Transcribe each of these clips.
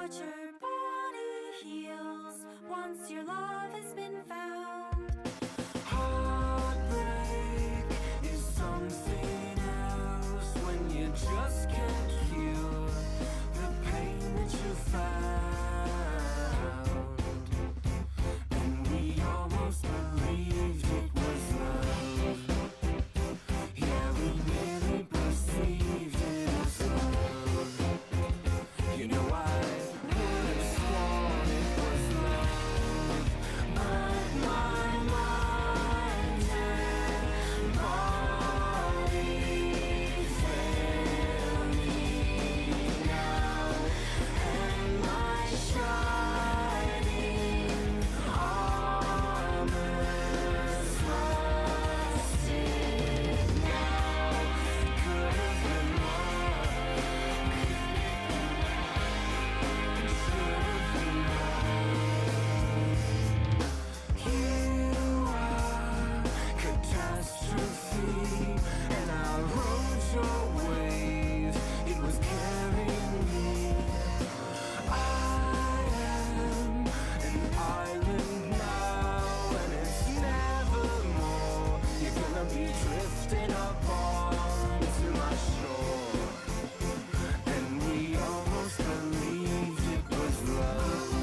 what your body heals once your love has been found. Heartbreak is something else when you just can't cure the pain that you found. And we almost believed it was love. Yeah, we really perceived it as love. You know, I would have sworn it was love, but my mind and body fail me now, and my shining armor's rusted now. Could have been love, should have been love. You are catastrophe, and I rode your wave. It was carrying me. I am an island now, and it's nevermore. You're gonna be drifting up onto my shore. And we almost believed it was love.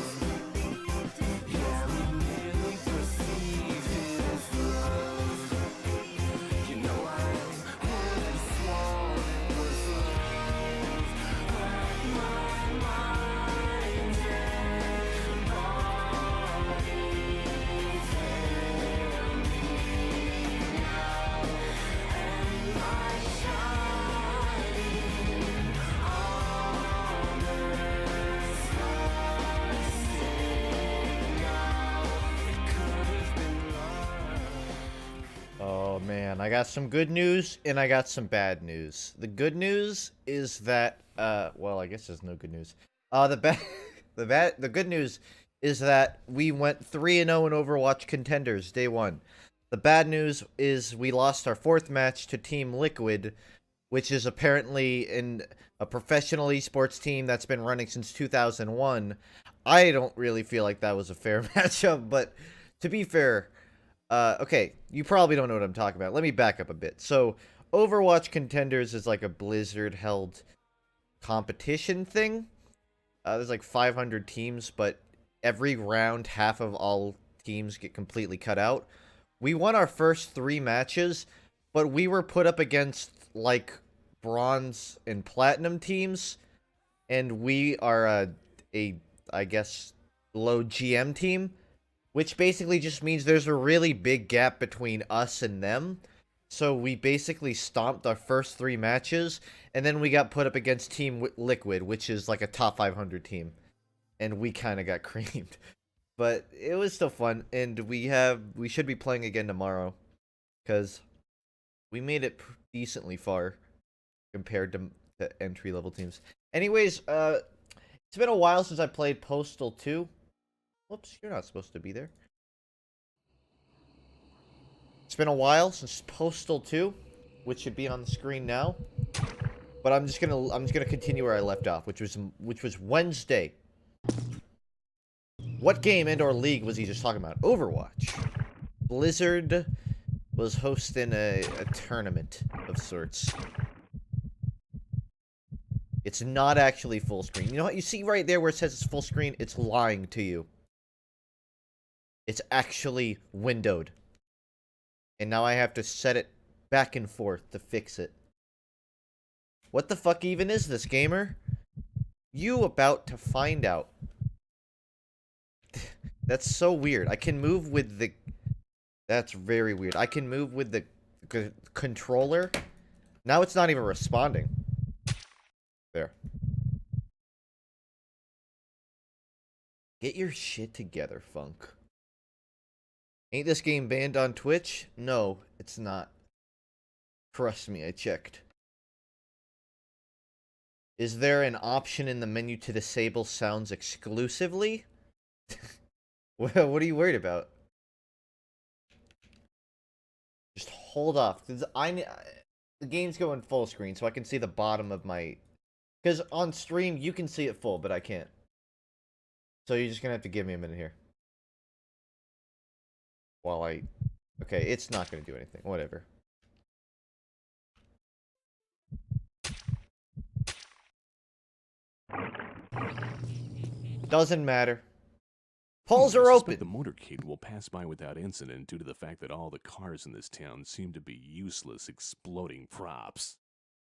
Yeah, we nearly perceived it as love. You know, I would have sworn it was love, but my mind and body fail me now, and my shining armor's rusted now. It could have been love. Oh man, I got some good news and I got some bad news. The good news is that well, I guess there's no good news. The bad the good news is that we went 3-0 in Overwatch Contenders day 1. The bad news is we lost our 4th match to Team Liquid, which is apparently a professional esports team that's been running since 2001. I don't really feel like that was a fair matchup, but to be fair, okay, you probably don't know what I'm talking about. Let me back up a bit. So, Overwatch Contenders is like a Blizzard-held competition thing. There's like 500 teams, but every round, half of all teams get completely cut out. We won our first 3 matches, but we were put up against, like, bronze and platinum teams, and we are I guess, low GM team, which basically just means there's a really big gap between us and them. So we basically stomped our first 3 matches, and then we got put up against Team Liquid, which is like a top 500 team. And we kind of got creamed. But it was still fun, and we should be playing again tomorrow, because we made it decently far compared to entry-level teams. Anyways, it's been a while since I played Postal 2. Whoops, you're not supposed to be there. It's been a while since Postal 2, which should be on the screen now. But I'm just gonna continue where I left off, which was Wednesday. What game and/or league was he just talking about? Overwatch. Blizzard was hosting a tournament of sorts. It's not actually full screen. You know what? You see right there where it says it's full screen? It's lying to you. It's actually windowed. And now I have to set it back and forth to fix it. What the fuck even is this, gamer? You about to find out. That's so weird. I can move with the... That's very weird. I can move with the controller. Now it's not even responding. There. Get your shit together, Funk. Ain't this game banned on Twitch? No, it's not. Trust me, I checked. Is there an option in the menu to disable sounds exclusively? Well, what are you worried about? Just hold off, because the game's going full screen, so I can see the bottom of my... Because on stream, you can see it full, but I can't. So you're just gonna have to give me a minute here. While I... Okay, it's not gonna do anything. Whatever. Doesn't matter. Polls are open. The motorcade will pass by without incident due to the fact that all the cars in this town seem to be useless exploding props.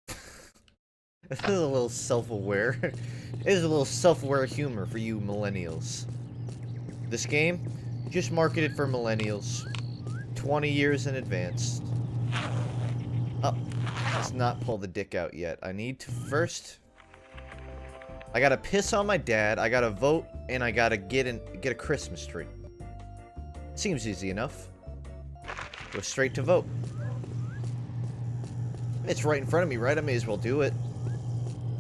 This is a little self-aware. It is a little self-aware humor for you millennials. This game, just marketed for millennials. 20 years in advance. Oh, let's not pull the dick out yet. I need to first... I gotta piss on my dad, I gotta vote, and I gotta get a Christmas tree. Seems easy enough. Go straight to vote. It's right in front of me, right? I may as well do it.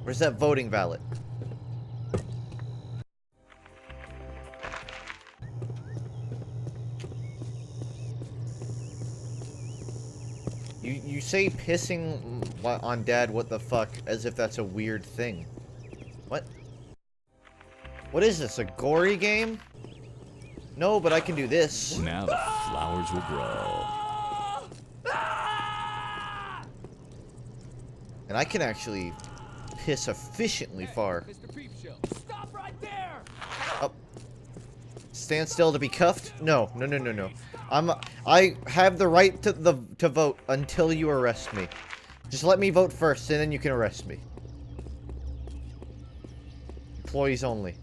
Where's that voting ballot? You say pissing on dad, what the fuck, as if that's a weird thing. What? What is this, a gory game? No, but I can do this. Now the flowers will grow. And I can actually piss efficiently far. Stop right there! Oh. Stand still to be cuffed? No. I have the right to vote until you arrest me. Just let me vote first, and then you can arrest me. Employees only.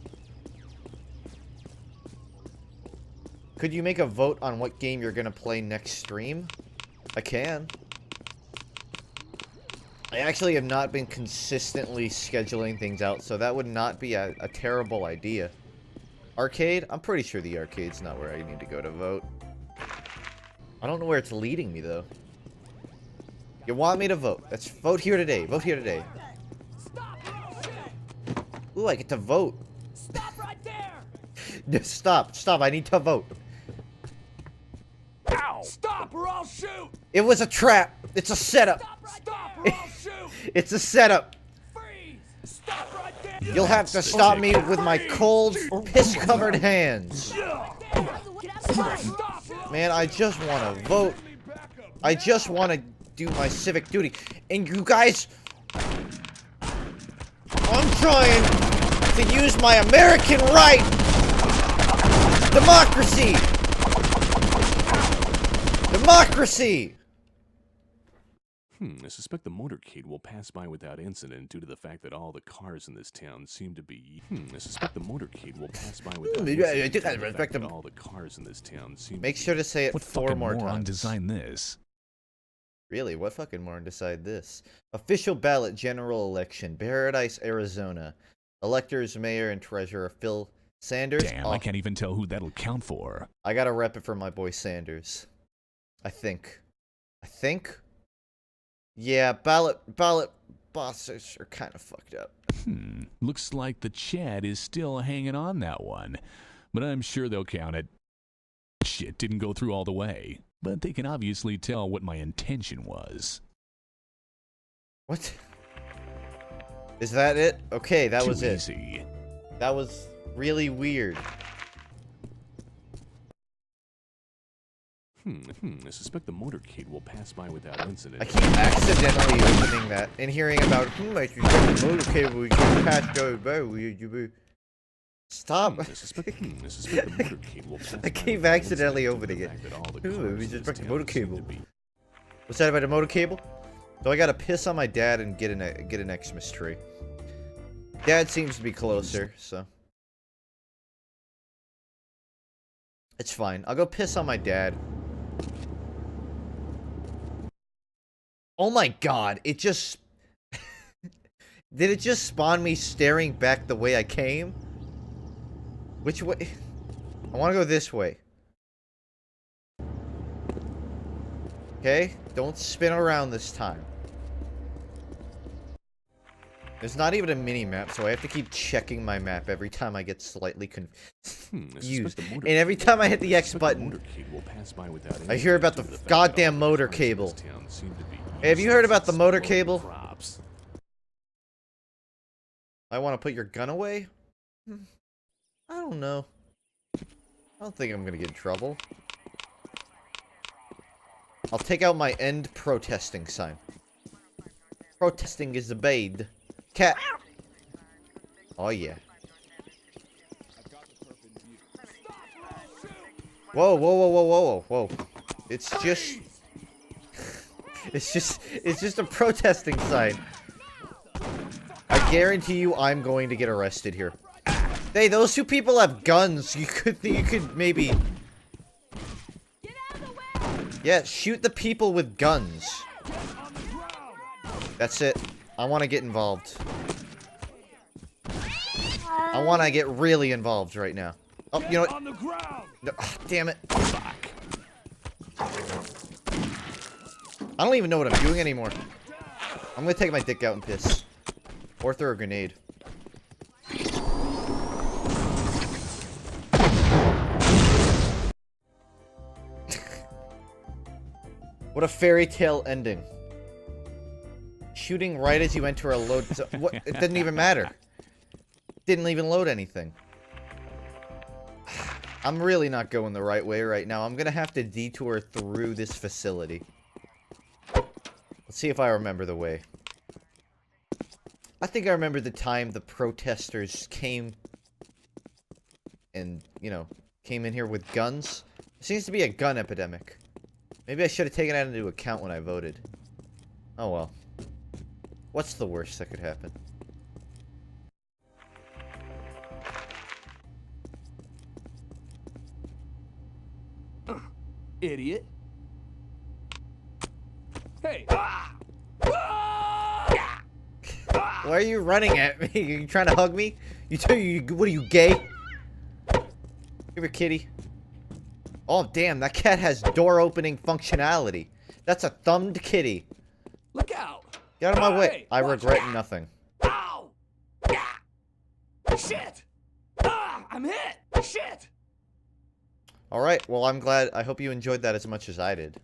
Could you make a vote on what game you're gonna play next stream? I can. I actually have not been consistently scheduling things out, so that would not be a terrible idea. Arcade? I'm pretty sure the arcade's not where I need to go to vote. I don't know where it's leading me, though. You want me to vote? Let's vote here today. Vote here today. Ooh, I get to vote. Stop right there! Stop. I need to vote. Ow! Stop or I'll shoot! It was a trap. It's a setup. Stop or I'll shoot! It's a setup. Freeze! Stop right there! You'll have to stop me with my cold, piss-covered hands. Man, I just want to vote. I just want to do my civic duty. And you guys... I'm trying to use my American right! Democracy! Democracy! I suspect the motorcade will pass by without incident due to the fact that all the cars in this town seem to be... I suspect the motorcade will pass by without incident I think I due to the respect fact them. that all the cars in this town seem Make to sure to say it What 4 fucking more moron times. designed this? Really? What fucking moron decide this? Official ballot general election. Paradise, Arizona. Electors, mayor, and treasurer Phil Sanders. Damn, I can't even tell who that'll count for. I gotta rep it for my boy Sanders. I think. Yeah, ballot bosses are kind of fucked up. Looks like the Chad is still hanging on that one. But I'm sure they'll count it. Shit didn't go through all the way. But they can obviously tell what my intention was. What? Is that it? Okay, that Too was it. easy. That was really weird. I suspect the motorcade will pass by without incident. I keep accidentally opening that and hearing about I should get the motorcade we can pass go by. Stop. I suspect the motorcade will pass I by keep without accidentally incident opening due to the it. fact that all the Ooh, cars we in just this broke the town motor seem cable. to be- What's that about a motor cable? So I gotta piss on my dad and get an Xmas tree. Dad seems to be closer, so it's fine. I'll go piss on my dad. Oh my god, it just... Did it just spawn me staring back the way I came? Which way? I want to go this way. Okay? Don't spin around this time. There's not even a mini-map, so I have to keep checking my map every time I get slightly confused. And every time I hit the X button, I hear about the goddamn motor cable. Hey, have you heard about the motor cable? I want to put your gun away? I don't know. I don't think I'm gonna get in trouble. I'll take out my end protesting sign. Protesting is obeyed. Cat. Oh yeah. Whoa, whoa, whoa, whoa, whoa, whoa. It's just... it's just a protesting sign. I guarantee you I'm going to get arrested here. Hey, those two people have guns. You could maybe... Get out of the way! Yeah, shoot the people with guns. That's it. I want to get involved. I want to get really involved right now. Oh, you know what? On the ground! No, damn it. I don't even know what I'm doing anymore. I'm gonna take my dick out and piss. Or throw a grenade. What a fairy tale ending. Shooting right as you enter a load zone. What? It didn't even matter. Didn't even load anything. I'm really not going the right way right now. I'm gonna have to detour through this facility. Let's see if I remember the way. I think I remember the time the protesters came and, you know, came in here with guns. There seems to be a gun epidemic. Maybe I should have taken that into account when I voted. Oh well. What's the worst that could happen? Idiot. Hey! Why are you running at me? You trying to hug me? What are you, gay? Give her kitty. Oh, damn, that cat has door opening functionality. That's a thumbed kitty. Look out! Get out of my way. Hey, I watch regret out. nothing. Ow! Shit! I'm hit! Shit! Alright, well, I'm glad. I hope you enjoyed that as much as I did.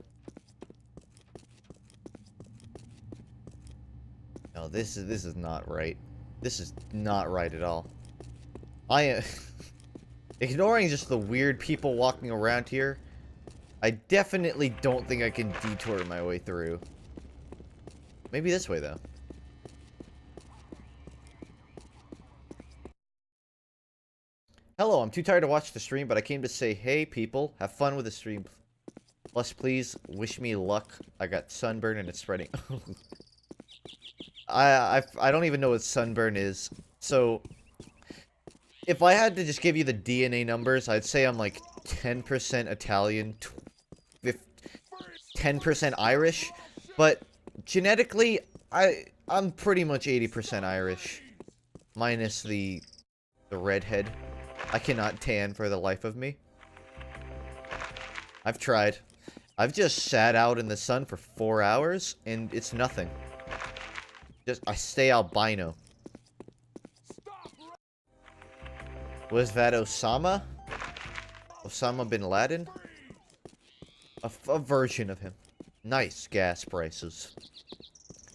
No, this is not right. This is not right at all. I am... ignoring just the weird people walking around here, I definitely don't think I can detour my way through. Maybe this way, though. Hello, I'm too tired to watch the stream, but I came to say, hey, people, have fun with the stream. Plus, please, wish me luck. I got sunburn and it's spreading. I don't even know what sunburn is. So, if I had to just give you the DNA numbers, I'd say I'm like 10% Italian, 10% Irish, but genetically, I'm pretty much 80% Irish, minus the redhead. I cannot tan for the life of me. I've tried. I've just sat out in the sun for 4 hours, and it's nothing. I stay albino. Was that Osama? Osama bin Laden? A version of him. Nice gas prices.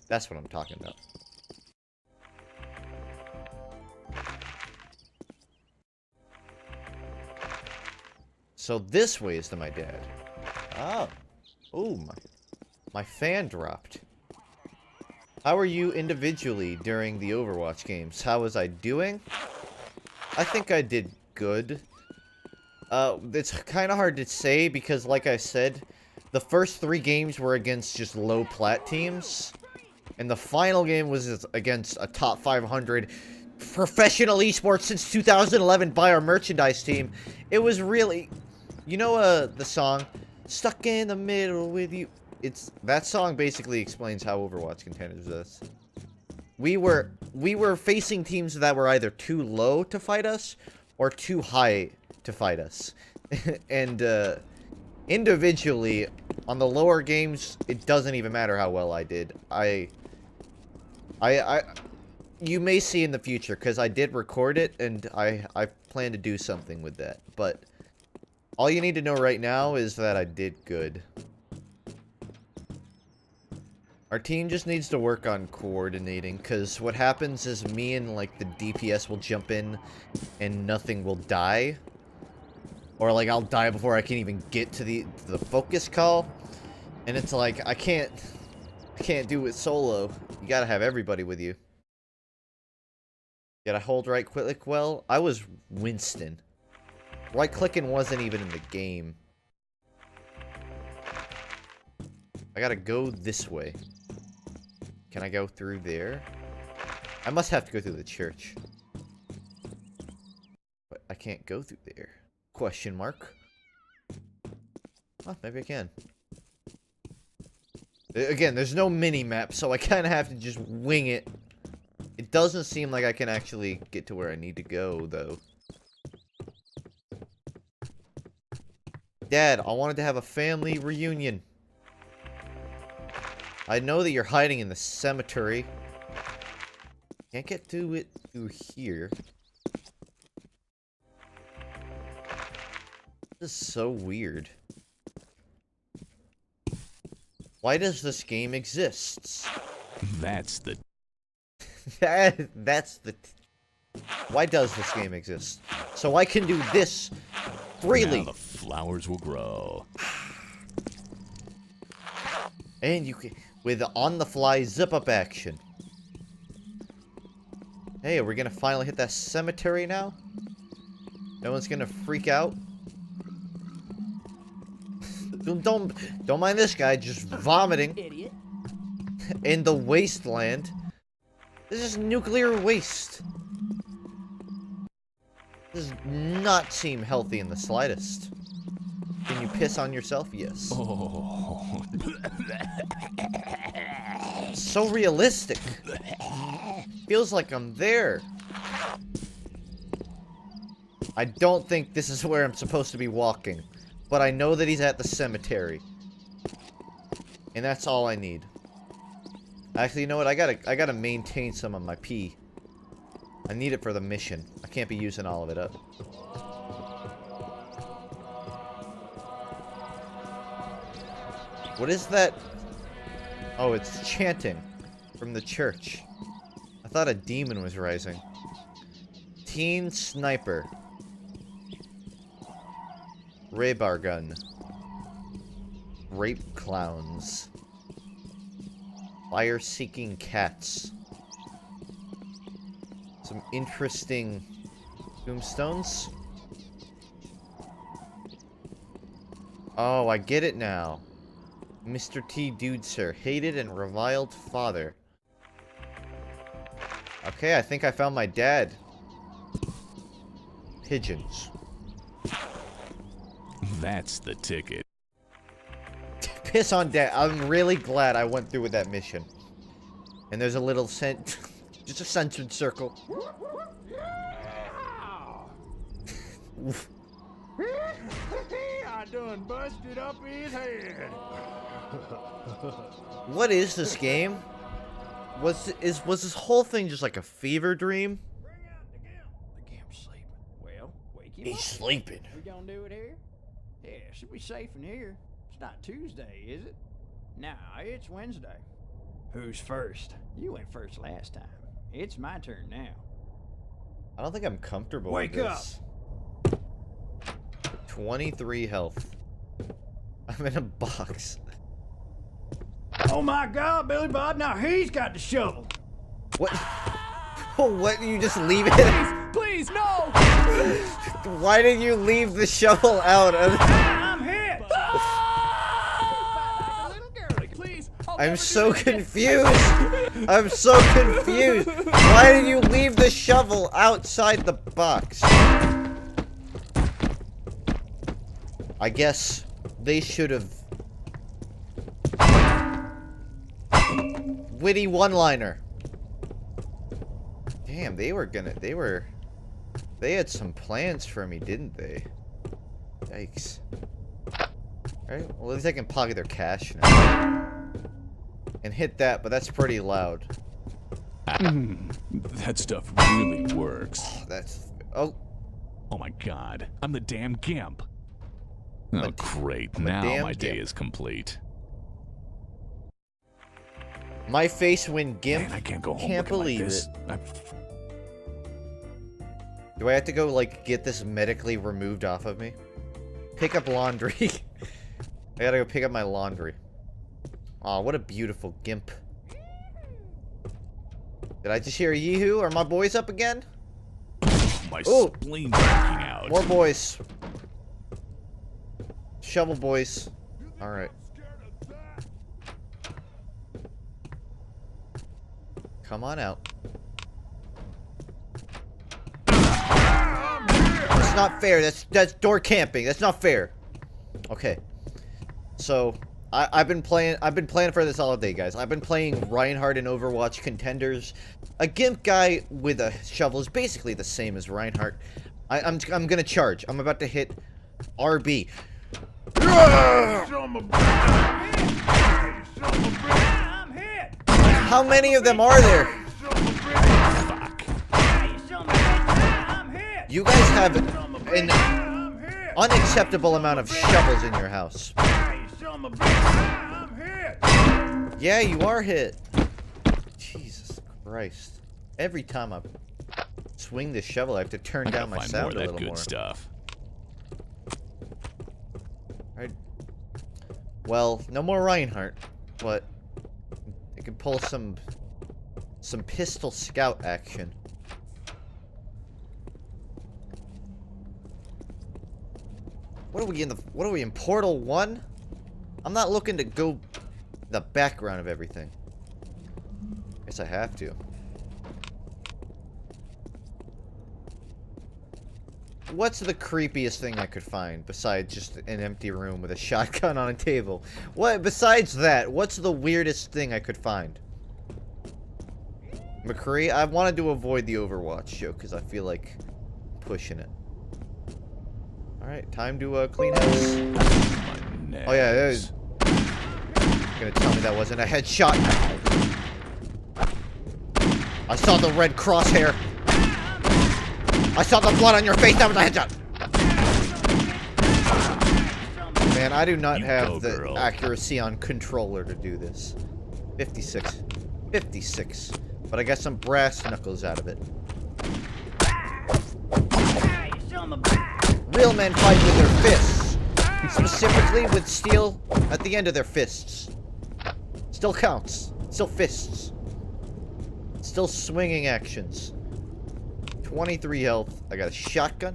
That's what I'm talking about. So this way is to my dad. Oh. Ooh, my fan dropped. How are you individually during the Overwatch games? How was I doing? I think I did good. It's kind of hard to say because, like I said, the first 3 games were against just low plat teams. And the final game was against a top 500 professional esports since 2011 by our merchandise team. It was really... You know, the song, Stuck in the Middle with You? That song basically explains how Overwatch contenders us. We were facing teams that were either too low to fight us or too high to fight us. And individually on the lower games, it doesn't even matter how well I did. You may see in the future because I did record it and I plan to do something with that. But all you need to know right now is that I did good. Our team just needs to work on coordinating, because what happens is me and, like, the DPS will jump in, and nothing will die. Or, like, I'll die before I can even get to the focus call. And it's like, I can't do it solo. You gotta have everybody with you. Gotta hold right click well. I was Winston. Right clicking wasn't even in the game. I gotta go this way. Can I go through there? I must have to go through the church. But I can't go through there. Question mark. Oh, maybe I can. Again, there's no mini-map, so I kind of have to just wing it. It doesn't seem like I can actually get to where I need to go, though. Dad, I wanted to have a family reunion. I know that you're hiding in the cemetery. Can't get to it through here. This is so weird. Why does this game exist? That's the... That's the... Why does this game exist? So I can do this freely. Now the flowers will grow. And you can... With on-the-fly zip-up action. Hey, are we gonna finally hit that cemetery now? No one's gonna freak out? Don't mind this guy just vomiting. Idiot. In the wasteland. This is nuclear waste. This does not seem healthy in the slightest. Can you piss on yourself? Yes. Oh. So realistic. Feels like I'm there. I don't think this is where I'm supposed to be walking. But I know that he's at the cemetery. And that's all I need. Actually, you know what? I gotta maintain some of my pee. I need it for the mission. I can't be using all of it up. What is that? Oh, it's chanting from the church. I thought a demon was rising. Teen sniper. Radar gun. Rape clowns. Fire-seeking cats. Some interesting tombstones. Oh, I get it now. Mr. T. Dude, sir. Hated and reviled father. Okay, I think I found my dad. Pigeons. That's the ticket. Piss on dad. I'm really glad I went through with that mission. And there's a little just a censored circle. I done busted up his head. What is this game? Was this whole thing just like a fever dream? Bring out the gimp. The gimp's sleeping. Well, wake him He's up. sleeping. We gonna do it here? Yeah, should be safe in here. It's not Tuesday, is it? Nah, it's Wednesday. Who's first? You went first last time. It's my turn now. I don't think I'm comfortable Wake with this. 23 health. I'm in a box. Oh my God, Billy Bob! Now he's got the shovel. What? What? You just leave it? Please, no! Why did you leave the shovel out? I'm hit. I'm so confused. I'm so confused. Why did you leave the shovel outside the box? I guess they should have. Witty one-liner. Damn, they had some plans for me, didn't they? Yikes. Alright, well at least I can pocket their cash now. And hit that, but that's pretty loud. That stuff really works. Oh. Oh my God, I'm the damn gimp. I'm Oh great, I'm a now damn my day gimp. is complete. My face when GIMP. Man, I can't go home Can't looking like believe this. it. Do I have to go, like, get this medically removed off of me? Pick up laundry. I gotta go pick up my laundry. Aw, what a beautiful GIMP. Did I just hear a yee-hoo? Are my boys up again? My Ooh. spleen's breaking out. More boys. Shovel boys. Alright. Come on out. That's not fair. That's door camping. That's not fair. Okay. So I've been playing for this all day, guys. I've been playing Reinhardt in Overwatch Contenders. A GIMP guy with a shovel is basically the same as Reinhardt. I'm gonna charge. I'm about to hit RB. How many of them are there? You guys have an unacceptable amount of shovels in your house. Yeah, you are hit. Jesus Christ. Every time I swing the shovel, I have to turn I gotta down my find sound more a of that little good more. stuff. Alright. Well, no more Reinhardt, but I can pull some pistol scout action. What are we in Portal 1? I'm not looking to go the background of everything. Guess I have to. What's the creepiest thing I could find besides just an empty room with a shotgun on a table? What besides that, what's the weirdest thing I could find? McCree, I wanted to avoid the Overwatch show because I feel like pushing it. Alright, time to clean house. Oh yeah, that was... Gonna tell me that wasn't a headshot. I saw the red crosshair. I saw the blood on your face. That was a headshot. Man, I do not have the accuracy on controller to do this. 56. 56. But I got some brass knuckles out of it. Real men fight with their fists. Specifically with steel at the end of their fists. Still counts. Still fists. Still swinging actions. 23 health. I got a shotgun.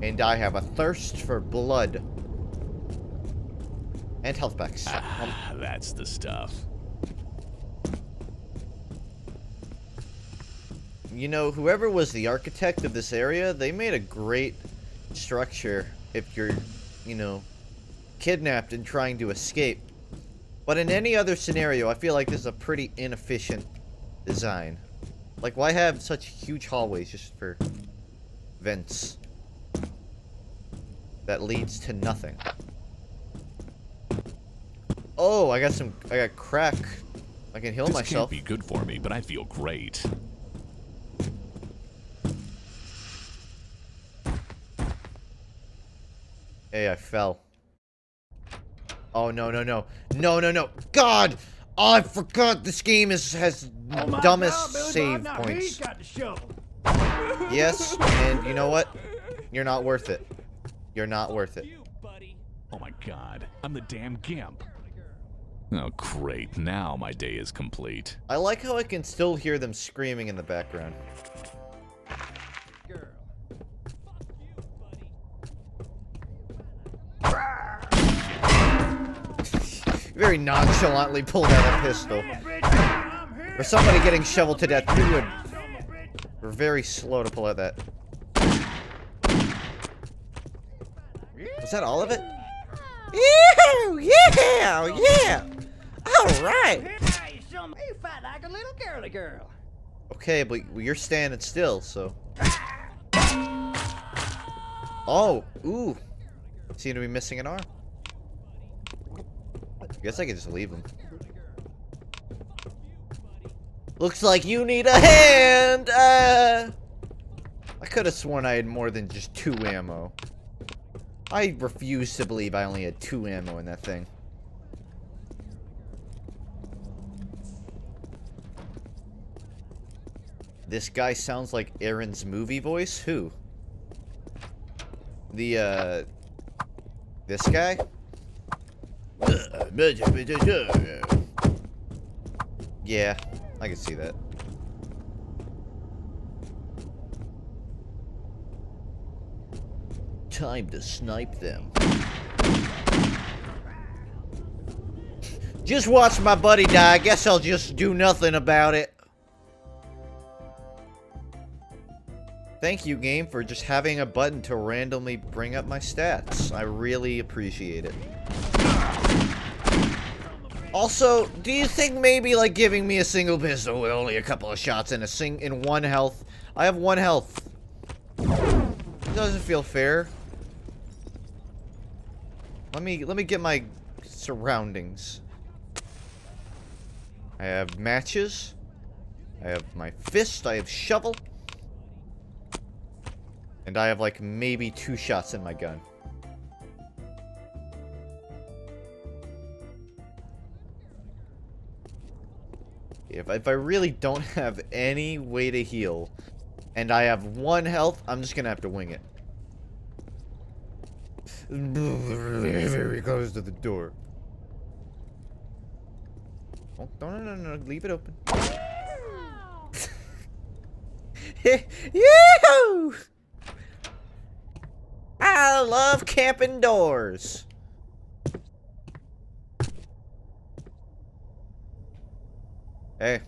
And I have a thirst for blood. And health packs. That's the stuff. You know, whoever was the architect of this area, they made a great structure if you're, you know, kidnapped and trying to escape. But in any other scenario, I feel like this is a pretty inefficient design. Like, why have such huge hallways just for vents? That leads to nothing. Oh, I got crack. I can heal myself. This can't be good for me, but I feel great. Hey, I fell. Oh, no, no, no. No, no, no. God! Oh, I forgot this game has dumbest save points. Yes, and you know what? You're not worth it. You're not worth it. Oh my god, I'm the damn GIMP. Oh great, now my day is complete. I like how I can still hear them screaming in the background. Very nonchalantly pulled out a pistol. For somebody getting shoveled to death, we're very slow to pull out that. Was that all of it? Yeah! Yeah! Alright! You fight like a little girly girl. Okay, but you're standing still, so... Oh! Ooh! Seem to be missing an arm. Guess I can just leave him. Looks like you need a hand! I could have sworn I had more than just 2 ammo. I refuse to believe I only had 2 ammo in that thing. This guy sounds like Aaron's movie voice. Who? The, this guy? Yeah, I can see that. Time to snipe them. Just watch my buddy die. I guess I'll just do nothing about it. Thank you, game, for just having a button to randomly bring up my stats. I really appreciate it. Also, do you think maybe, like, giving me a single pistol with only a couple of shots and in 1 health? I have 1 health. It doesn't feel fair. Let me get my surroundings. I have matches. I have my fist. I have shovel. And I have, like, maybe 2 shots in my gun. If I really don't have any way to heal, and I have 1 health, I'm just gonna have to wing it. Very close to the door. Oh, no, leave it open. Yoo-hoo! I love camping doors. Hey,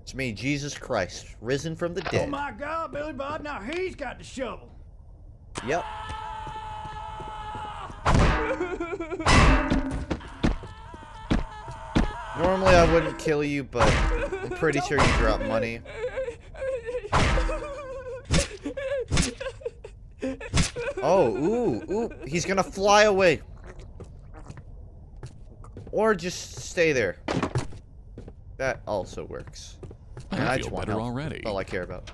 it's me, Jesus Christ, risen from the dead. Oh my God, Billy Bob, now he's got the shovel. Yep. Normally I wouldn't kill you, but I'm pretty sure you dropped money. Oh, ooh, he's gonna fly away. Or just stay there. That also works. And I just feel want better health. already. That's all I care about.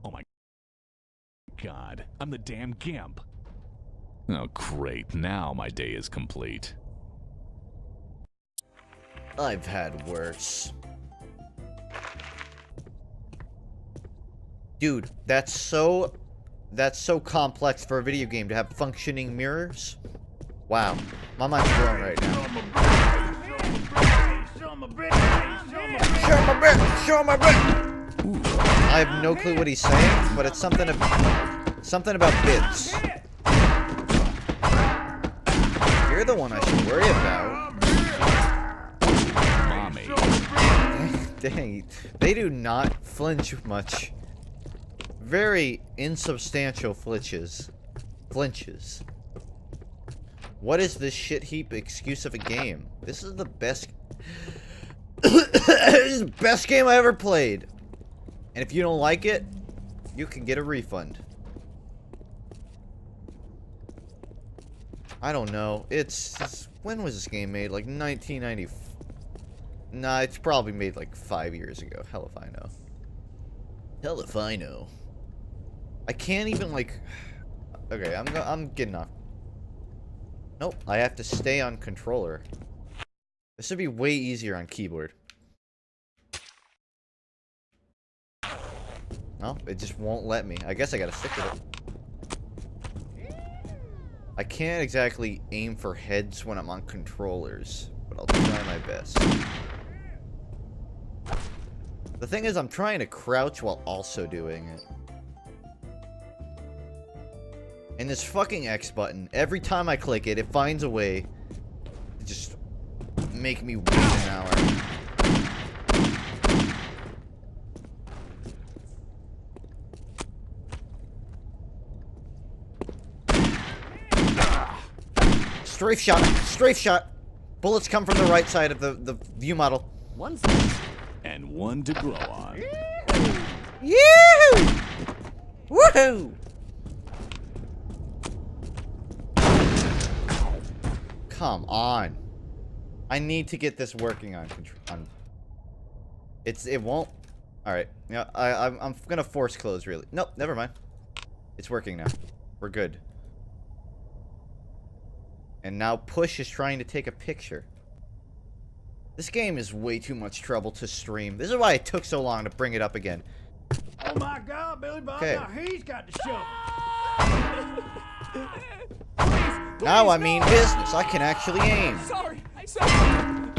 Oh my God, I'm the damn gimp. Oh great, now my day is complete. I've had worse. Dude, that's so complex for a video game to have functioning mirrors. Wow. My mind's blown right now. Show my bit! I have no clue what he's saying, but it's something about bits. You're the one I should worry about. Mommy. Dang, they do not flinch much. Very insubstantial flinches. What is this shit heap excuse of a game? This is the best... This is the best game I ever played. And if you don't like it, you can get a refund. I don't know. It's when was this game made? Like 1990. Nah, it's probably made like 5 years ago. Hell if I know. Hell if I know. I can't even like. Okay, I'm getting off. Nope, I have to stay on controller. This would be way easier on keyboard. No, it just won't let me. I guess I gotta stick with it. I can't exactly aim for heads when I'm on controllers, but I'll try my best. The thing is, I'm trying to crouch while also doing it. And this fucking X button, every time I click it, it finds a way to just make me wait an hour. Strafe shot, strafe shot. Bullets come from the right side of the view model. One side and one to grow on. Yoo-hoo! Woohoo! Come on. I need to get this working on it won't. All right. Yeah, I'm gonna force close really. Nope, never mind. It's working now. We're good. And now push is trying to take a picture. This game is way too much trouble to stream. This is why it took so long to bring it up again. Oh my God, Billy Bob! Okay. Now he's got the shovel. Now I mean business. I can actually aim. Sorry.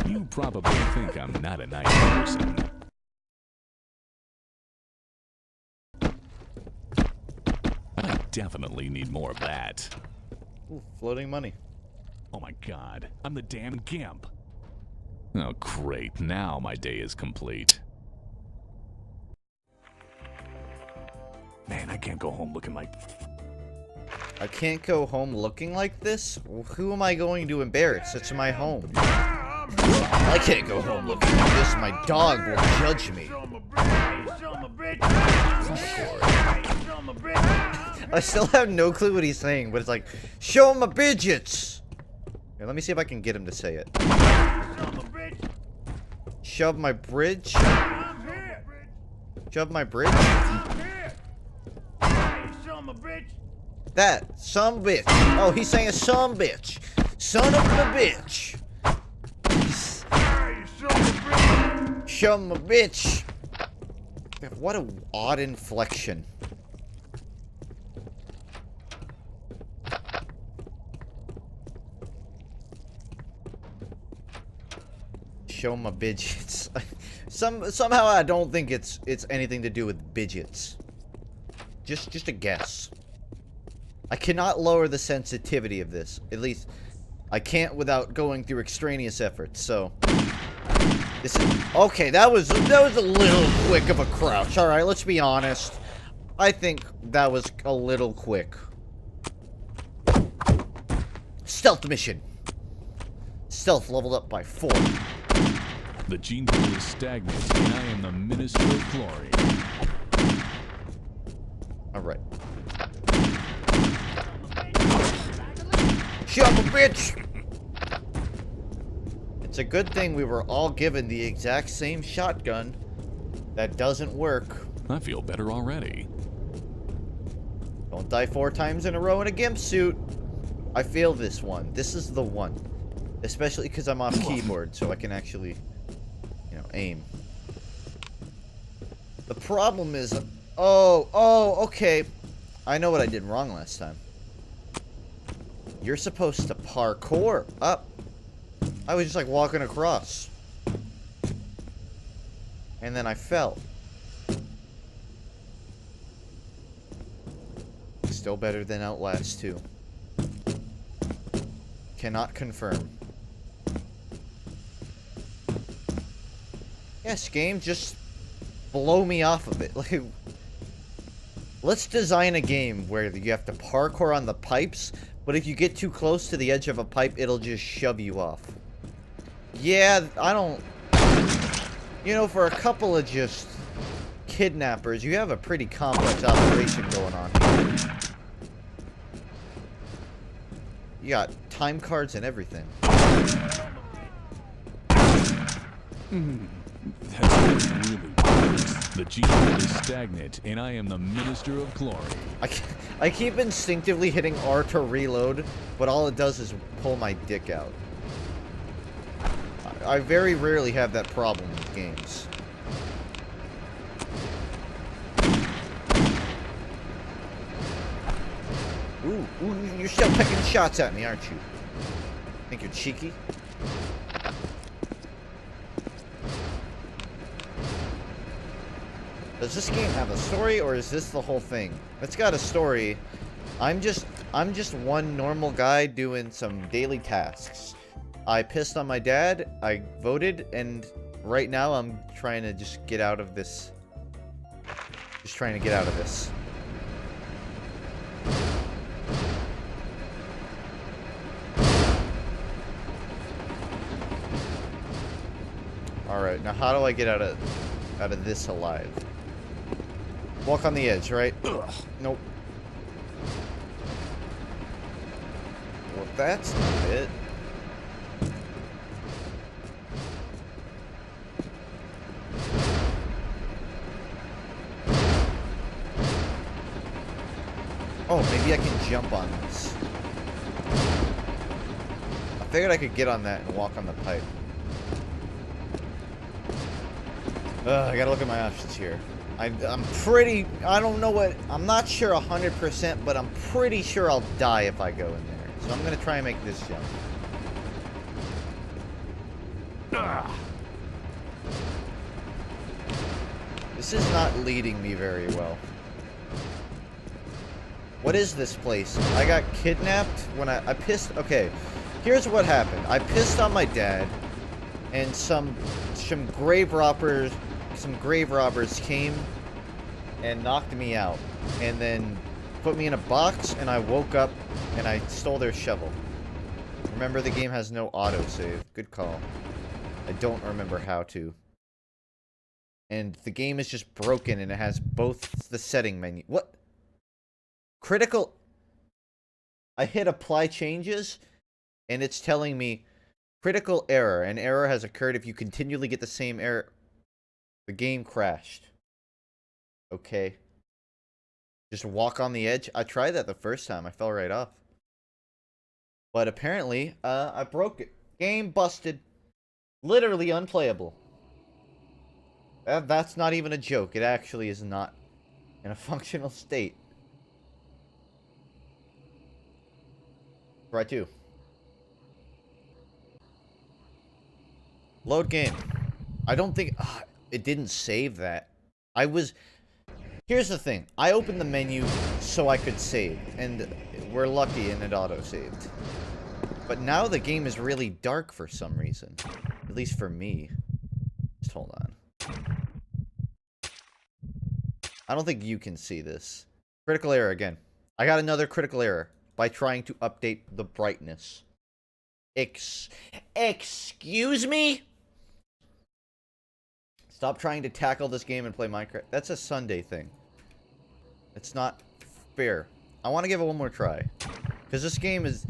You probably think I'm not a nice person. I definitely need more of that. Ooh, floating money. Oh my God, I'm the damn gimp. Oh great, now my day is complete. Man, I can't go home looking like... I can't go home looking like this? Well, who am I going to embarrass? It's my home. I can't go home looking like this. My dog will judge me. I still have no clue what he's saying, but it's like, show him my bidgets! Here, let me see if I can get him to say it. Shove my bridge? Shove my bridge? That, some bitch. Oh, he's saying some bitch. Son of a bitch. Shove my bitch. What a odd inflection. Show my bidgets. Somehow I don't think it's anything to do with bidgets. Just a guess. I cannot lower the sensitivity of this. At least I can't without going through extraneous efforts. So this is okay. That was a little quick of a crouch. All right, let's be honest. I think that was a little quick. Stealth mission. Stealth leveled up by 4. The gene pool is stagnant, and I am the Minister of Glory. Alright. Shut up, bitch! It's a good thing we were all given the exact same shotgun. That doesn't work. I feel better already. Don't die 4 times in a row in a gimp suit. I feel this one. This is the one. Especially because I'm off keyboard, so I can actually, you know, aim. The problem is... Oh, okay. I know what I did wrong last time. You're supposed to parkour up. I was just like walking across. And then I fell. Still better than Outlast 2. Cannot confirm. Yes, game, just blow me off of it. Like, let's design a game where you have to parkour on the pipes, but if you get too close to the edge of a pipe, it'll just shove you off. Yeah, I don't... You know, for a couple of just kidnappers, you have a pretty complex operation going on here. You got time cards and everything. That's really bad. The gene pool is stagnant, and I am the Minister of Glory. I keep instinctively hitting R to reload, but all it does is pull my dick out. I very rarely have that problem with games. Ooh, you're still picking shots at me, aren't you? Think you're cheeky? Does this game have a story, or is this the whole thing? It's got a story. I'm just one normal guy doing some daily tasks. I pissed on my dad, I voted, and right now I'm trying to just get out of this. Just trying to get out of this. Alright, now how do I get out of this alive? Walk on the edge, right? Ugh. Nope. Well, that's not it. Oh, maybe I can jump on this. I figured I could get on that and walk on the pipe. I gotta look at my options here. I'm pretty... I don't know what... I'm not sure 100%, but I'm pretty sure I'll die if I go in there. So I'm gonna try and make this jump. This is not leading me very well. What is this place? I got kidnapped when I pissed... Okay, here's what happened. I pissed on my dad, and some grave robbers came and knocked me out, and then put me in a box, and I woke up, and I stole their shovel. Remember, the game has no autosave. Good call. I don't remember how to. And the game is just broken, and it has both the setting menu. What? Critical... I hit apply changes, and it's telling me critical error. An error has occurred if you continually get the same error. The game crashed. Okay. Just walk on the edge. I tried that the first time. I fell right off. But apparently, I broke it. Game busted. Literally unplayable. That's not even a joke. It actually is not in a functional state. Try 2. Load game. I don't think... it didn't save that. Here's the thing. I opened the menu so I could save. And we're lucky and it auto-saved. But now the game is really dark for some reason. At least for me. Just hold on. I don't think you can see this. Critical error again. I got another critical error by trying to update the brightness. Excuse me? Stop trying to tackle this game and play Minecraft. That's a Sunday thing. It's not fair. I want to give it one more try. Because this game is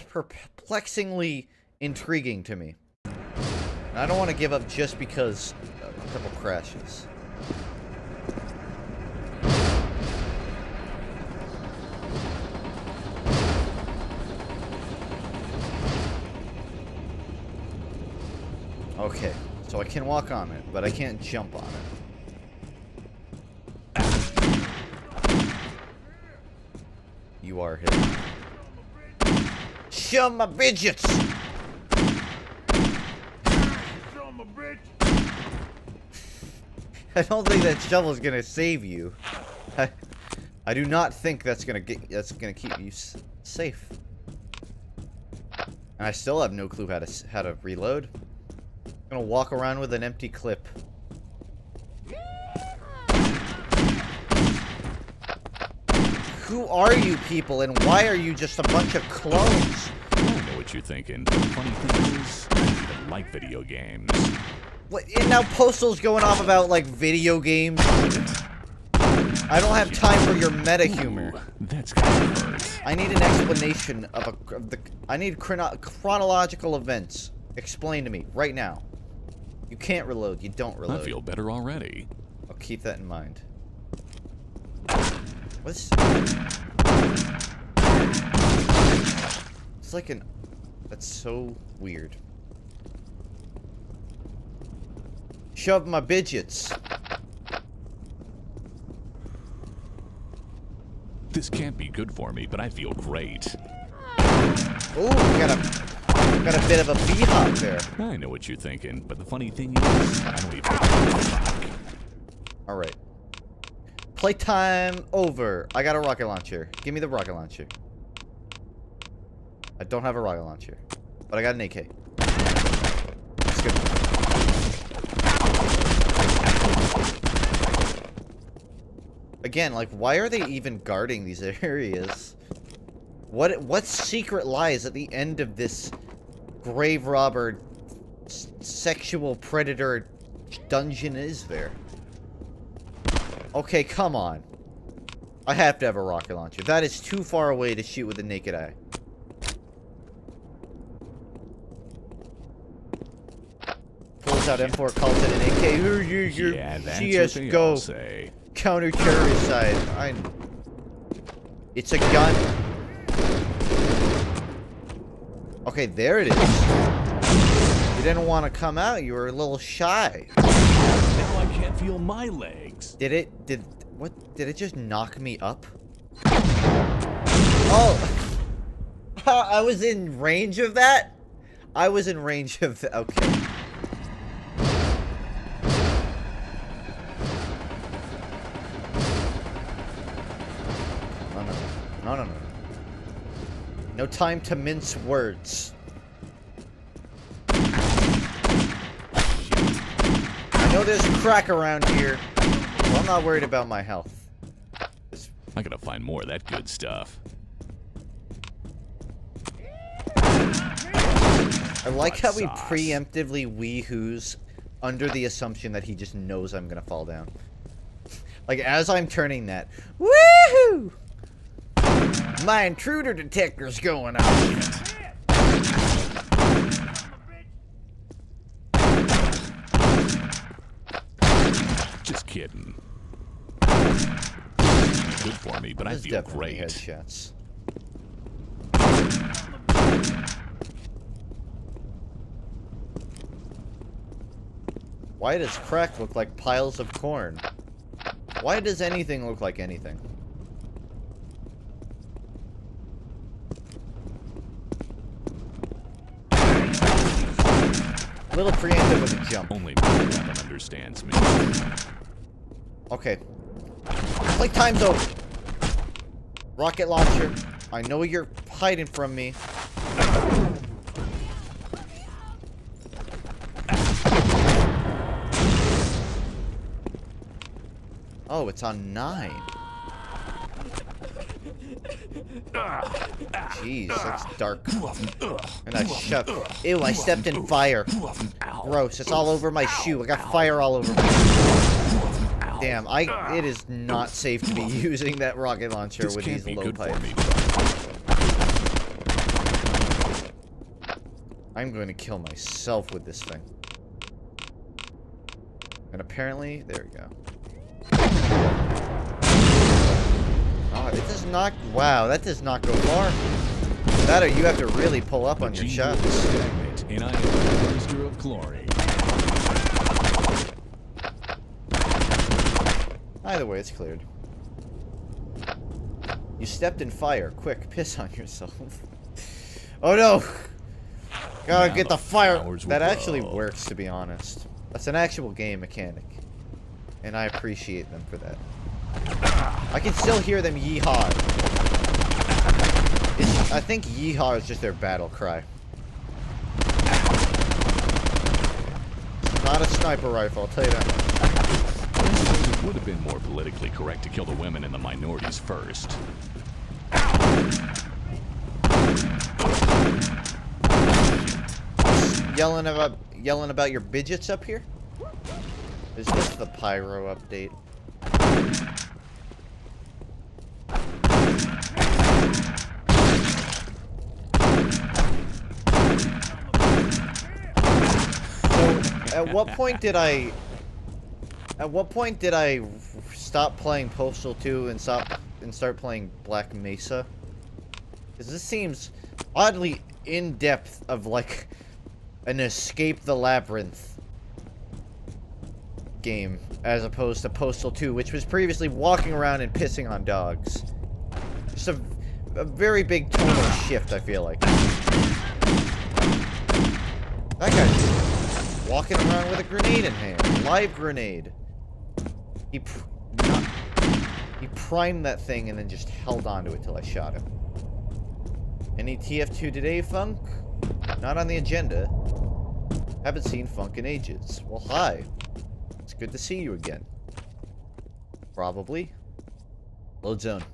perplexingly intriguing to me. And I don't want to give up just because of a couple crashes. Okay, so I can walk on it, but I can't jump on it. You are hit. Show my bitches! I don't think that shovel's gonna save you. I do not think that's gonna keep you safe. And I still have no clue how to reload. I'm gonna walk around with an empty clip. Who are you people, and why are you just a bunch of clones? I know what you're thinking. The funny thing is, I don't even like video games. What, and now Postal's going off about, like, video games. I don't have time for your meta humor. Ooh, that's kind of hurt. I need an explanation I need chronological events. Explain to me, right now. You can't reload, you don't reload. I feel better already. I'll keep that in mind. What's... It's like an... That's so weird. Shove my bidgets. This can't be good for me, but I feel great. Ooh, got a bit of a b-hop there. I know what you're thinking, but the funny thing is, I don't even fuck. Alright. Playtime over. I got a rocket launcher. Give me the rocket launcher. I don't have a rocket launcher, but I got an AK. That's good. Again, like, why are they even guarding these areas? What secret lies at the end of this grave robber sexual predator dungeon is there? Okay, come on. I have to have a rocket launcher. That is too far away to shoot with the naked eye. Pulls out M4, calls it an AK. Yeah, that's what they all CSGO. say. Counter-terrorist side. It's a gun. Okay, there it is. You didn't want to come out. You were a little shy. Now I can't feel my legs. Did it just knock me up? Oh! I was in range of that? I was in range of that. Okay. No. No time to mince words. I know there's crack around here, so I'm not worried about my health. I gotta find more of that good stuff. I like how he Sauce. preemptively wee-hoos under the assumption that he just knows I'm gonna fall down. Like, as I'm turning that, woohoo! My intruder detector's going off. Just kidding. Good for me, but I There's feel definitely great. headshots. Why does crack look like piles of corn? Why does anything look like anything? Little preemptive with a jump. Only my weapon understands me. Okay. Like time's over. Rocket launcher. I know you're hiding from me. Oh, it's on 9. Jeez, that's dark. And I shoved. Ew, I stepped in fire. Gross, it's all over my shoe. I got fire all over my shoe. Damn, it is not safe to be using that rocket launcher This with can't these be low good for pipes. me. I'm going to kill myself with this thing. And apparently, there we go. Oh, it does not. Wow, that does not go far. That or you have to really pull up on your shots. Stagnant, and I am a monster of glory. Either way, it's cleared. You stepped in fire. Quick, piss on yourself. Oh no! Gotta Now get the the fire. flowers will That actually grow. works, to be honest. That's an actual game mechanic. And I appreciate them for that. I can still hear them yeehaw. I think yeehaw is just their battle cry. It's not a sniper rifle, I'll tell you that much. It would have been more politically correct to kill the women and the minorities first. Yelling about your bidgets up here? Is this the pyro update? So, at what point did I stop playing Postal 2 and start playing Black Mesa? Because this seems oddly in depth of like an Escape the Labyrinth game as opposed to Postal 2, which was previously walking around and pissing on dogs. Just a very big tonal shift, I feel like. That guy's walking around with a grenade in hand. Live grenade. He primed that thing and then just held onto it till I shot him. Any TF2 today, Funk? Not on the agenda. Haven't seen Funk in ages. Well, hi. It's good to see you again. Probably. Load zone.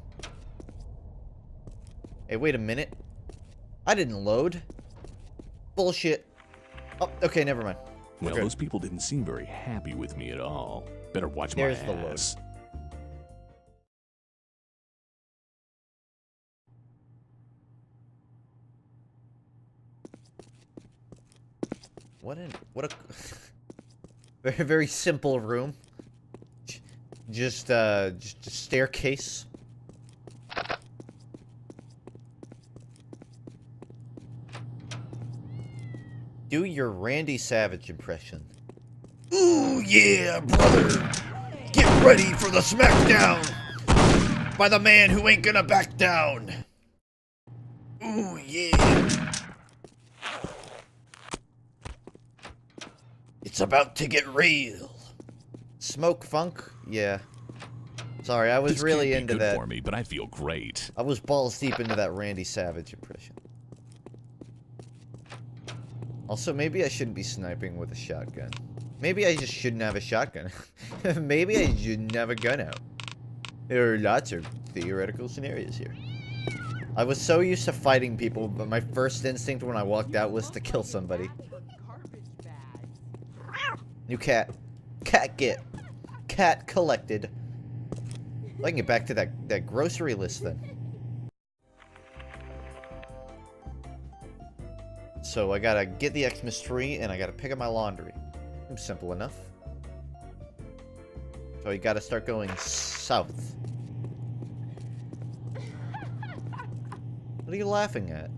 Hey, wait a minute. I didn't load. Bullshit. Oh, okay, never mind. Well, Okay. those people didn't seem very happy with me at all. Better watch There's my the load. ass. What a very, very simple room. Just a staircase. do your Randy Savage impression. Ooh, yeah, brother. Get ready for the smackdown by the man who ain't gonna back down. Ooh, yeah. It's about to get real. Smoke funk? Yeah. Sorry, I was This really can't be into good that. for me, but I feel great. I was balls deep into that Randy Savage impression. Also, maybe I shouldn't be sniping with a shotgun. Maybe I just shouldn't have a shotgun. Maybe I shouldn't have a gun out. There are lots of theoretical scenarios here. I was so used to fighting people, but my first instinct when I walked out was to kill somebody. New cat. Cat get. Cat collected. I can get back to that grocery list then. So I gotta get the Xmas tree and I gotta pick up my laundry. Simple enough. So you gotta start going south. What are you laughing at?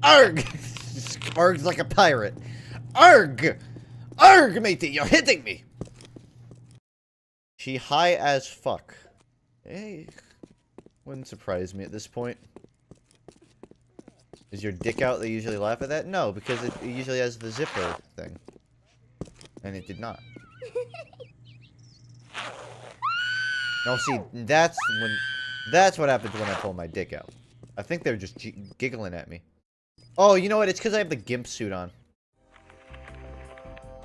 Arg! Arg's like a pirate. Arg! Arg, matey, you're hitting me! She high as fuck. Hey, wouldn't surprise me at this point. Is your dick out? They usually laugh at that? No, because it usually has the zipper thing. And it did not. No, see, that's what happens when I pull my dick out. I think they're just giggling at me. Oh, you know what? It's because I have the gimp suit on.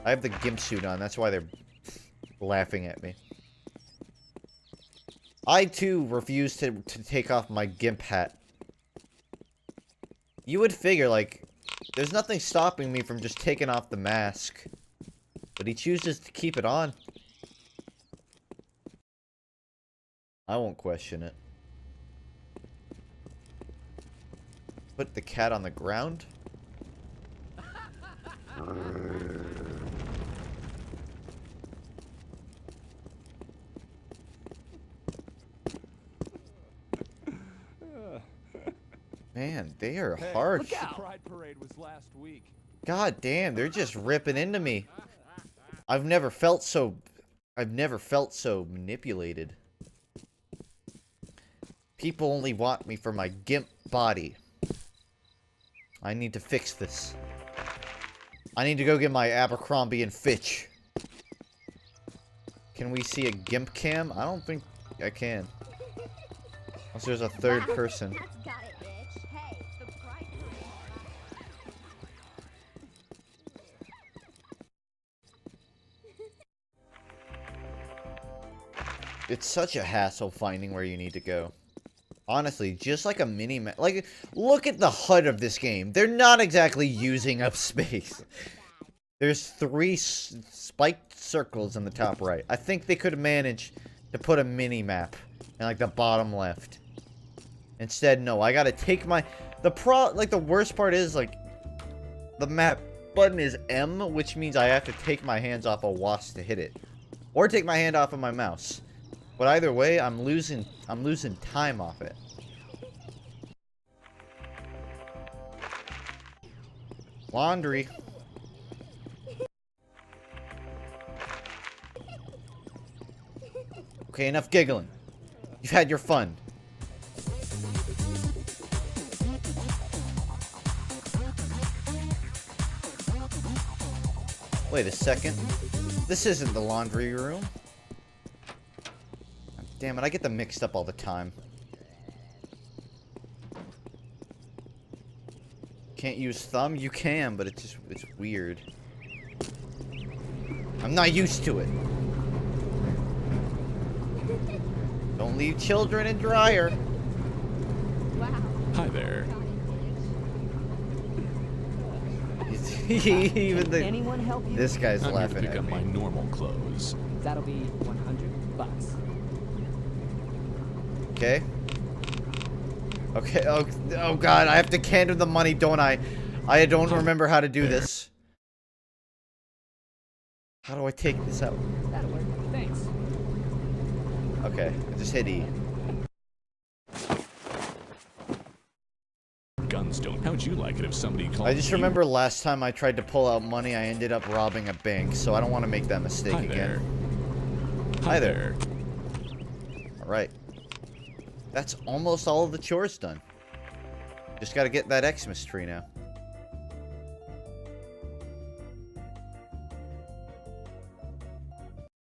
I have the gimp suit on. That's why they're laughing at me. I, too, refuse to take off my gimp hat. You would figure, like, there's nothing stopping me from just taking off the mask. But he chooses to keep it on. I won't question it. Put the cat on the ground? Man, they are harsh. Pride parade was last week. God damn, they're just ripping into me. I've never felt so manipulated. People only want me for my gimp body. I need to fix this. I need to go get my Abercrombie and Fitch. Can we see a gimp cam? I don't think I can. Unless there's a third person. It's such a hassle finding where you need to go. Honestly, just like a mini-map. Like, look at the HUD of this game. They're not exactly using up space. There's 3 spiked circles in the top right. I think they could have managed to put a mini-map in, like, the bottom left. Instead, no. I gotta take my... the worst part is, like, the map button is M, which means I have to take my hands off a wasp to hit it. Or take my hand off of my mouse. But either way, I'm losing time off it. Laundry. Okay, enough giggling. You've had your fun. Wait a second. This isn't the laundry room. Damn it, I get them mixed up all the time. Can't use thumb? You can, but it's weird. I'm not used to it. Don't leave children in dryer. Hi there. Even Anyone help you? this guy's I'm here to laughing pick at up my me. normal clothes. That'll be $100. Okay. Okay. Oh God! I have to hand him the money, don't I? I don't remember how to do this. How do I take this out? That'll work. Thanks. Okay, I just hit E. Guns don't. How'd you like it if somebody called I just you? remember last time I tried to pull out money, I ended up robbing a bank, so I don't want to make that mistake Hi again. there. Hi there. Alright. That's almost all of the chores done. Just gotta get that Xmas tree now.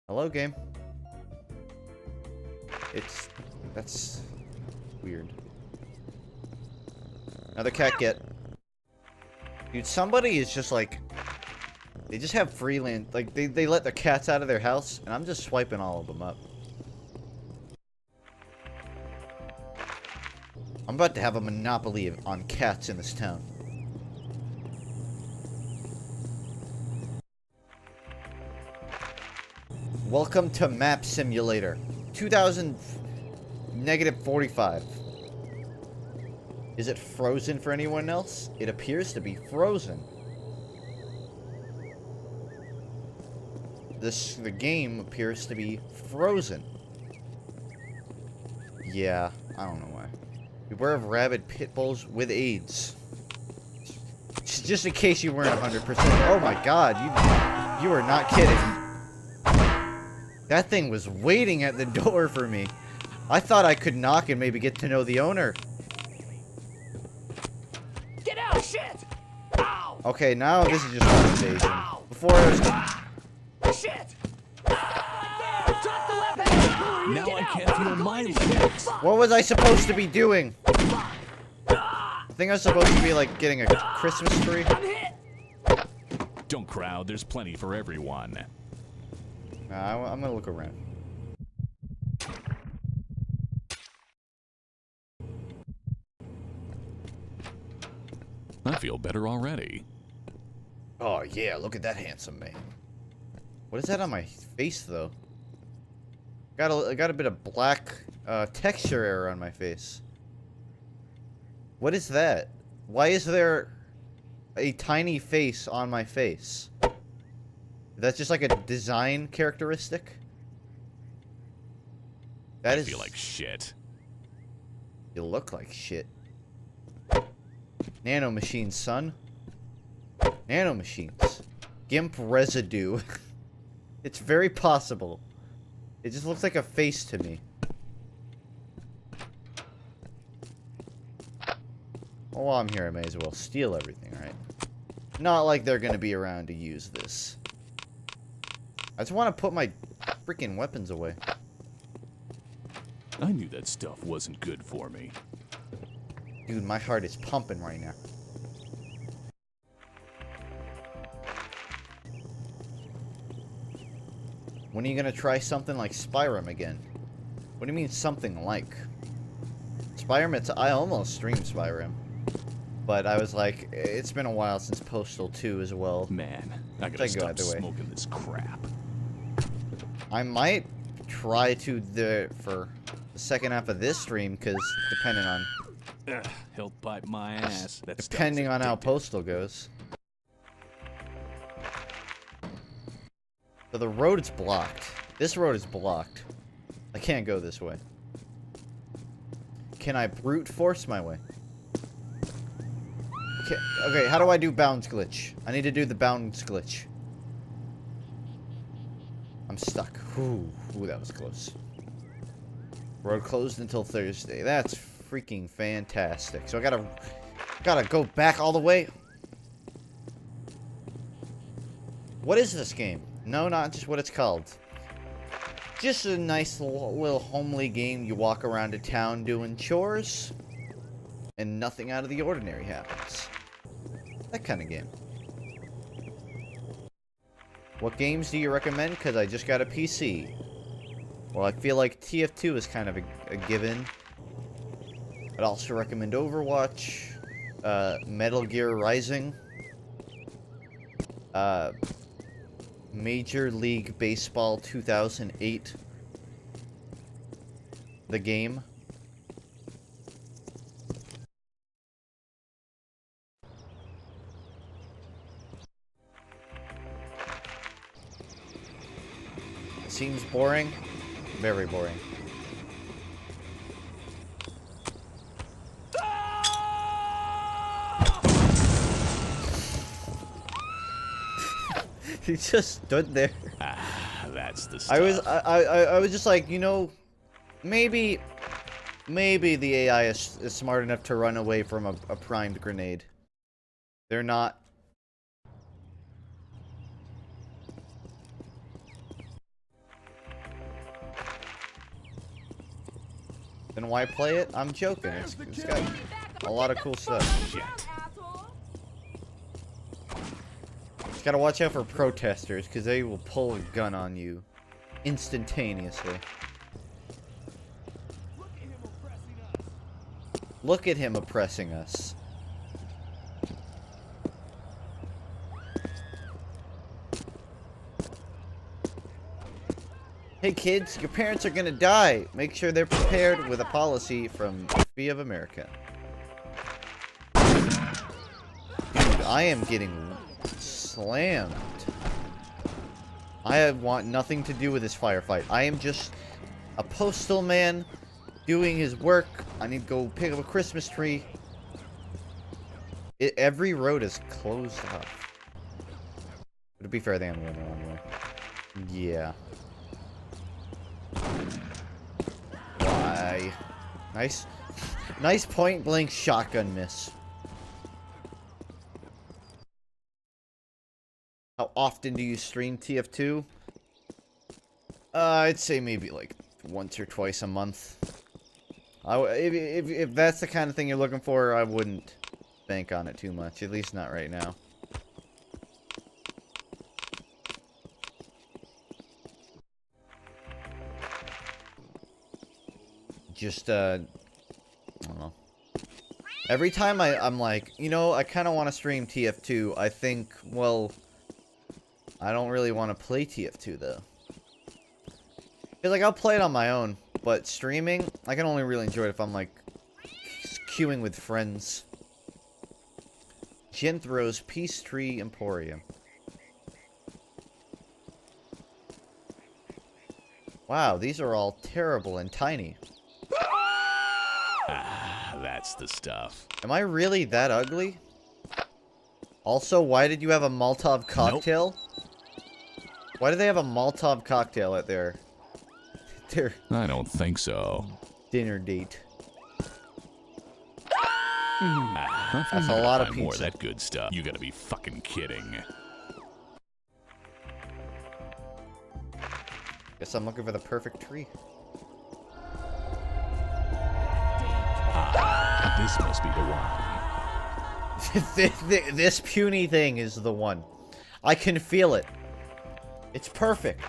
Hello, game. That's weird. Another cat get. Dude, somebody is just like, they just have freelance, like they let the cats out of their house, and I'm just swiping all of them up. I'm about to have a monopoly on cats in this town. Welcome to Map Simulator. 2000-45. Is it frozen for anyone else? It appears to be frozen. The game appears to be frozen. Yeah, I don't know why. Beware of rabid pit bulls with AIDS. Just in case you weren't 100%. Oh my god, you are not kidding. That thing was waiting at the door for me. I thought I could knock and maybe get to know the owner. Get out! Shit! Ow! Okay, now this is just an invasion. Before it was... Shit! Drop the weapon! Now Get I out! can't feel my legs. What was I supposed to be doing? I think I was supposed to be like getting a Christmas tree. I'm hit! Don't crowd. There's plenty for everyone. I'm gonna look around. I feel better already. Oh yeah, look at that handsome man. What is that on my face though? I got a bit of black texture error on my face. What is that? Why is there a tiny face on my face? That's just like a design characteristic? That I is... feel like shit. You look like shit. Nano machines, son. Nano machines. Gimp residue. It's very possible. It just looks like a face to me. Well, while I'm here, I may as well steal everything, right? Not like they're gonna be around to use this. I just want to put my freaking weapons away. I knew that stuff wasn't good for me. Dude, my heart is pumping right now. When are you gonna try something like Spyrim again? What do you mean something like? Spyrim, I almost streamed Spyrim. But I was like, it's been a while since Postal 2 as well. Man, I Go gotta stop either way. smoking this crap. I might try to for the second half of this stream, because depending on He'll bite my ass. That's depending on how Postal goes. So the road is blocked. This road is blocked. I can't go this way. Can I brute force my way? Okay, how do I do bounds glitch? I need to do the bounds glitch. I'm stuck. Ooh, that was close. Road closed until Thursday. That's freaking fantastic. So I gotta go back all the way. What is this game? No, not just what it's called. Just a nice little homely game. You walk around a town doing chores, and nothing out of the ordinary happens. That kind of game. What games do you recommend? Because I just got a PC. Well, I feel like TF2 is kind of a given. I'd also recommend Overwatch, Metal Gear Rising, Major League Baseball 2008, the game. boring. Very boring. He just stood there. That's the stuff. I was just like, you know, maybe the AI is smart enough to run away from a primed grenade. They're not. Then why play it? I'm joking. It's got a lot of cool stuff. Shit. Just gotta watch out for protesters, because they will pull a gun on you instantaneously. Look at him oppressing us. Hey kids, your parents are gonna die. Make sure they're prepared with a policy from FUNKe of America. Dude, I am getting slammed. I want nothing to do with this firefight. I am just a postal man doing his work. I need to go pick up a Christmas tree. Every road is closed off. But to be fair, they am going the wrong way. Yeah. Why? Nice point blank shotgun miss. How often do you stream TF2? I'd say maybe like once or twice a month. If that's the kind of thing you're looking for, I wouldn't bank on it too much. At least not right now. Just, I don't know. Every time I'm like, you know, I kind of want to stream TF2, I think, well, I don't really want to play TF2, though. Because, like, I'll play it on my own, but streaming, I can only really enjoy it if I'm, like, queuing with friends. Genthro's Peace Tree Emporium. Wow, these are all terrible and tiny. That's the stuff. Am I really that ugly? Also, why did you have a Molotov cocktail? Nope. Why do they have a Molotov cocktail at their I don't think so. dinner date? That's a lot of more of pizza. that good stuff. You gotta be fucking kidding. Guess I'm looking for the perfect tree. This must be the one. This puny thing is the one. I can feel it. It's perfect.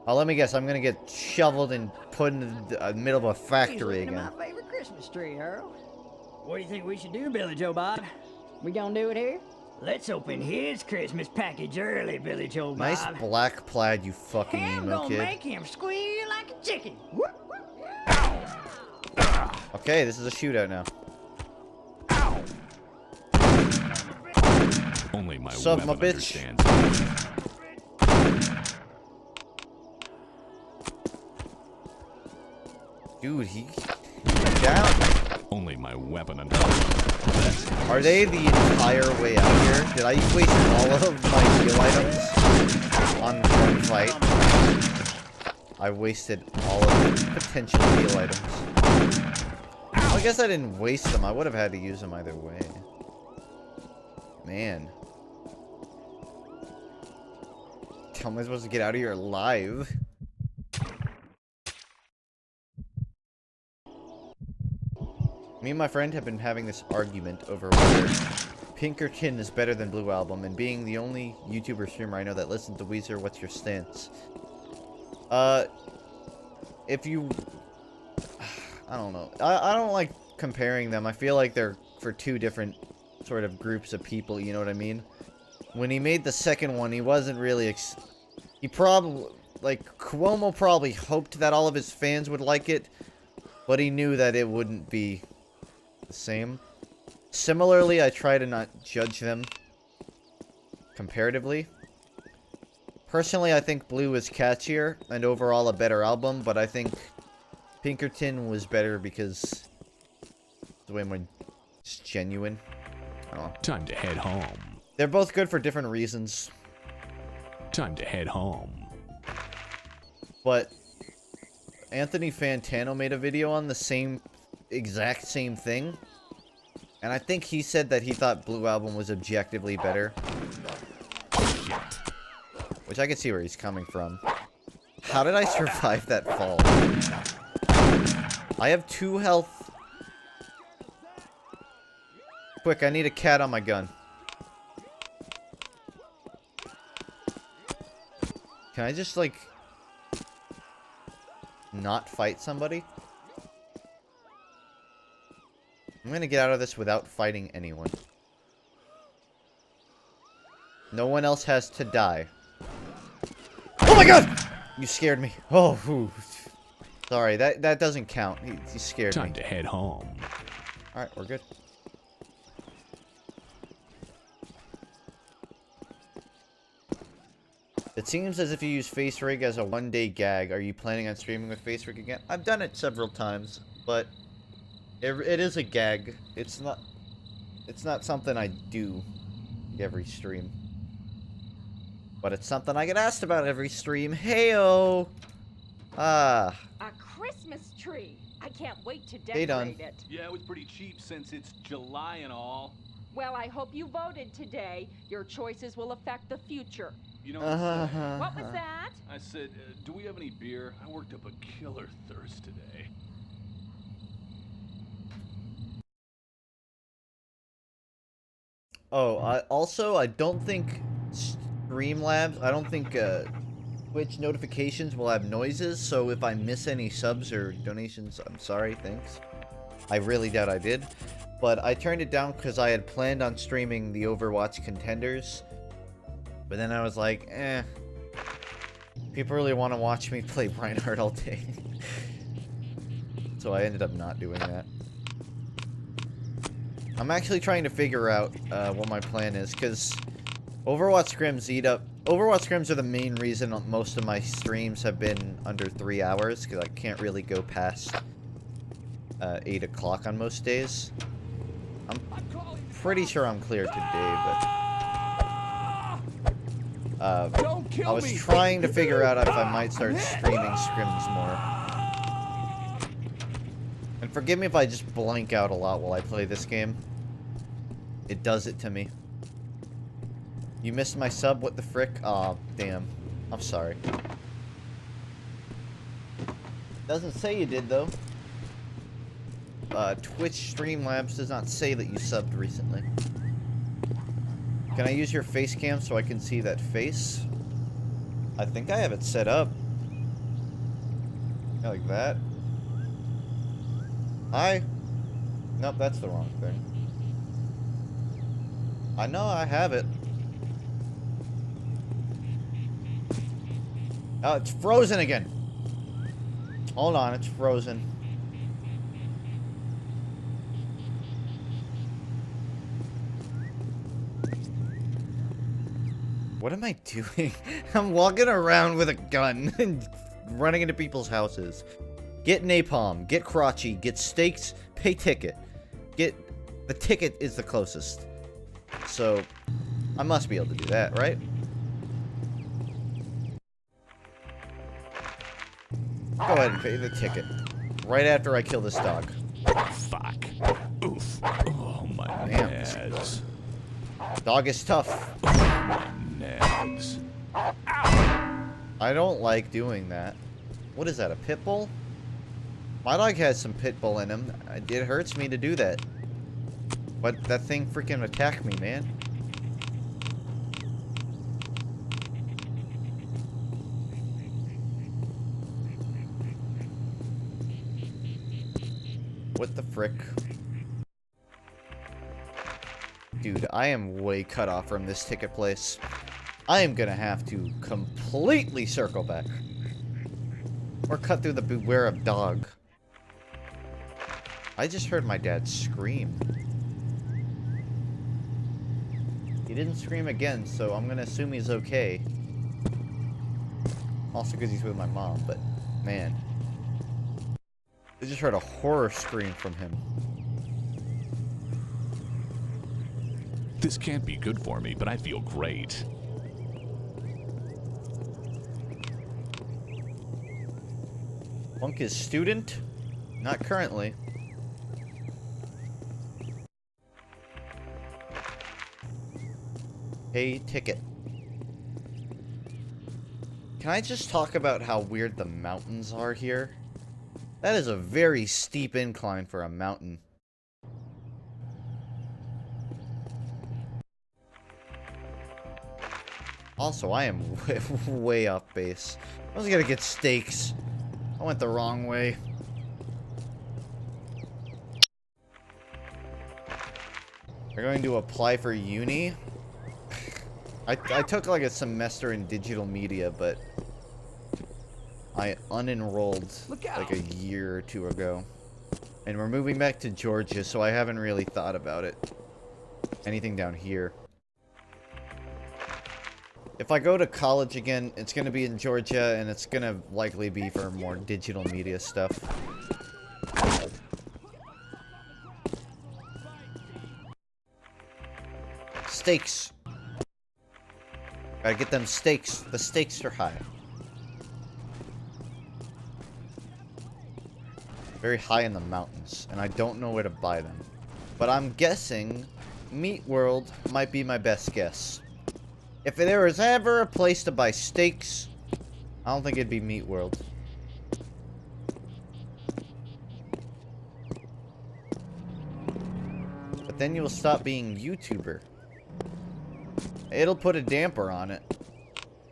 Oh, let me guess. I'm gonna get shoveled and put in the middle of a factory again. My favorite Christmas tree, Earl. What do you think we should do, Billy Joe Bob? We gonna do it here? Let's open his Christmas package early, Billy Joe Bob. Nice black plaid, you fucking I'm emo gonna kid. make him squeal like a chicken. Okay, this is a shootout now. Only my Sup, weapon my bitch? understands. Dude, he went down. Only my weapon understands. Are they the entire way out here? Did I waste all of my heal items on one fight? I wasted all of the potential heal items. Well, I guess I didn't waste them. I would have had to use them either way. Man. How am I supposed to get out of here alive? Me and my friend have been having this argument over whether Pinkerton is better than Blue Album, and being the only YouTuber streamer I know that listens to Weezer, what's your stance? If you... I don't know. I don't like comparing them. I feel like they're for two different sort of groups of people, you know what I mean? When he made the second one, he wasn't really... he probably... like, Cuomo probably hoped that all of his fans would like it, but he knew that it wouldn't be the same. Similarly, I try to not judge them comparatively. Personally, I think Blue is catchier and overall a better album, but I think Pinkerton was better because it's way more just genuine. I don't know. Time to head home. They're both good for different reasons, Time to head home. but Anthony Fantano made a video on the exact same thing, and I think he said that he thought Blue Album was objectively better. Which I can see where he's coming from. How did I survive that fall? I have 2 health. Quick, I need a cat on my gun. Can I just, like, not fight somebody? I'm gonna get out of this without fighting anyone. No one else has to die. Oh my god! You scared me. Oh, whew. Sorry, that doesn't count. He scared me. Time to head home. Alright, we're good. It seems as if you use Face Rig as a one-day gag. Are you planning on streaming with Face Rig again? I've done it several times, but it is a gag. It's not something I do every stream. But it's something I get asked about every stream. Heyo! Ah. A Christmas tree. I can't wait to Hey, Don. decorate it. Yeah, it was pretty cheap since it's July and all. Well, I hope you voted today. Your choices will affect the future. You know what I'm saying? What was that? I said, do we have any beer? I worked up a killer thirst today. Oh, I don't think Streamlabs, I don't think Twitch notifications will have noises, so if I miss any subs or donations, I'm sorry, thanks. I really doubt I did. But I turned it down because I had planned on streaming the Overwatch contenders. But then I was like, eh. People really want to watch me play Reinhardt all day. So I ended up not doing that. I'm actually trying to figure out what my plan is, because Overwatch scrims eat up... Overwatch scrims are the main reason most of my streams have been under 3 hours, because I can't really go past 8 o'clock on most days. I'm pretty sure I'm clear today, but... I was trying to figure out if I might start streaming scrims more. And forgive me if I just blank out a lot while I play this game. It does it to me. You missed my sub? What the frick? Aw, damn. I'm sorry. Doesn't say you did, though. Twitch Streamlabs does not say that you subbed recently. Can I use your face cam so I can see that face? I think I have it set up. Yeah, like that. Hi. Nope, that's the wrong thing. I know I have it. Oh, it's frozen again. Hold on, it's frozen. What am I doing? I'm walking around with a gun and running into people's houses. Get napalm, get crotchy, get stakes, pay ticket. The ticket is the closest. So, I must be able to do that, right? Go ahead and pay the ticket. Right after I kill this dog. Fuck. Oof. Oh, my Damn. nads. Dog is tough. Nads. I don't like doing that. What is that, a pit bull? My dog has some pit bull in him. It hurts me to do that. But that thing freaking attacked me, man. What the frick? Dude, I am way cut off from this ticket place. I am gonna have to completely circle back. Or cut through the beware of dog. I just heard my dad scream. He didn't scream again, so I'm gonna assume he's okay. Also because he's with my mom, but man. I just heard a horror scream from him. This can't be good for me, but I feel great. Funk is student? Not currently. Pay ticket. Can I just talk about how weird the mountains are here? That is a very steep incline for a mountain. Also, I am way off base. I was gonna get steaks. I went the wrong way. We're going to apply for uni. I took like a semester in digital media, but I unenrolled like a year or two ago. And we're moving back to Georgia, so I haven't really thought about it. Anything down here. If I go to college again, it's going to be in Georgia, and it's going to likely be for more digital media stuff. Steaks. Gotta get them steaks. The stakes are high. Very high in the mountains, and I don't know where to buy them. But I'm guessing Meat World might be my best guess. If there was ever a place to buy steaks, I don't think it'd be Meat World. But then you'll stop being YouTuber. It'll put a damper on it.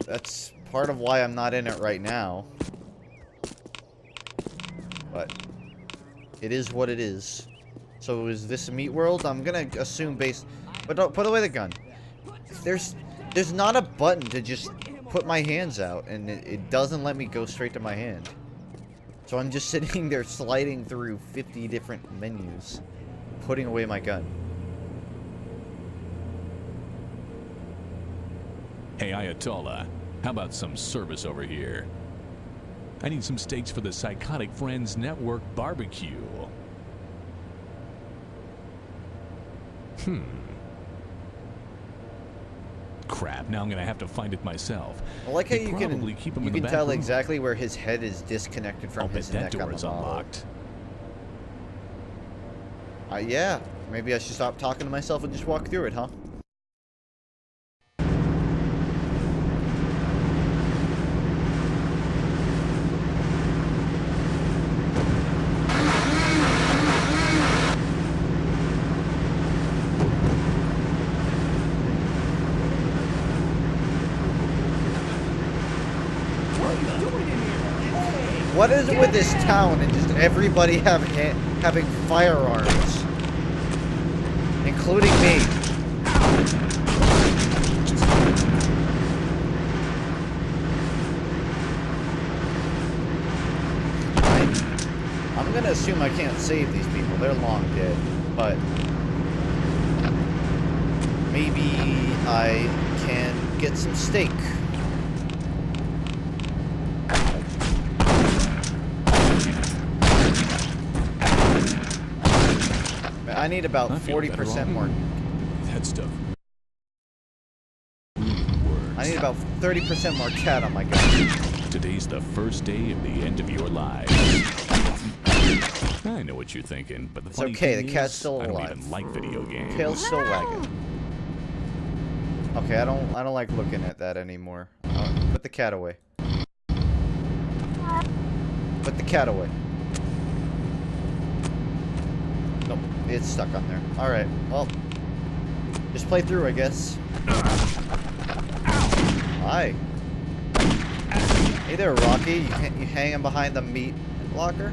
That's part of why I'm not in it right now. But it is what it is. So is this a Meat World? I'm gonna assume based... But don't put away the gun. There's not a button to just put my hands out, and it doesn't let me go straight to my hand. So I'm just sitting there sliding through 50 different menus, putting away my gun. Hey, Ayatollah, how about some service over here? I need some steaks for the Psychotic Friends Network barbecue. Crap, now I'm gonna have to find it myself. I like how They you probably keep 'em in the can back tell room. exactly where his head is disconnected from I'll his bet that neck on door is the model. unlocked. Yeah, maybe I should stop talking to myself and just walk through it, huh? What is it with this town and just everybody having firearms? Including me. I'm gonna assume I can't save these people. They're long dead. But maybe I can get some steak. I need about 40% more. That stuff. I need about 30% more cat on my gun. Today's the first day of the end of your lives. I know what you're thinking, but the funny okay, thing the cat's is, still I don't alive. even like video games. Tail's still wagging. Okay, I don't like looking at that anymore. Put the cat away. Put the cat away. Nope, it's stuck on there. Alright, well, just play through, I guess. Hi. Hey there, Rocky. You hanging behind the meat locker?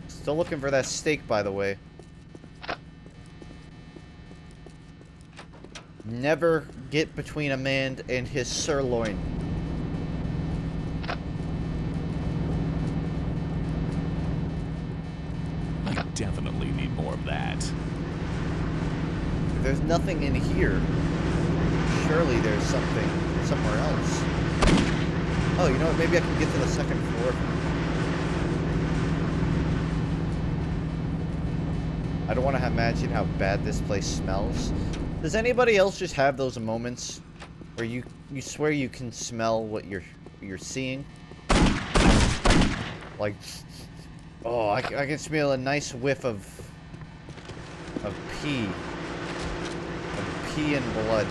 Still looking for that steak, by the way. Never get between a man and his sirloin. I definitely need more of that. There's nothing in here. Surely there's something somewhere else. Oh, you know what? Maybe I can get to the second floor. I don't want to imagine how bad this place smells. Does anybody else just have those moments where you swear you can smell what you're seeing? Like, oh, I can smell a nice whiff of pee. Of pee and blood.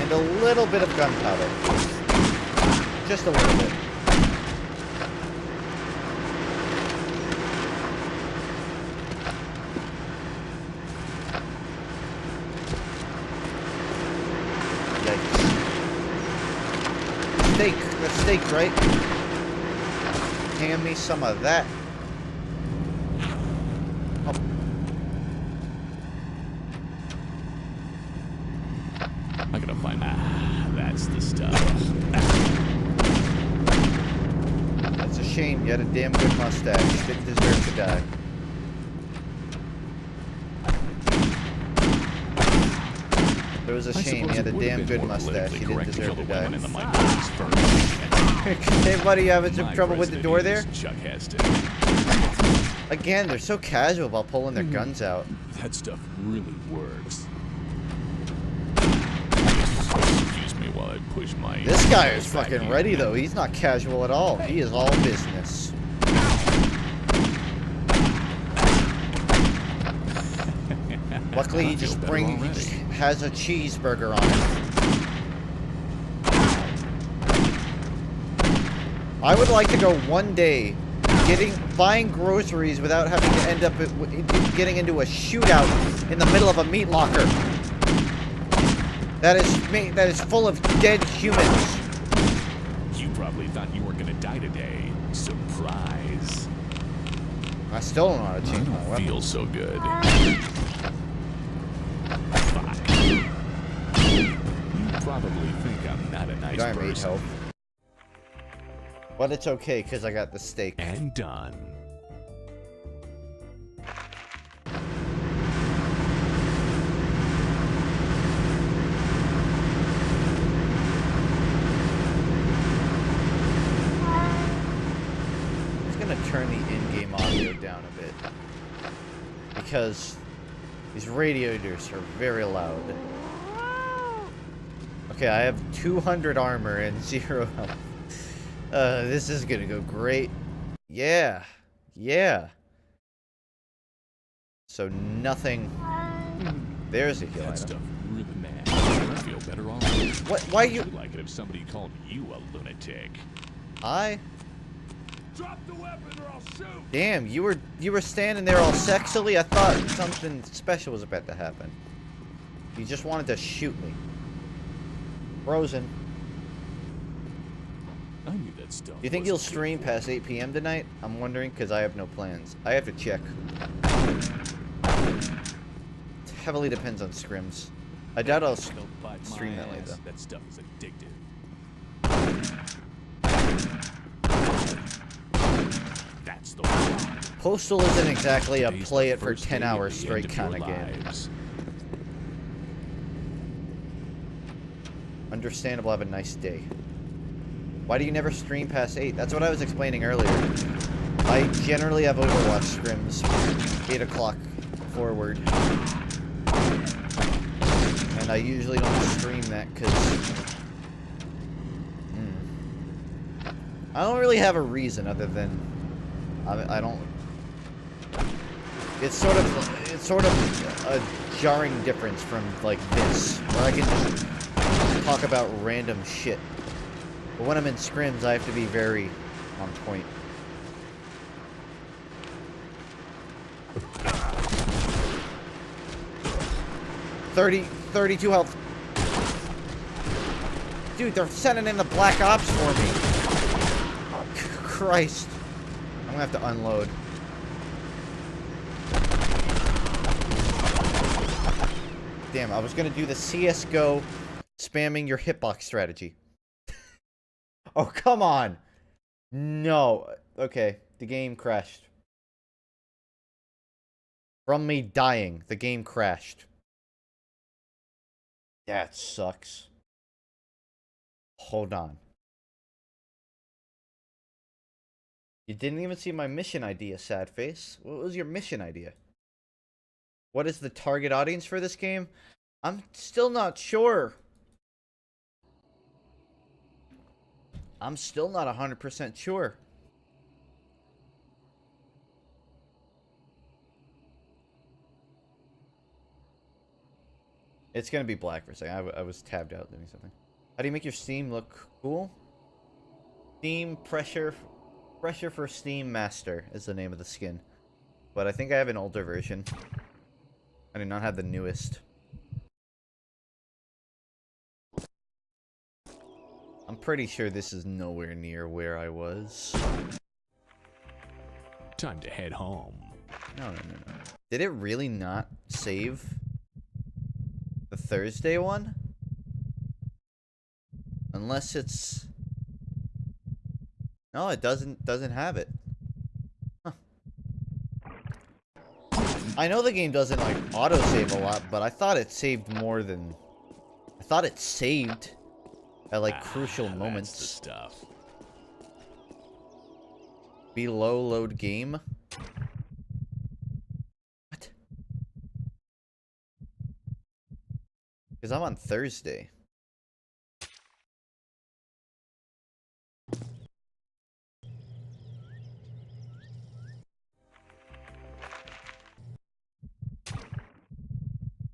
And a little bit of gunpowder. Just a little bit. Steak. That's steak, right? Hand me some of that. Oh. I gotta find. That's the stuff. That's a shame. You had a damn good mustache. Didn't deserve to die. It was a shame. He had a damn good mustache. He didn't deserve to die. Hey, buddy, you having some trouble with the door there? Again, they're so casual about pulling their guns out. That stuff really works. Excuse me while I push my... This guy is fucking ready, though. He's not casual at all. He is all business. Luckily, he just has a cheeseburger on it. I would like to go one day buying groceries without having to end up getting into a shootout in the middle of a meat locker. That is full of dead humans. You probably thought you weren't gonna die today. Surprise. I still don't know how to change my I weapon. feel so good. You probably think I'm not a nice I need person. help. But it's okay, because I got the steak. And done. I'm just gonna turn the in-game audio down a bit. Because these radiators are very loud. Okay, I have 200 armor and 0 health. This is gonna go great. Yeah. Yeah. So nothing. There's a heal That item. stuff really mad. I feel better already. What? Why you? I'd like it if somebody called you a lunatic. Drop the weapon or I'll shoot! Damn, you were standing there all sexily. I thought something special was about to happen. You just wanted to shoot me. Frozen. I knew that stuff. You think you'll wasn't stream good. past 8 p.m. tonight? I'm wondering, because I have no plans. I have to check. It heavily depends on scrims. I doubt I'll They'll bite my stream that late, ass. though. That stuff is addictive. That's the one. Postal isn't exactly a Today's play the it for first 10 day of hours the straight end of your kind of game. lives. Understandable, have a nice day. Why do you never stream past 8? That's what I was explaining earlier. I generally have Overwatch scrims 8 o'clock forward. And I usually don't stream that because... I don't really have a reason other than... I don't... It's sort of a jarring difference from, like, this. Where I can just talk about random shit. But when I'm in scrims, I have to be very on point. $30, 32 health. Dude, they're sending in the Black Ops for me. Christ. I'm gonna have to unload. Damn, I was gonna do the CSGO spamming your hitbox strategy. Oh, come on. No. Okay, the game crashed. From me dying, the game crashed. That sucks. Hold on. You didn't even see my mission idea, sad face. What was your mission idea? What is the target audience for this game? I'm still not sure. I'm still not 100% sure. It's gonna be black for a second. I was tabbed out doing something. How do you make your Steam look cool? Steam Pressure for Steam Master is the name of the skin. But I think I have an older version. I do not have the newest. I'm pretty sure this is nowhere near where I was. Time to head home. No. Did it really not save the Thursday one? Unless it's... No, it doesn't have it. Huh. I know the game doesn't like autosave a lot, but I thought it saved more than... I thought it saved at like crucial moments. That's the stuff. Below load game? What? Because I'm on Thursday.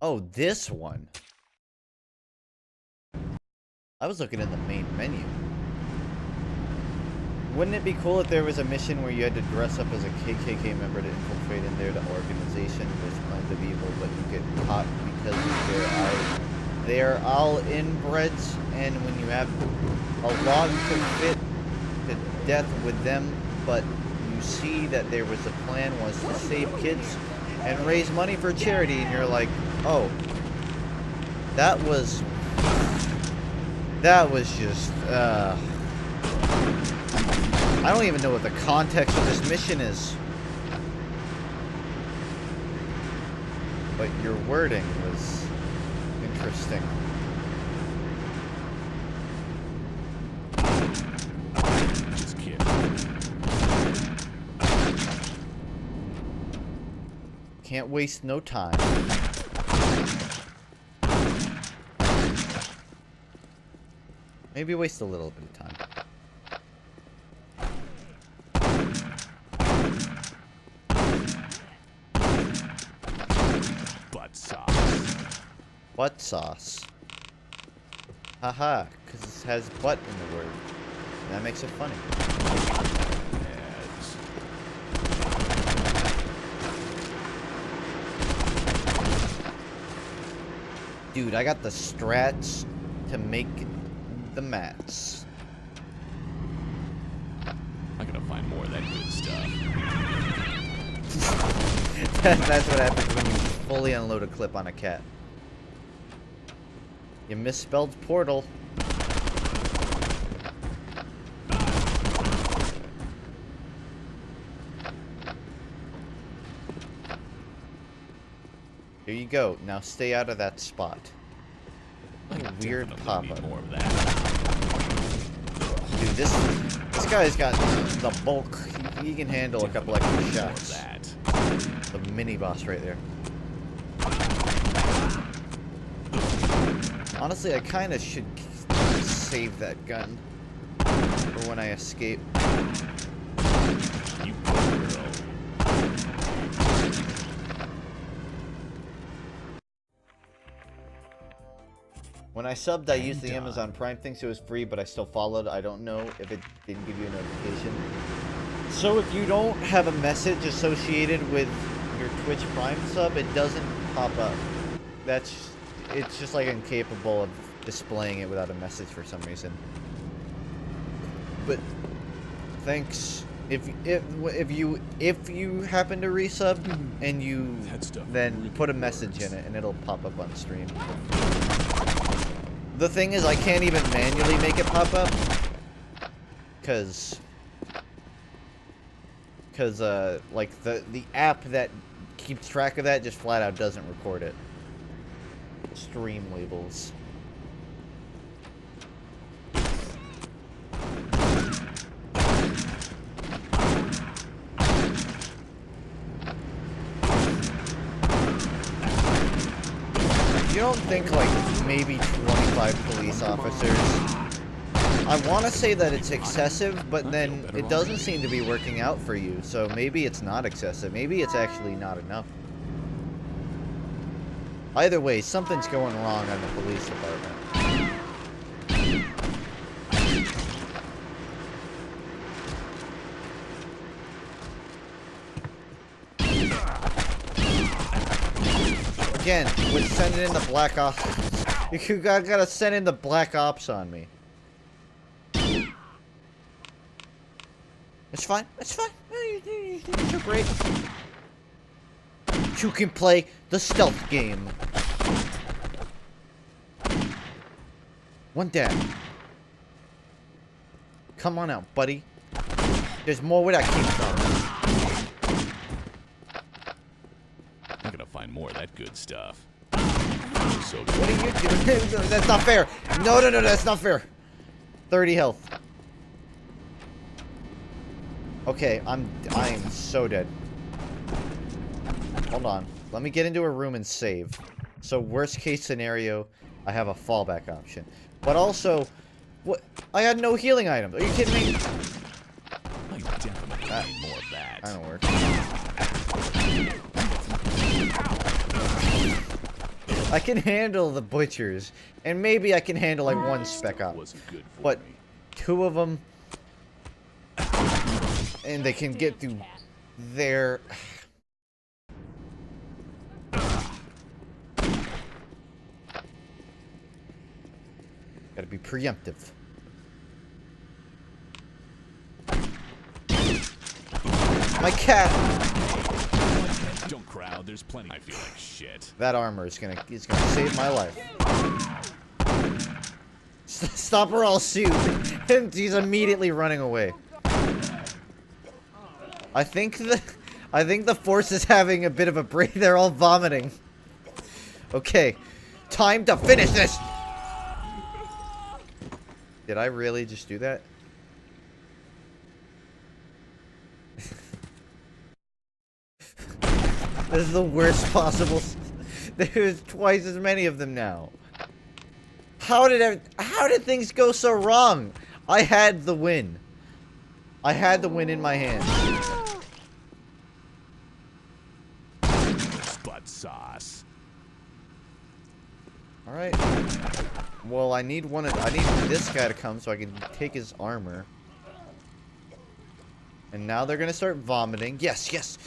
Oh, this one. I was looking in the main menu. Wouldn't it be cool if there was a mission where you had to dress up as a KKK member to infiltrate in their organization with plans of evil, but you get caught because they're all inbreds, and when you have a log to fit to death with them, but you see that there was a plan was to save kids and raise money for charity, and you're like, oh, that was just, I don't even know what the context of this mission is. But your wording was interesting. Just kidding. Can't waste no time. Maybe waste a little bit of time. Butt sauce. Butt sauce. Haha, because it has butt in the word. And that makes it funny. Yes. Dude, I got the strats to make the mats. I gotta find more of that good stuff. That's what happens when you fully unload a clip on a cat. You misspelled portal. Here you go. Now stay out of that spot. What a weird Definitely pop-up. need more of that. Dude, this guy's got the bulk. He can handle a couple extra More of shots. that. The mini boss right there. Honestly, I kind of should save that gun for when I escape. You girl. When I subbed, I used the Amazon Prime thing, so it was free, but I still followed. I don't know if it didn't give you a notification. So if you don't have a message associated with your Twitch Prime sub, it doesn't pop up. It's just like incapable of displaying it without a message for some reason. But thanks. If you happen to resub and you then put a message in it and it'll pop up on stream. The thing is, I can't even manually make it pop up because like the app that keeps track of that just flat out doesn't record it. Stream labels. You don't think, like, maybe 25 police officers? I want to say that it's excessive, but then it doesn't seem to be working out for you, so maybe it's not excessive. Maybe it's actually not enough. Either way, something's going wrong on the police department. Again, with sending in the black ops. You gotta send in the black ops on me. It's fine. It's fine. You're great. You can play the stealth game. One down. Come on out, buddy. There's more where that came from. I'm gonna find more of that good stuff. So What are you doing? That's not fair. No, that's not fair. 30 health. Okay, I am so dead. Hold on. Let me get into a room and save. So worst case scenario, I have a fallback option. But also, what? I had no healing items. Are you kidding me? I definitely need more of that. That don't work. I can handle the butchers, and maybe I can handle like one spec op. But two of them, and they can get through their. Gotta be preemptive. My cat. Don't crowd. There's plenty. I feel like shit. That armor is gonna save my life. Stop or I'll shoot. And he's immediately running away. I think the force is having a bit of a break. They're all vomiting. Okay, time to finish this. Did I really just do that? This is the worst possible. There's twice as many of them now. How did things go so wrong? I had the win. I had the win in my hands. Butt sauce. All right. Well, I need this guy to come so I can take his armor. And now they're gonna start vomiting. Yes.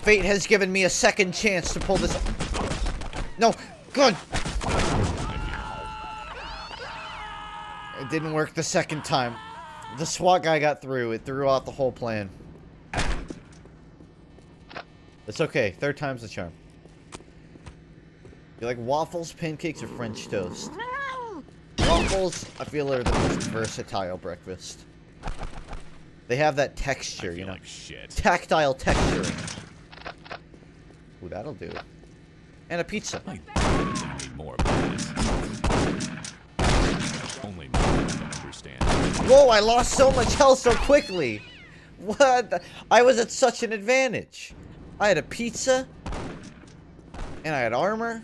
Fate has given me a second chance to pull this. No, good. It didn't work the second time. The SWAT guy got through. It threw out the whole plan. It's okay. Third time's the charm. You like waffles, pancakes, or French toast? Waffles, I feel, are the most versatile breakfast. They have that texture, you know. Like shit. Tactile texturing. Ooh, that'll do. And a pizza. I definitely need more of that. Only more than understand. Whoa, I lost so much health so quickly. What? I was at such an advantage. I had a pizza. And I had armor.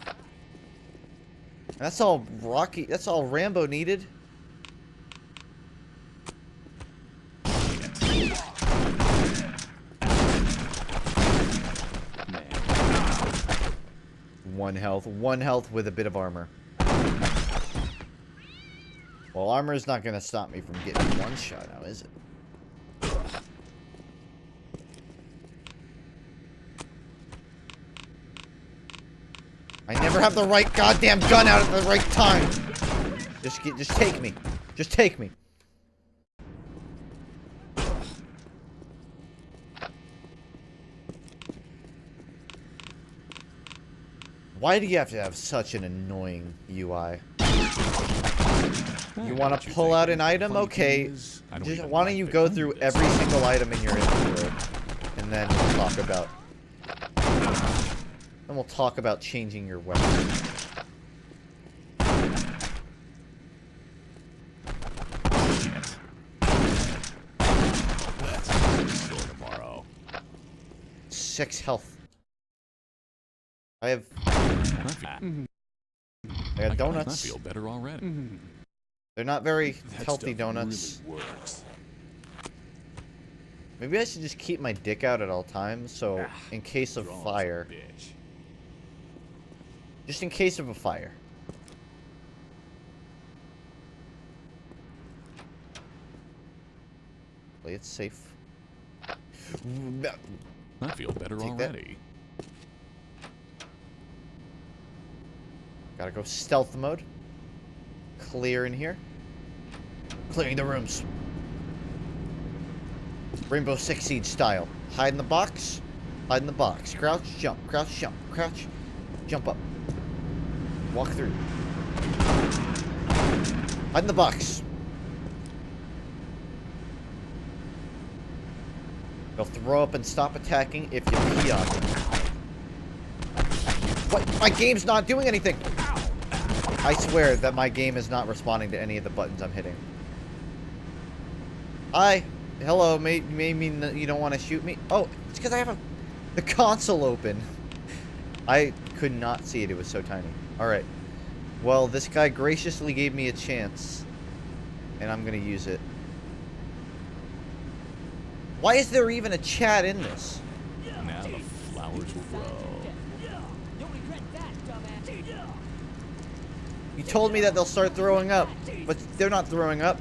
And that's all Rocky. That's all Rambo needed. One health with a bit of armor. Well, armor is not going to stop me from getting one shot now, is it? I never have the right goddamn gun out at the right time. Just take me. Just take me. Why do you have to have such an annoying UI? You want to pull out an item? Okay. Why don't you go through every single item in your inventory? And then we'll talk about... Then we'll talk about changing your weapon. Shit. That's for tomorrow. 6 health. I have I donuts. feel better already. They're not very That healthy stuff donuts. really works. Maybe I should just keep my dick out at all times, so in case of You're always a fire. bitch. Just in case of a fire. Play it safe. I feel better Take that. already. Gotta go stealth mode. Clear in here. Clearing the rooms. Rainbow Six Siege style. Hide in the box. Hide in the box. Crouch, jump. Crouch, jump. Crouch, jump up. Walk through. Hide in the box. They'll throw up and stop attacking if you pee on them. What? My game's not doing anything! I swear that my game is not responding to any of the buttons I'm hitting. Hi. Hello. Maybe you don't want to shoot me? Oh, it's because I have the console open. I could not see it. It was so tiny. Alright. Well, this guy graciously gave me a chance. And I'm going to use it. Why is there even a chat in this? Now the flowers will grow. You told me that they'll start throwing up, but they're not throwing up.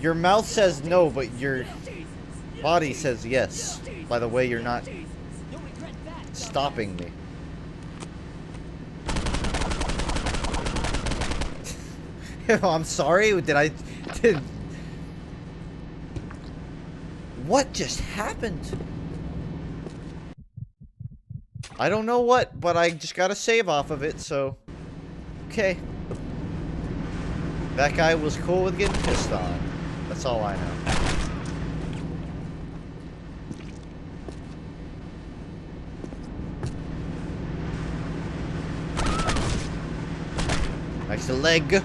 Your mouth says no, but your body says yes. By the way, you're not stopping me. I'm sorry. Did what just happened? I don't know what, but I just got a save off of it, so okay. That guy was cool with getting pissed on. That's all I know. Nice leg. You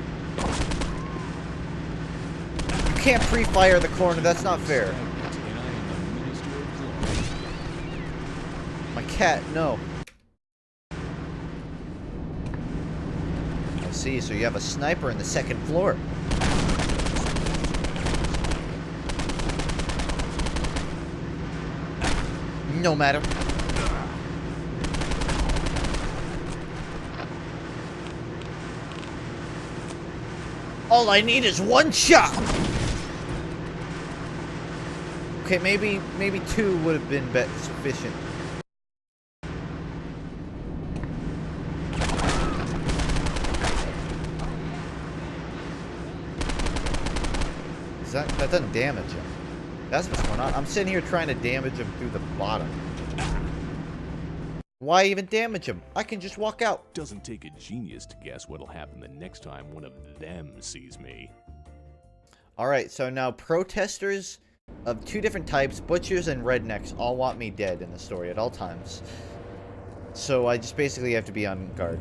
can't pre-fire the corner, that's not fair. My cat, no. I see, so you have a sniper in the second floor. No matter. All I need is one shot. Okay, maybe 2 would have been sufficient. That doesn't damage him. That's what's going on. I'm sitting here trying to damage him through the bottom. Why even damage him? I can just walk out. Doesn't take a genius to guess what'll happen the next time one of them sees me. Alright, so now protesters of 2 different types, butchers and rednecks, all want me dead in the story at all times. So I just basically have to be on guard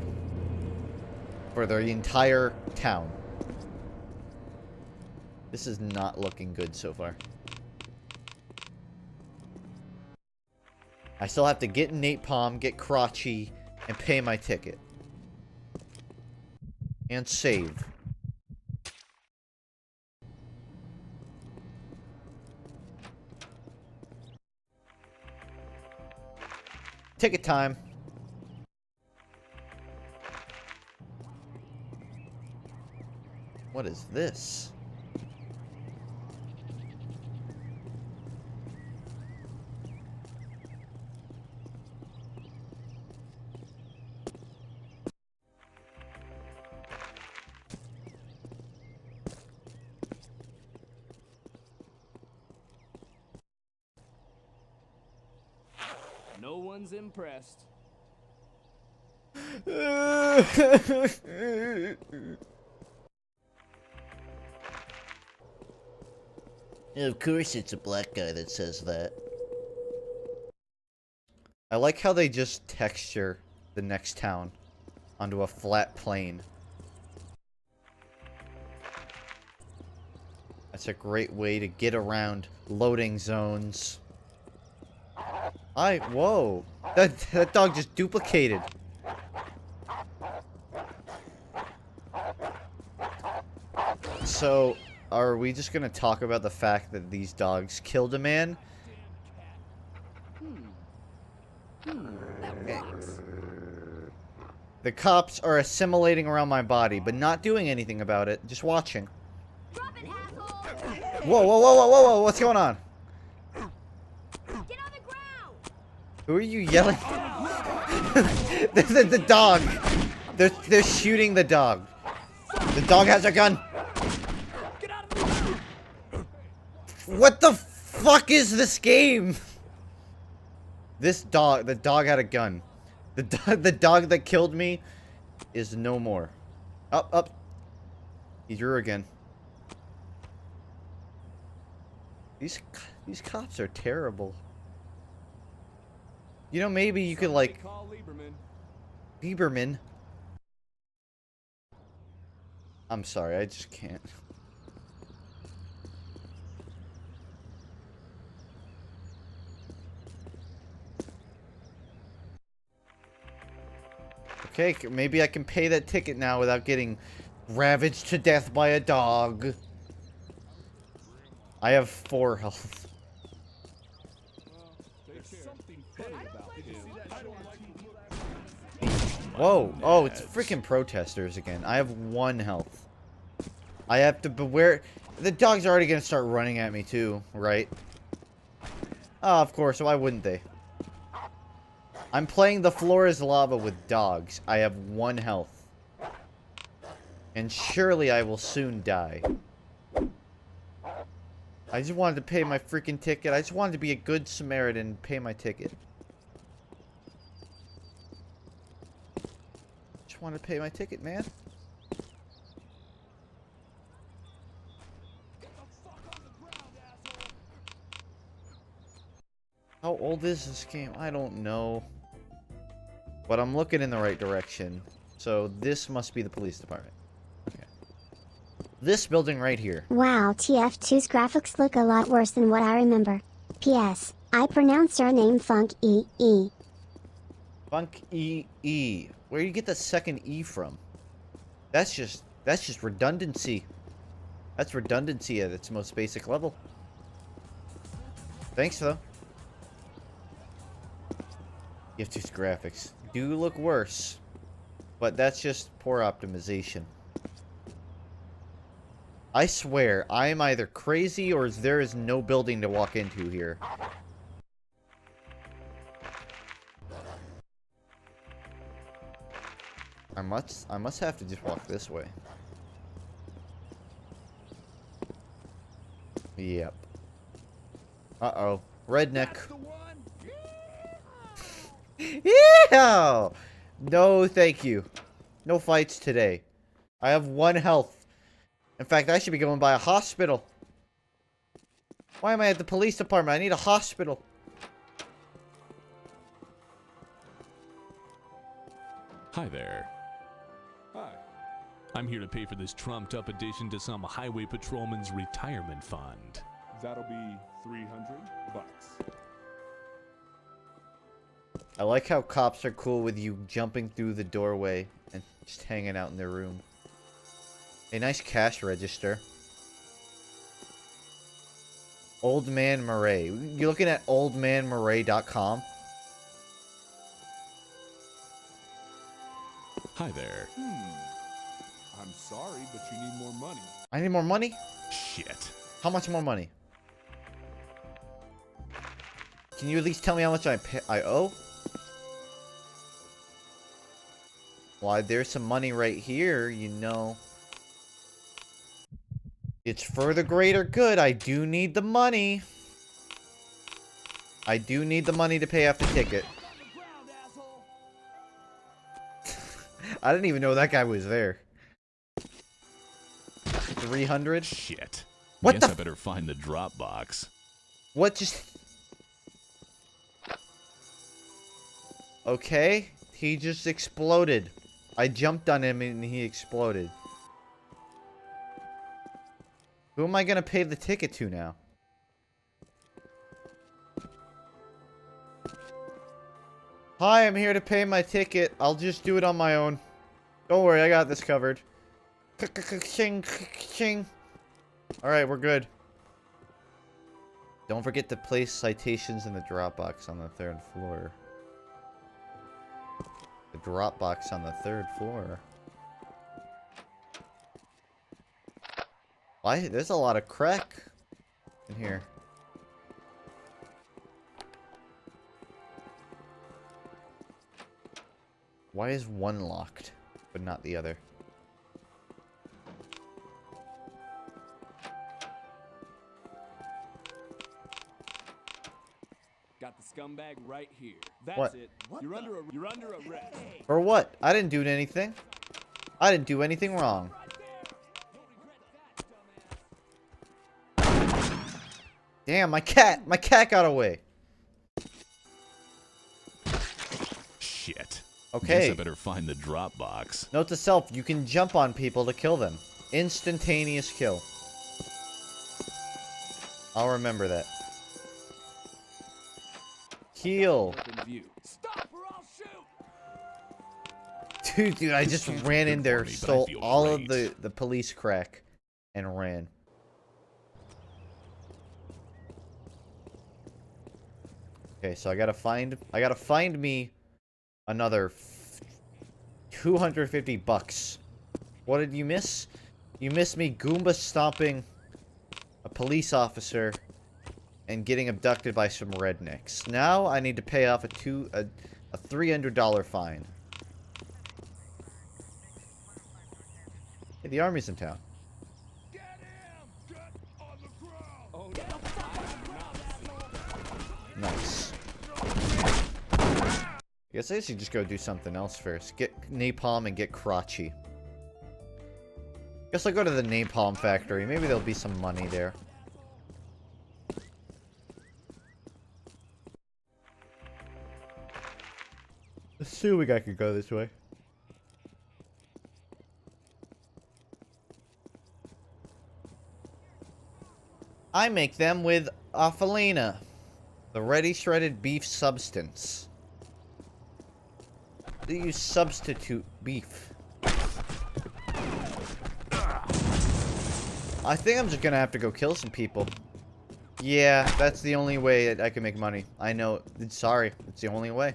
for the entire town. This is not looking good so far. I still have to get napalm, get crotchy, and pay my ticket. And save. Ticket time. What is this? No one's impressed. Of course it's a black guy that says that. I like how they just texture the next town onto a flat plane. That's a great way to get around loading zones. Whoa. That dog just duplicated. So, are we just gonna talk about the fact that these dogs killed a man? The cops are assimilating around my body, but not doing anything about it, just watching. Whoa, whoa, whoa, whoa, whoa, whoa, what's going on? Get on the ground. Who are you yelling? the dog. They're shooting the dog. The dog has a gun. What the fuck is this game? The dog had a gun. The dog that killed me is no more. Up. He drew again. These cops are terrible. You know, maybe you could like Call Lieberman. Lieberman. I'm sorry, I just can't. Okay, maybe I can pay that ticket now without getting ravaged to death by a dog. I have 4 health. Whoa! Oh, it's freaking protesters again. I have 1 health. I have to beware. The dog's already gonna start running at me too, right? Oh, of course. Why wouldn't they? I'm playing the floor is lava with dogs. I have 1 health. And surely I will soon die. I just wanted to pay my freaking ticket. I just wanted to be a good Samaritan and pay my ticket. Just wanted to pay my ticket, man. How old is this game? I don't know. But I'm looking in the right direction. So this must be the police department. Okay. This building right here. Wow, TF2's graphics look a lot worse than what I remember. P.S. I pronounce your name FUNKe. FUNKe. Where do you get the second E from? That's just redundancy. That's redundancy at its most basic level. Thanks though. TF2's graphics do look worse, but that's just poor optimization. I swear, I am either crazy or there is no building to walk into here. I must have to just walk this way. Yep. Uh-oh. Redneck. Yeah! No, thank you. No fights today. I have 1 health. In fact, I should be going by a hospital. Why am I at the police department? I need a hospital. Hi there. Hi. I'm here to pay for this trumped-up addition to some highway patrolman's retirement fund. That'll be $300. I like how cops are cool with you jumping through the doorway and just hanging out in their room. A nice cash register. Old Man Murray. You looking at oldmanmurray.com? Hi there. I'm sorry, but you need more money. I need more money? Shit. How much more money? Can you at least tell me how much I owe? Why, there's some money right here, you know. It's for the greater good. I do need the money. I do need the money to pay off the ticket. I didn't even know that guy was there. 300? Shit. What Guess the I better find the drop box. What just... Okay, he just exploded. I jumped on him and he exploded. Who am I gonna pay the ticket to now? Hi, I'm here to pay my ticket. I'll just do it on my own. Don't worry, I got this covered. Alright, we're good. Don't forget to place citations in the Dropbox on the 3rd floor. The Dropbox on the 3rd floor. Why? There's a lot of crack in here. Why is one locked, but not the other? Got the scumbag right here. That's What? it. You're under arrest. For what? I didn't do anything. I didn't do anything wrong. Damn, my cat got away. Shit. Okay. Guess I better find the drop box. Note to self, you can jump on people to kill them. Instantaneous kill. I'll remember that. Heal. Open view. Stop or I'll shoot. Dude, I just sounds ran good in there, for me, but I stole feel all of great. the police crack, and ran. Okay, so I gotta find me another 250 bucks. What did you miss? You missed me Goomba stomping a police officer and getting abducted by some rednecks. Now I need to pay off a $300 fine. Hey, the army's in town. Get him! Get on the ground! Oh, Nice. I guess I should just go do something else first. Get napalm and get crotchy. Guess I'll go to the napalm factory. Maybe there'll be some money there. Assuming I could go this way. I make them with Ophalina, the ready shredded beef substance. They use substitute beef. I think I'm just gonna have to go kill some people. Yeah, that's the only way that I can make money. I know. Sorry, it's the only way.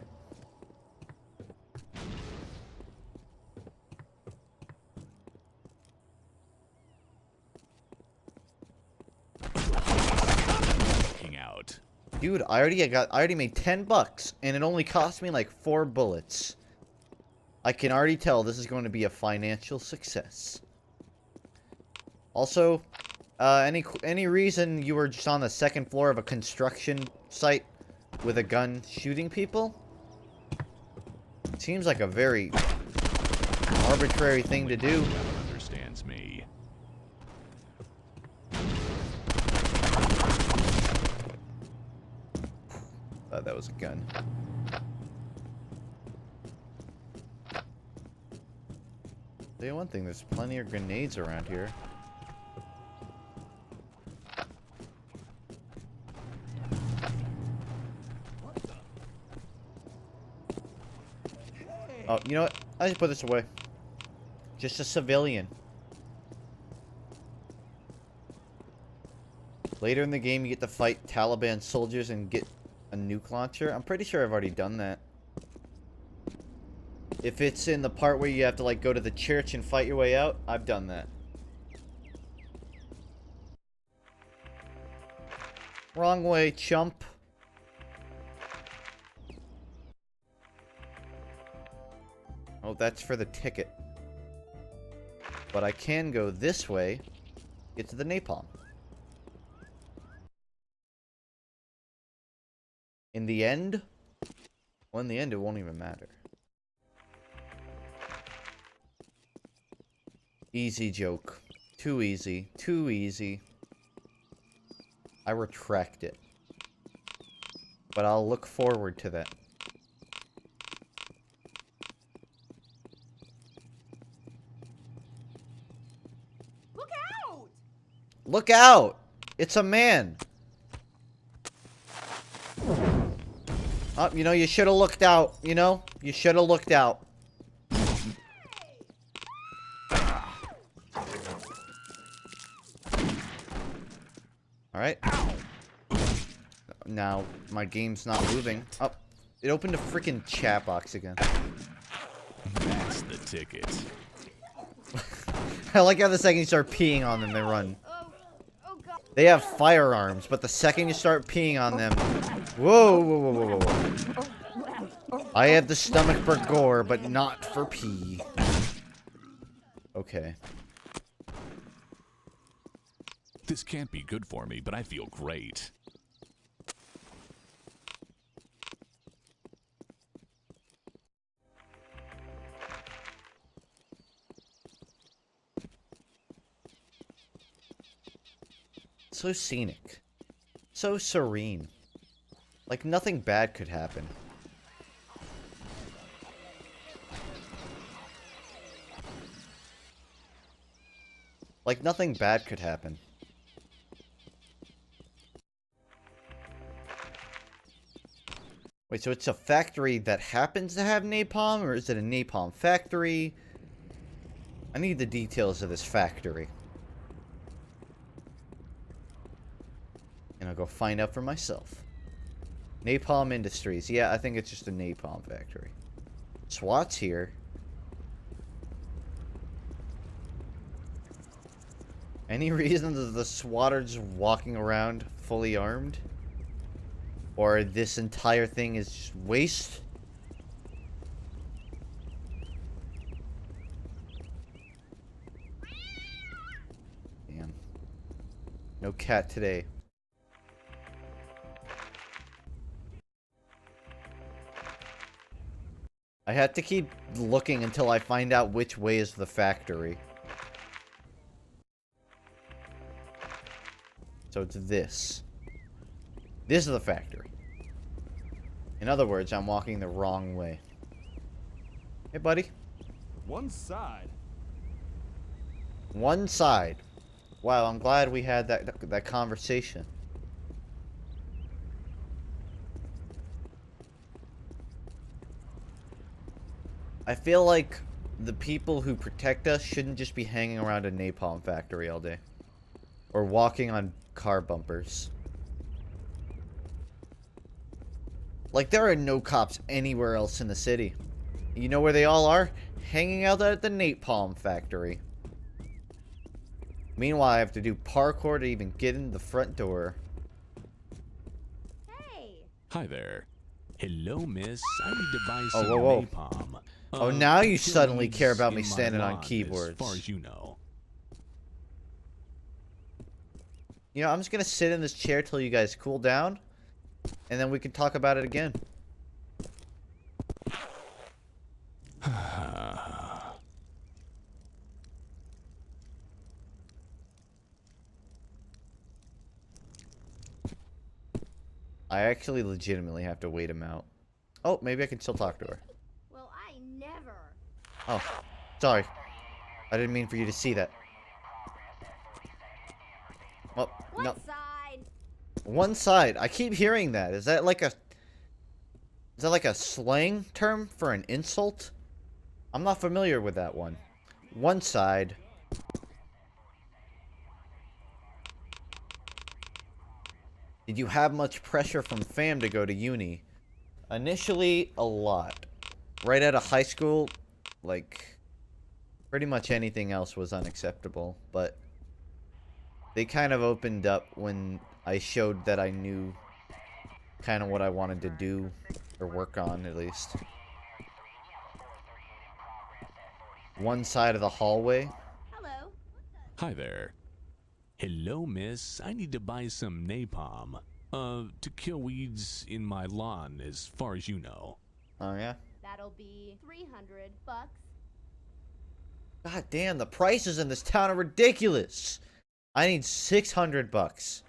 Out. Dude, I already made 10 bucks, and it only cost me like 4 bullets. I can already tell this is going to be a financial success. Also, any reason you were just on the 2nd floor of a construction site with a gun shooting people? Seems like a very arbitrary thing to do. Understands me. Thought that was a gun. Tell you one thing, there's plenty of grenades around here. Oh, you know what? I just put this away. Just a civilian. Later in the game, you get to fight Taliban soldiers and get a nuke launcher. I'm pretty sure I've already done that. If it's in the part where you have to, like, go to the church and fight your way out, I've done that. Wrong way, chump. Oh, that's for the ticket. But I can go this way, get to the napalm. In the end? Well, in the end, it won't even matter. Easy joke. Too easy. Too easy. I retract it. But I'll look forward to that. Look out! Look out! It's a man! Oh, you know, you should have looked out, you know? You should have looked out. Alright. Now, my game's not moving. Oh, it opened a freaking chat box again. That's the ticket. I like how the second you start peeing on them, they run. They have firearms, but the second you start peeing on them... Whoa, whoa, whoa, whoa, whoa. I have the stomach for gore, but not for pee. Okay. This can't be good for me, but I feel great. So scenic. So serene. Like nothing bad could happen. Like nothing bad could happen. Wait, so it's a factory that happens to have napalm, or is it a napalm factory? I need the details of this factory. And I'll go find out for myself. Napalm Industries. Yeah, I think it's just a napalm factory. SWAT's here. Any reason that the SWAT are just walking around fully armed? Or this entire thing is just waste? Damn. No cat today. I have to keep looking until I find out which way is the factory. So it's this. This is the factory. In other words, I'm walking the wrong way. Hey, buddy. One side. One side. Wow, I'm glad we had that conversation. I feel like the people who protect us shouldn't just be hanging around a napalm factory all day. Or walking on car bumpers. Like, there are no cops anywhere else in the city. You know where they all are? Hanging out at the napalm factory. Meanwhile, I have to do parkour to even get in the front door. Hey! Hi there. Hello, miss. I need to buy some whoa, whoa. napalm. Oh, now you kill suddenly weeds care about me in my standing on lawn, keyboards. As far as you know. You know, I'm just gonna sit in this chair till you guys cool down. And then we can talk about it again. I actually legitimately have to wait him out. Oh, maybe I can still talk to her. Well, I never. Oh, sorry. I didn't mean for you to see that. Oh, One no. side. One side. I keep hearing that. Is that like a... Is that like a slang term for an insult? I'm not familiar with that one. One side. Did you have much pressure from fam to go to uni? Initially, a lot. Right out of high school, like, pretty much anything else was unacceptable, but they kind of opened up when I showed that I knew kind of what I wanted to do, or work on, at least. One side of the hallway. Hello. Hi there. Hello, miss. I need to buy some napalm. To kill weeds in my lawn, as far as you know. Oh, yeah? That'll be $300. God damn, the prices in this town are ridiculous. I need $600.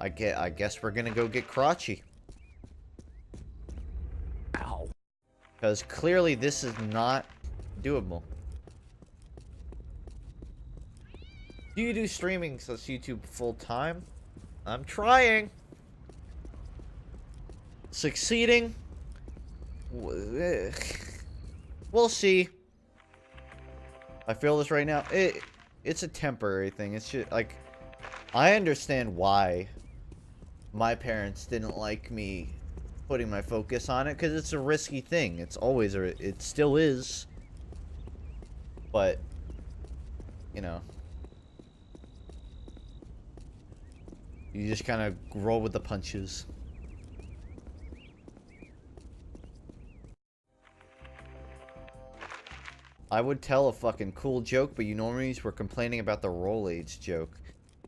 I guess we're gonna go get crotchy. Ow. Because clearly this is not doable. Do you do streaming so it's YouTube full time? I'm trying. Succeeding? We'll see. I feel this right now. It's a temporary thing. It's just like, I understand why my parents didn't like me putting my focus on it, because it's a risky thing. It's always it still is. But, you know, you just kind of roll with the punches. I would tell a fucking cool joke, but you normies were complaining about the roll age joke.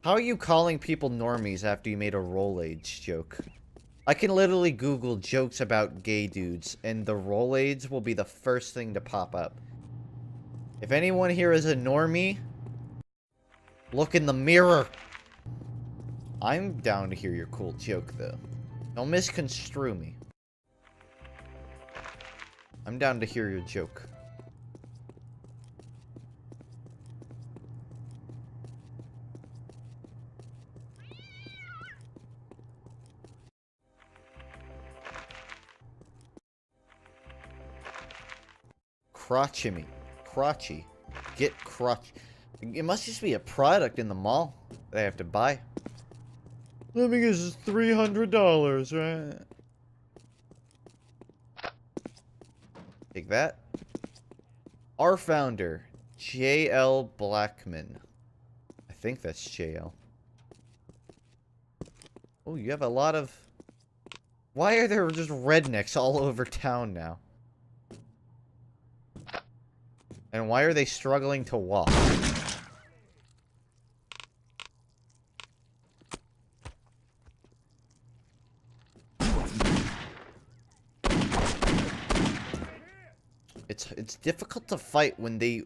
How are you calling people normies after you made a roll age joke? I can literally Google jokes about gay dudes, and the roll age will be the first thing to pop up. If anyone here is a normie, look in the mirror. I'm down to hear your cool joke, though. Don't misconstrue me. I'm down to hear your joke. Crotchimy. Crotchy. Get crotch. It must just be a product in the mall they have to buy. Let me guess, it's $300, right? Take that. Our founder, J.L. Blackman. I think that's J.L. Oh, you have a lot of... Why are there just rednecks all over town now? And why are they struggling to walk? It's difficult to fight when they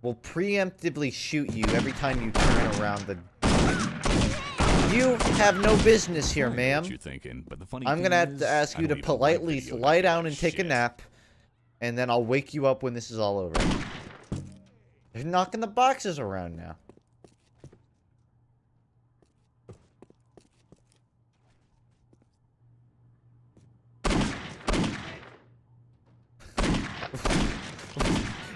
will preemptively shoot you every time you turn around the... You have no business here, ma'am. I'm gonna have to ask you to politely lie down and take a nap, and then I'll wake you up when this is all over. They're knocking the boxes around now.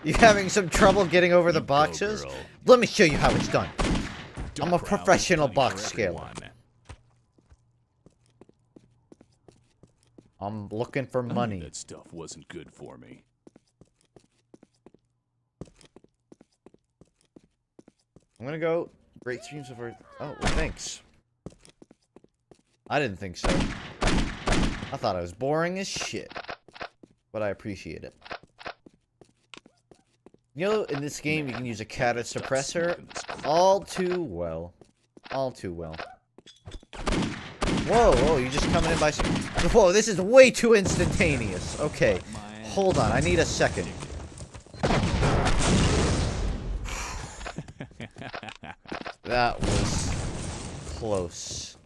You having some trouble getting over the boxes? Let me show you how it's done. I'm a professional box scaler. I'm looking for money. That stuff wasn't good for me. I'm gonna go. Great streams of Earth. Oh, well, thanks. I didn't think so. I thought I was boring as shit. But I appreciate it. You know, in this game, you can use a cat as suppressor. All too well. All too well. Whoa, whoa, you just coming in by... Whoa, this is way too instantaneous. Okay, hold on, I need a second. That was close.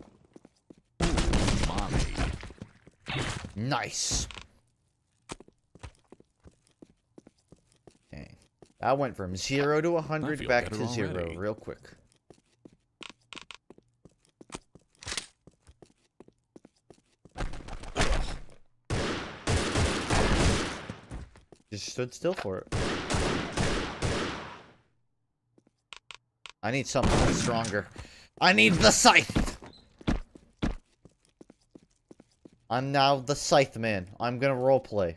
Nice. Okay. That went from 0 to 100 back to 0 real quick. Just stood still for it. I need something stronger. I need the scythe! I'm now the scythe man. I'm gonna roleplay.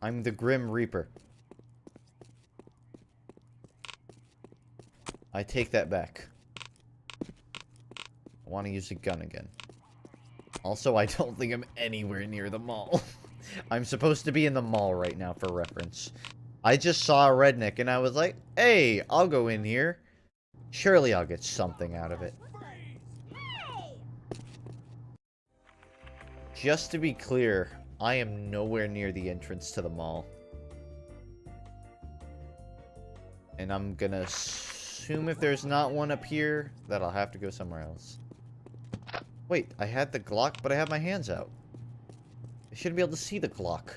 I'm the Grim Reaper. I take that back. I want to use a gun again. Also, I don't think I'm anywhere near the mall. I'm supposed to be in the mall right now for reference. I just saw a redneck and I was like, hey, I'll go in here. Surely I'll get something out of it. Just to be clear, I am nowhere near the entrance to the mall. And I'm gonna assume if there's not one up here, that I'll have to go somewhere else. Wait, I had the Glock, but I have my hands out. I shouldn't be able to see the Glock.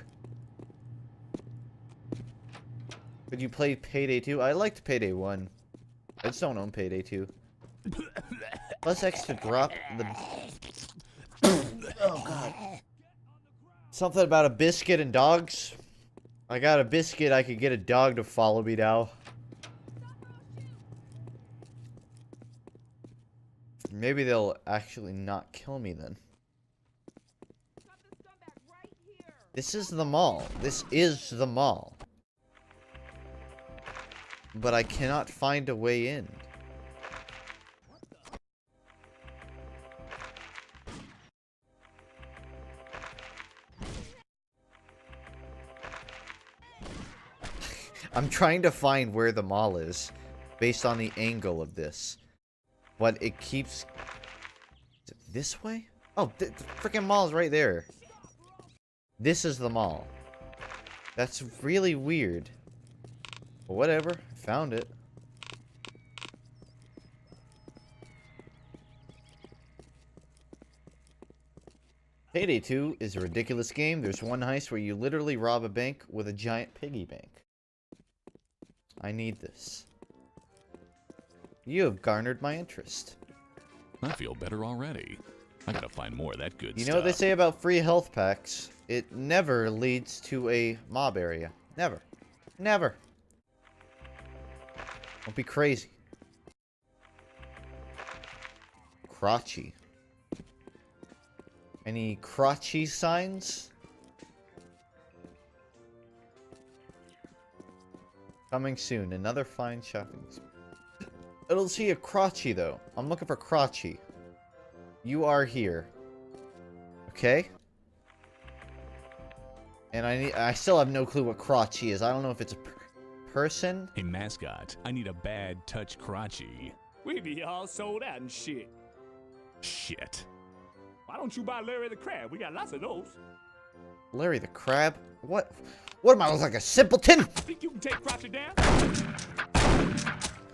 Could you play Payday 2? I liked Payday 1. I just don't own Payday 2. Plus X to drop the... Oh, God. Something about a biscuit and dogs. I got a biscuit, I could get a dog to follow me now. Maybe they'll actually not kill me then. This is the mall. This is the mall. But I cannot find a way in. I'm trying to find where the mall is based on the angle of this. But it keeps... Is it this way? Oh, the freaking mall is right there. This is the mall. That's really weird. But whatever. I found it. Payday 2 is a ridiculous game. There's one heist where you literally rob a bank with a giant piggy bank. I need this. You have garnered my interest. I feel better already. I gotta find more of that good You stuff. know what they say about free health packs? It never leads to a mob area. Never. Never. Don't be crazy. Crotchy. Any crotchy signs? Coming soon. Another fine shopping. I don't see a crotchy though. I'm looking for crotchy. You are here. Okay? And I still have no clue what crotchy is. I don't know if it's a person. Hey, mascot, I need a bad touch crotchy. We be all sold out and shit. Shit. Why don't you buy Larry the Crab? We got lots of those. Larry the Crab? What? What am I, look like a simpleton? Think you can take Crotchy down?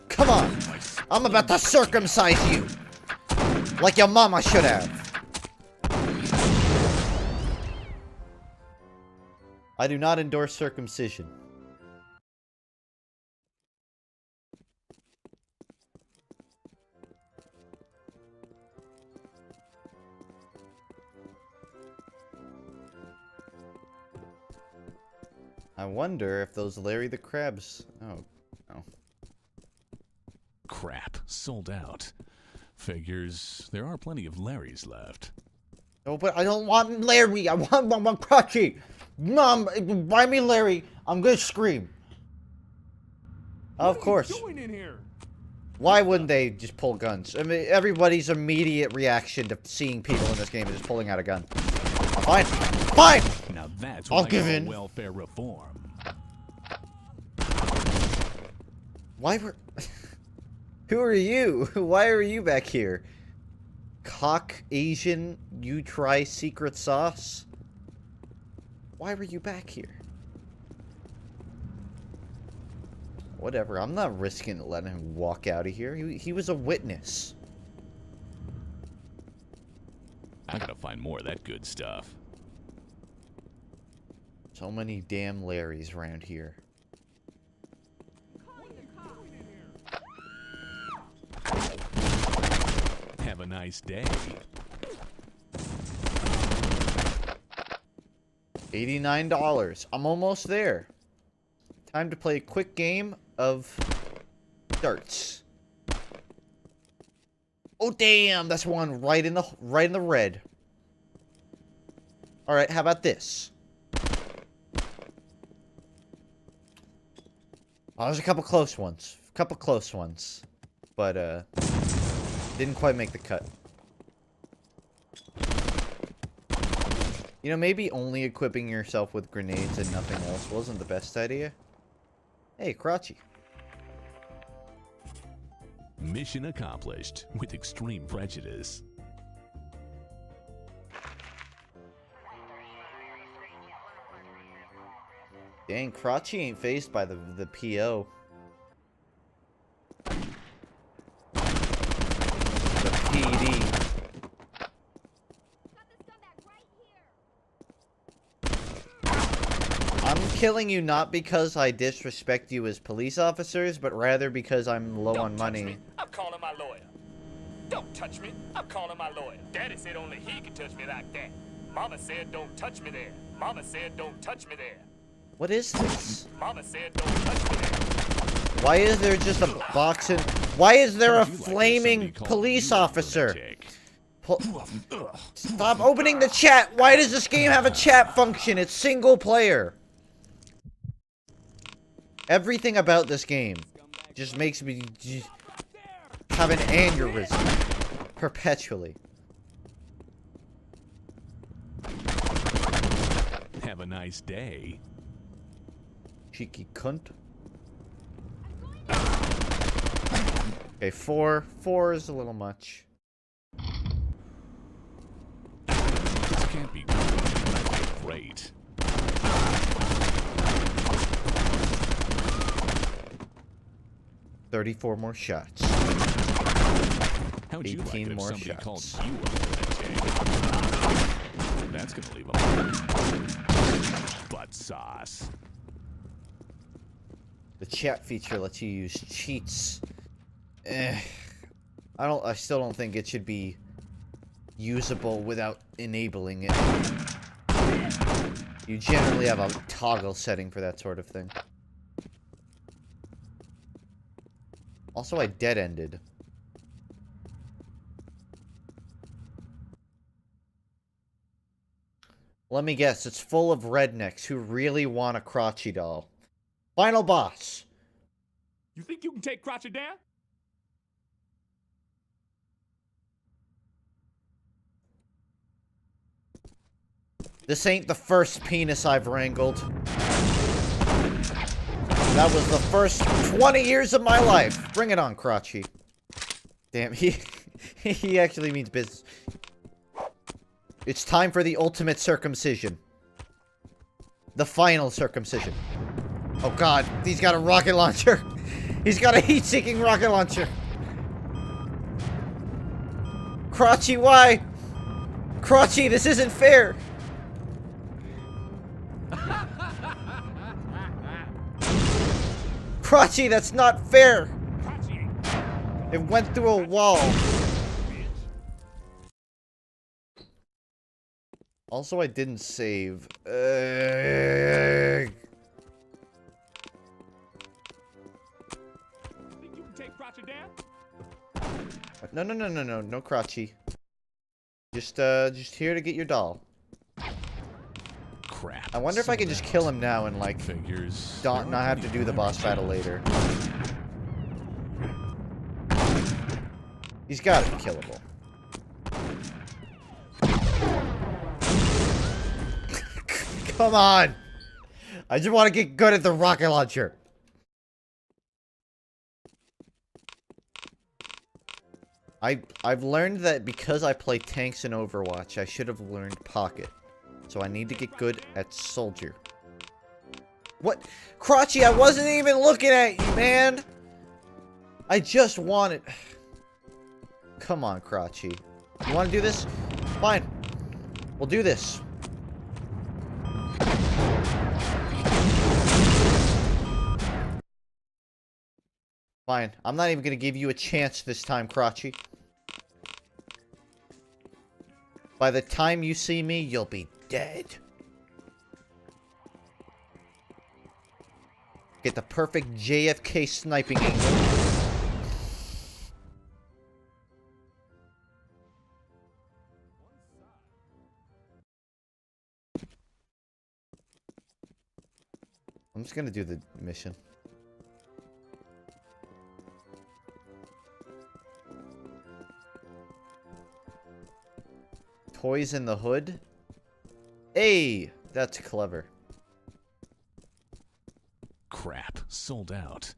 Come on! I'm about to circumcise you! Like your mama should have! I do not endorse circumcision. I wonder if those Larry the Crabs... Oh, no. Crap, sold out. Figures there are plenty of Larrys left. No, but I don't want Larry. I want Crotchy. Mom, buy me Larry. I'm gonna scream. Of course. What are you doing in here? Why wouldn't they just pull guns? I mean, everybody's immediate reaction to seeing people in this game is just pulling out a gun. Fine. Fine! Now that's I'll what I give call in. welfare reform. Why were... Who are you? Why are you back here? Caucasian, you try secret sauce? Why were you back here? Whatever, I'm not risking letting him walk out of here. He was a witness. I gotta find more of that good stuff. So many damn Larrys around here. Have a nice day. $89. I'm almost there. Time to play a quick game of darts. Oh damn, that's one right in the red. All right, how about this? Oh, there's a couple close ones. But didn't quite make the cut. You know, maybe only equipping yourself with grenades and nothing else wasn't the best idea. Hey, Crotchy. Mission accomplished with extreme prejudice. Dang, Crotchy ain't phased by the PO. killing you not because I disrespect you as police officers, but rather because I'm low on money. Me. I'm calling my lawyer. Don't touch me. I'm calling my lawyer. Daddy said only he could touch me like that. Mama said don't touch me there. Mama said don't touch me there. What is this? Mama said don't touch me there. Why is there just a box in... Why is there a How'd you like to flaming somebody call police you a officer? lunatic? Stop opening the chat! Why does this game have a chat function? It's single player. Everything about this game just makes me have an aneurysm. Perpetually. Have a nice day. Cheeky cunt. Okay, 4. 4 is a little much. This can't be good, but I feel great. $34 more shots. How would you like 18 it if more somebody called shots. you a lunatic? That's gonna leave a butt sauce. The chat feature lets you use cheats. I still don't think it should be usable without enabling it. You generally have a toggle setting for that sort of thing. Also, I dead-ended. Let me guess, it's full of rednecks who really want a crotchy doll. Final boss. You think you can take Crotcher down? This ain't the first penis I've wrangled. That was the first 20 years of my life. Bring it on, crotchy. Damn, he actually means business. It's time for the ultimate circumcision. The final circumcision. Oh god, he's got a rocket launcher. He's got a heat-seeking rocket launcher. Crotchy, why? Crotchy, this isn't fair. Crotchy, that's not fair. It went through a wall. Also, I didn't save. No, crotchy. Just here to get your doll. Crap. I wonder if I can just kill him now and, like, Figures. not have to do the boss battle later. He's gotta be killable. Come on! I just want to get good at the rocket launcher. I've learned that because I play tanks in Overwatch, I should have learned Pocket. So I need to get good at Soldier. What? Crotchy, I wasn't even looking at you, man! I just wanted... Come on, Crotchy. You want to do this? Fine. We'll do this. Fine. I'm not even going to give you a chance this time, Crotchy. By the time you see me, you'll be dead. Get the perfect JFK sniping angle. I'm just gonna do the mission. Toys in the hood? Hey! That's clever. Crap. Sold out.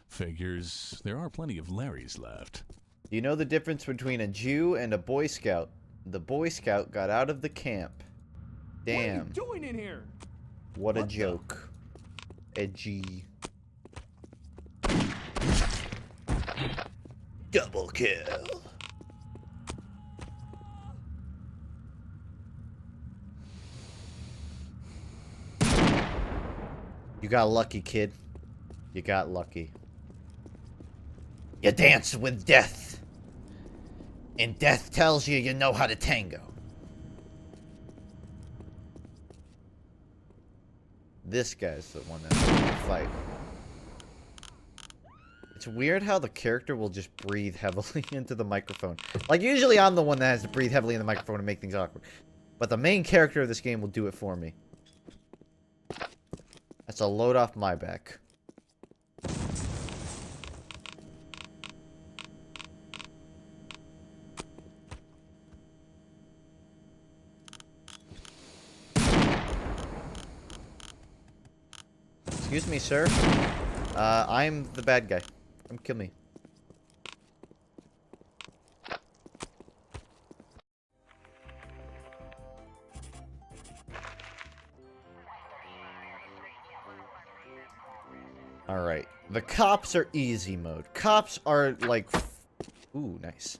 Figures. There are plenty of Larrys left. Do you know the difference between a Jew and a Boy Scout? The Boy Scout got out of the camp. Damn. What are you doing in here? What a joke. Edgy. Double kill. You got lucky, kid. You got lucky. You dance with death. And death tells you you know how to tango. This guy's the one that's gonna fight. It's weird how the character will just breathe heavily into the microphone. Like, usually I'm the one that has to breathe heavily in the microphone to make things awkward. But the main character of this game will do it for me. That's a load off my back. Excuse me, sir. I'm the bad guy. Come kill me. Alright. The cops are easy mode. Cops are like... Ooh, nice.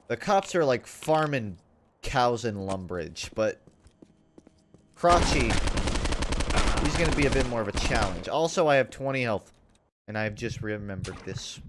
The cops are like farming cows in Lumbridge, but... Crotchy... He's gonna be a bit more of a challenge. Also, I have 20 health. And I've just remembered this.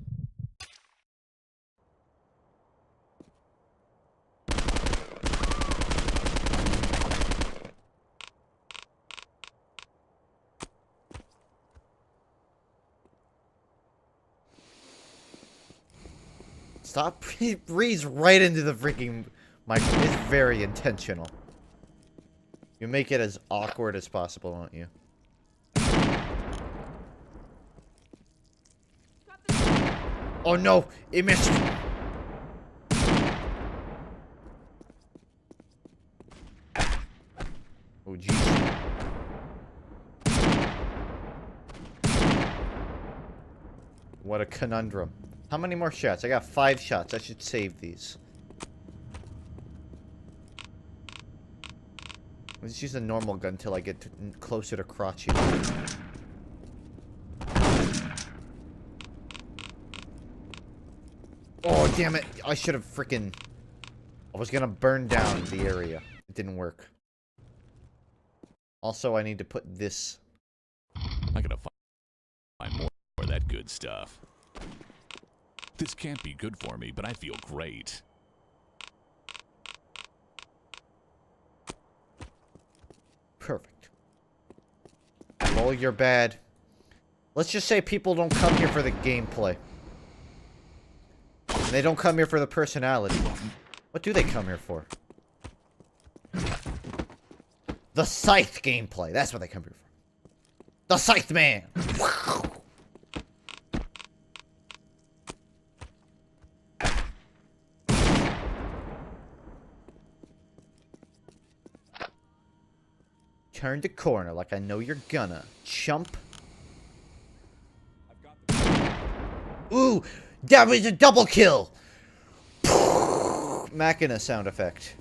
Stop. He breathes right into the freaking mic. It's very intentional. You make it as awkward as possible, don't you? Oh no! It missed! Oh jeez. What a conundrum. How many more shots? I got 5 shots. I should save these. Let's use a normal gun until I get closer to Crotchy. Oh, damn it. I should have freaking... I was gonna burn down the area. It didn't work. Also, I need to put this... I gotta find more of that good stuff. This can't be good for me, but I feel great. Perfect. Roll your bad. Let's just say people don't come here for the gameplay. They don't come here for the personality. What do they come here for? The Scythe gameplay. That's what they come here for. The Scythe Man! Turn the corner like I know you're gonna. Chump. Ooh! That was a double kill! Machina sound effect.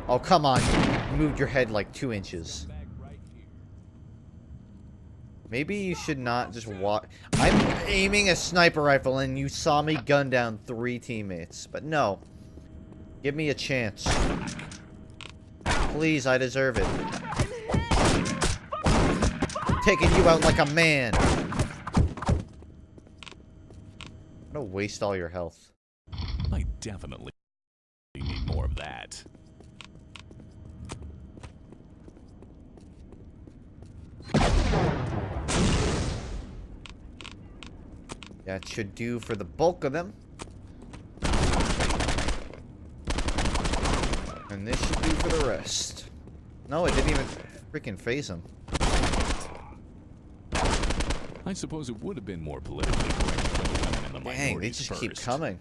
Oh, come on. You moved your head like 2 inches. Maybe you should not just walk. I'm aiming a sniper rifle and you saw me gun down 3 teammates. But no. Give me a chance. Please, I deserve it. Taking you out like a man. Don't waste all your health. I definitely need more of that. That should do for the bulk of them. And this should do for the rest. No, it didn't even freaking phase him. I suppose it would have been more politically correct to put women in the Dang, minorities they just first. keep coming.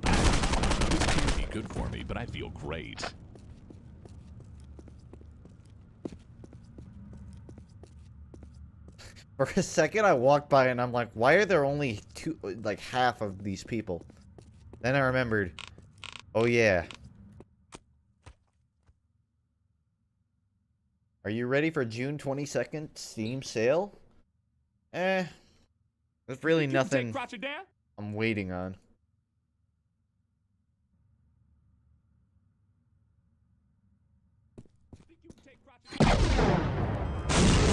This can't be good for me, but I feel great. For a second, I walked by and I'm like, why are there only like half of these people? Then I remembered, oh yeah. Are you ready for June 22nd Steam sale? There's really nothing I'm waiting on.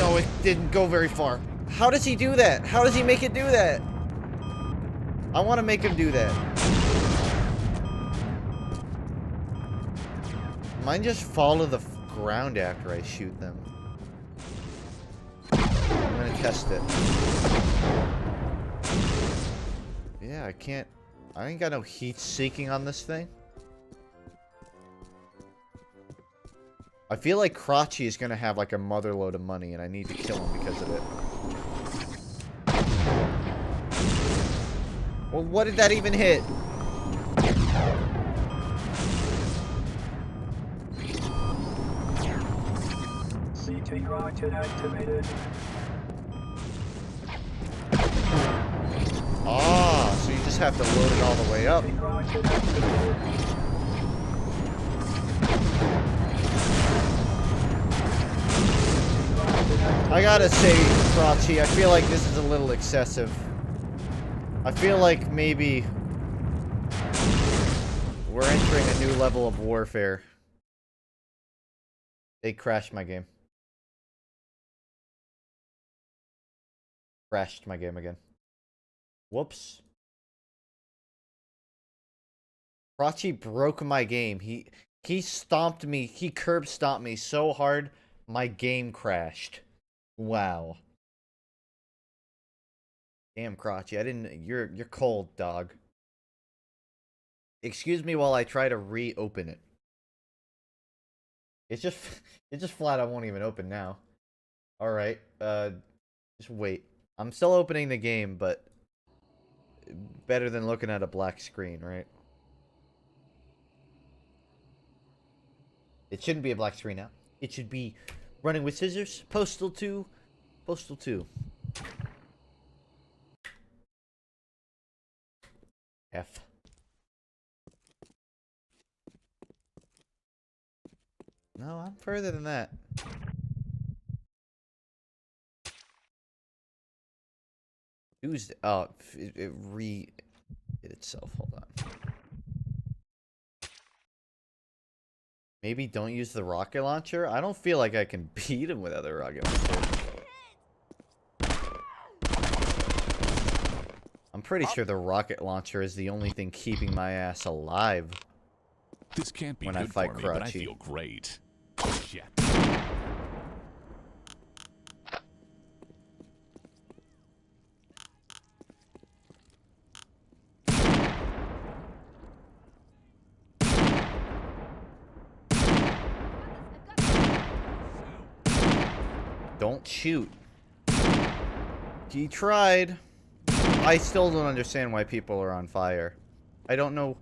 no, it didn't go very far. How does he do that? How does he make it do that? I want to make him do that. Mine just fall to the ground after I shoot them. I'm gonna test it. Yeah, I can't. I ain't got no heat seeking on this thing. I feel like Crotchy is gonna have like a mother load of money and I need to kill him because of it. Well, what did that even hit? CT rocket activated. Ah, so you just have to load it all the way up. I gotta say, Crotchy, I feel like this is a little excessive. I feel like maybe we're entering a new level of warfare. They crashed my game. Crashed my game again. Whoops. Crotchy broke my game. He stomped me. He curb stomped me so hard, my game crashed. Wow. Damn, Crotchy. I didn't. You're cold, dog. Excuse me while I try to reopen it. It's just flat. I won't even open now. All right. Just wait. I'm still opening the game, but better than looking at a black screen, right? It shouldn't be a black screen now. It should be running with scissors. Postal 2. Postal 2. F. No, I'm further than that. Tuesday. Oh, it re-hit itself. Hold on. Maybe don't use the rocket launcher? I don't feel like I can beat him without a rocket launcher. I'm pretty sure the rocket launcher is the only thing keeping my ass alive. This can't be when good I fight for me, but I Crotchy. feel great. Shit. Don't shoot. He tried. I still don't understand why people are on fire. I don't know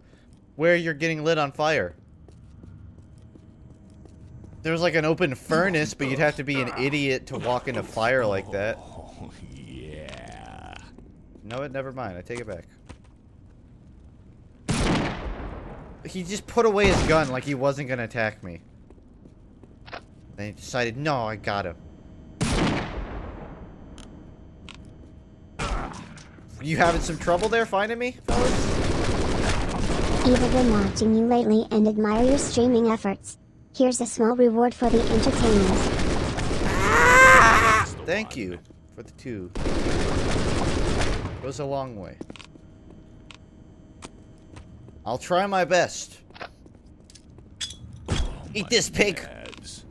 where you're getting lit on fire. There's like an open furnace, but you'd have to be an idiot to walk into fire like that. Oh, yeah. No, never mind. I take it back. He just put away his gun like he wasn't gonna attack me. Then he decided, no, I got him. You having some trouble there finding me, fellas? I've been watching you lately and admire your streaming efforts. Here's a small reward for the entertainment. Thank you for the 2. Goes a long way. I'll try my best. Eat this, pig! Ads.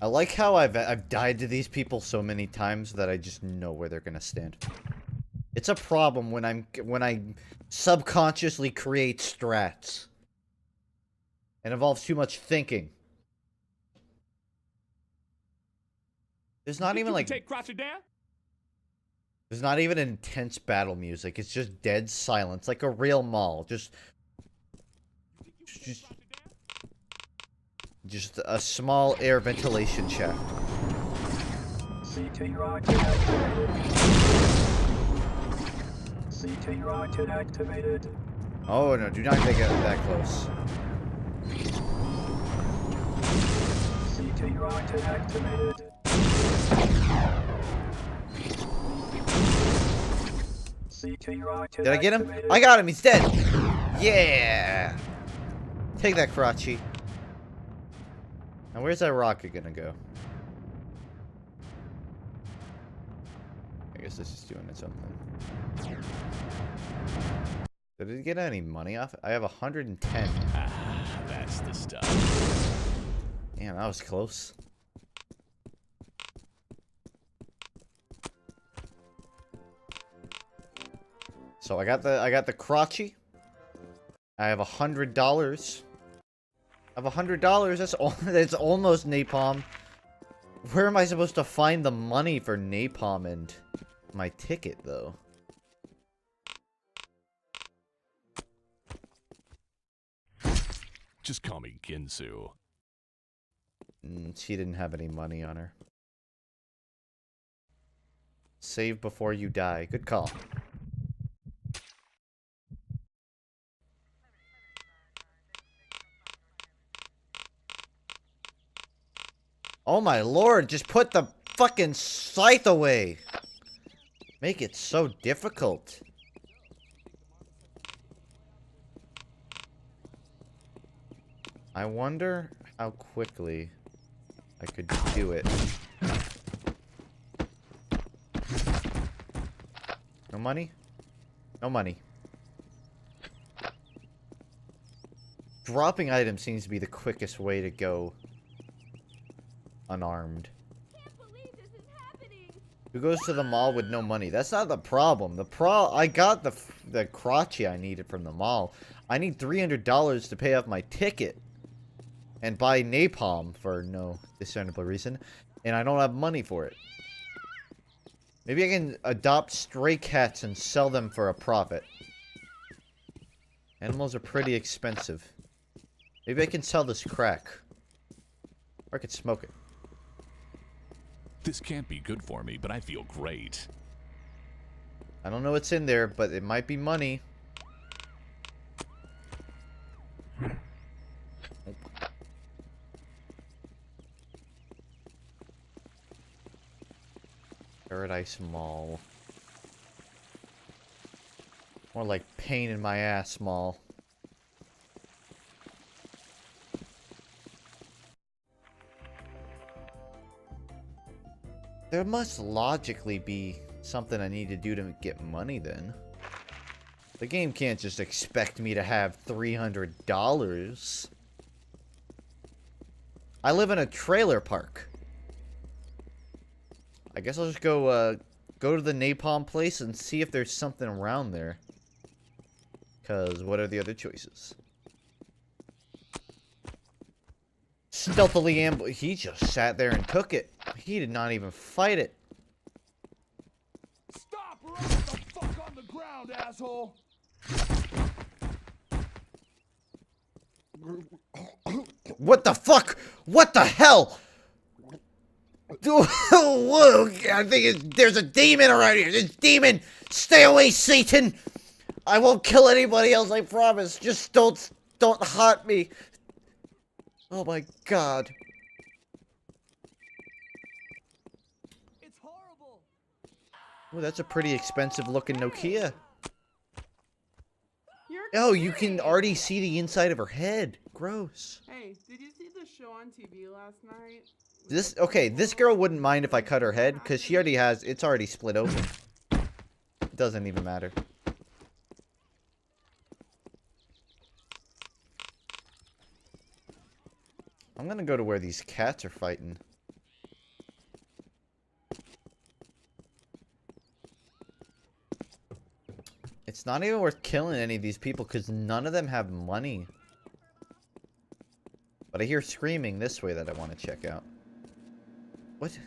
I like how I've died to these people so many times that I just know where they're gonna stand. It's a problem when I subconsciously create strats. It involves too much thinking. There's not even like Take Crotchy down? there's not even intense battle music. It's just dead silence, like a real mall. Just a small air ventilation shaft. CT rocket activated. CT rocket activated. Oh no, do not get that close. CT rocket activated. CT rocket Did I get him? activated. I got him. He's dead. Yeah. Take that, Karachi. Now, where's that rocket gonna go? I guess this is doing its own thing. Did it get any money off it? I have 110. Ah, that's the stuff. Damn, that was close. So I got the crotchy. I have $100. I have $100. That's almost napalm. Where am I supposed to find the money for napalm and my ticket though? Just call me Ginsu. She didn't have any money on her. Save before you die. Good call. Oh my lord, just put the fucking scythe away. Make it so difficult. I wonder how quickly I could do it. No money? No money. Dropping items seems to be the quickest way to go unarmed. Who goes to the mall with no money? That's not the problem. I got the crotchy I needed from the mall. I need $300 to pay off my ticket and buy napalm for no discernible reason, and I don't have money for it. Maybe I can adopt stray cats and sell them for a profit. Animals are pretty expensive. Maybe I can sell this crack. Or I could smoke it. This can't be good for me, but I feel great. I don't know what's in there, but it might be money. Nope. Paradise Mall. More like pain in my ass mall. There must logically be something I need to do to get money then. The game can't just expect me to have $300. I live in a trailer park. I guess I'll just go to the napalm place and see if there's something around there. Cause what are the other choices? Stealthily ambush. He just sat there and took it. He did not even fight it. Stop or I'll get the fuck on the ground, asshole! What the fuck? What the hell? Whoa, I think there's a demon around here. There's a demon. Stay away, Satan. I won't kill anybody else, I promise. Just don't haunt me. Oh my god. It's horrible. Oh, that's a pretty expensive looking Nokia. Oh, you can already see the inside of her head. Gross. Hey, did you see the show on TV last night? This girl wouldn't mind if I cut her head, because she already has, it's already split open. It doesn't even matter. I'm gonna go to where these cats are fighting. It's not even worth killing any of these people because none of them have money. But I hear screaming this way that I want to check out. What?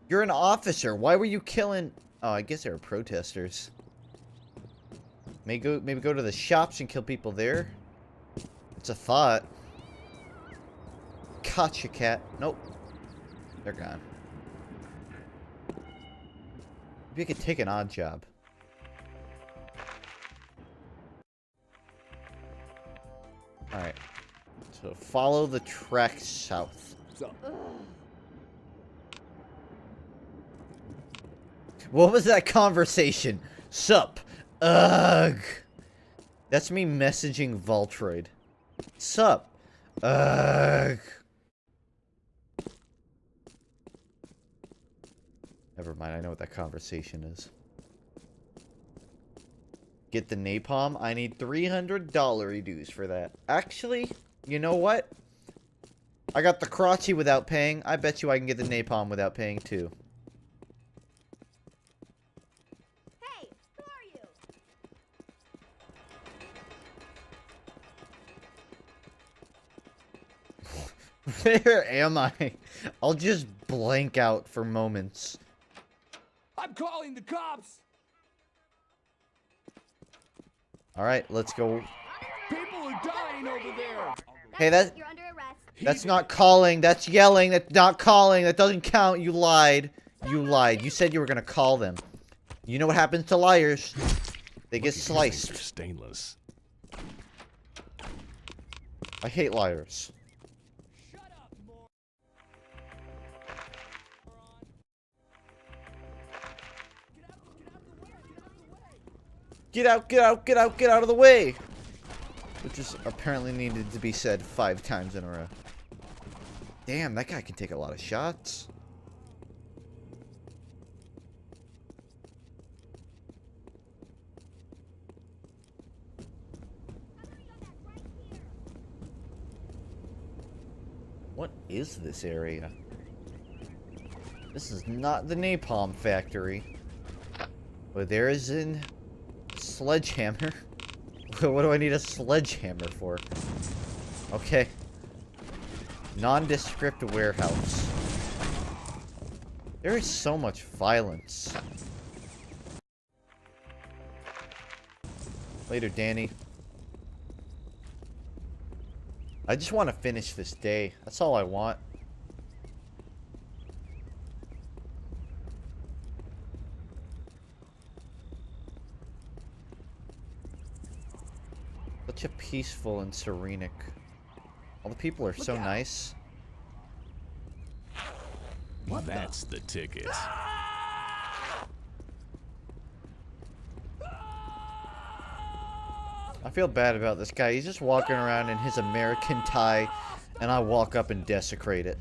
You're an officer. Why were you killing... Oh, I guess they were protesters. Maybe go to the shops and kill people there. It's a thought. Gotcha, cat. Nope. They're gone. Maybe I could take an odd job. Alright. So follow the track south. What was that conversation? Sup? Ugh. That's me messaging Voltroid. Sup? Ugh. Never mind, I know what that conversation is. Get the napalm? I need $300 dues for that. Actually, you know what? I got the crotchy without paying. I bet you I can get the napalm without paying too. Hey, who are you? Where am I? I'll just blank out for moments. I'm calling the cops. Alright, let's go. People are dying over there. Hey, You're under arrest. that's not calling. That's yelling. That's not calling. That doesn't count. You lied. You lied. You said you were gonna call them. You know what happens to liars? They get sliced. They're stainless. I hate liars. Get out, get out, get out, get out of the way! Which is apparently needed to be said 5 times in a row. Damn, that guy can take a lot of shots. What is this area? This is not the napalm factory. But there is an sledgehammer. What do I need a sledgehammer for? Okay. Nondescript warehouse. There is so much violence. Later, Danny. I just want to finish this day. That's all I want. Such a peaceful and serenic. All the people are so nice. That's the ticket. I feel bad about this guy. He's just walking around in his American tie, and I walk up and desecrate it.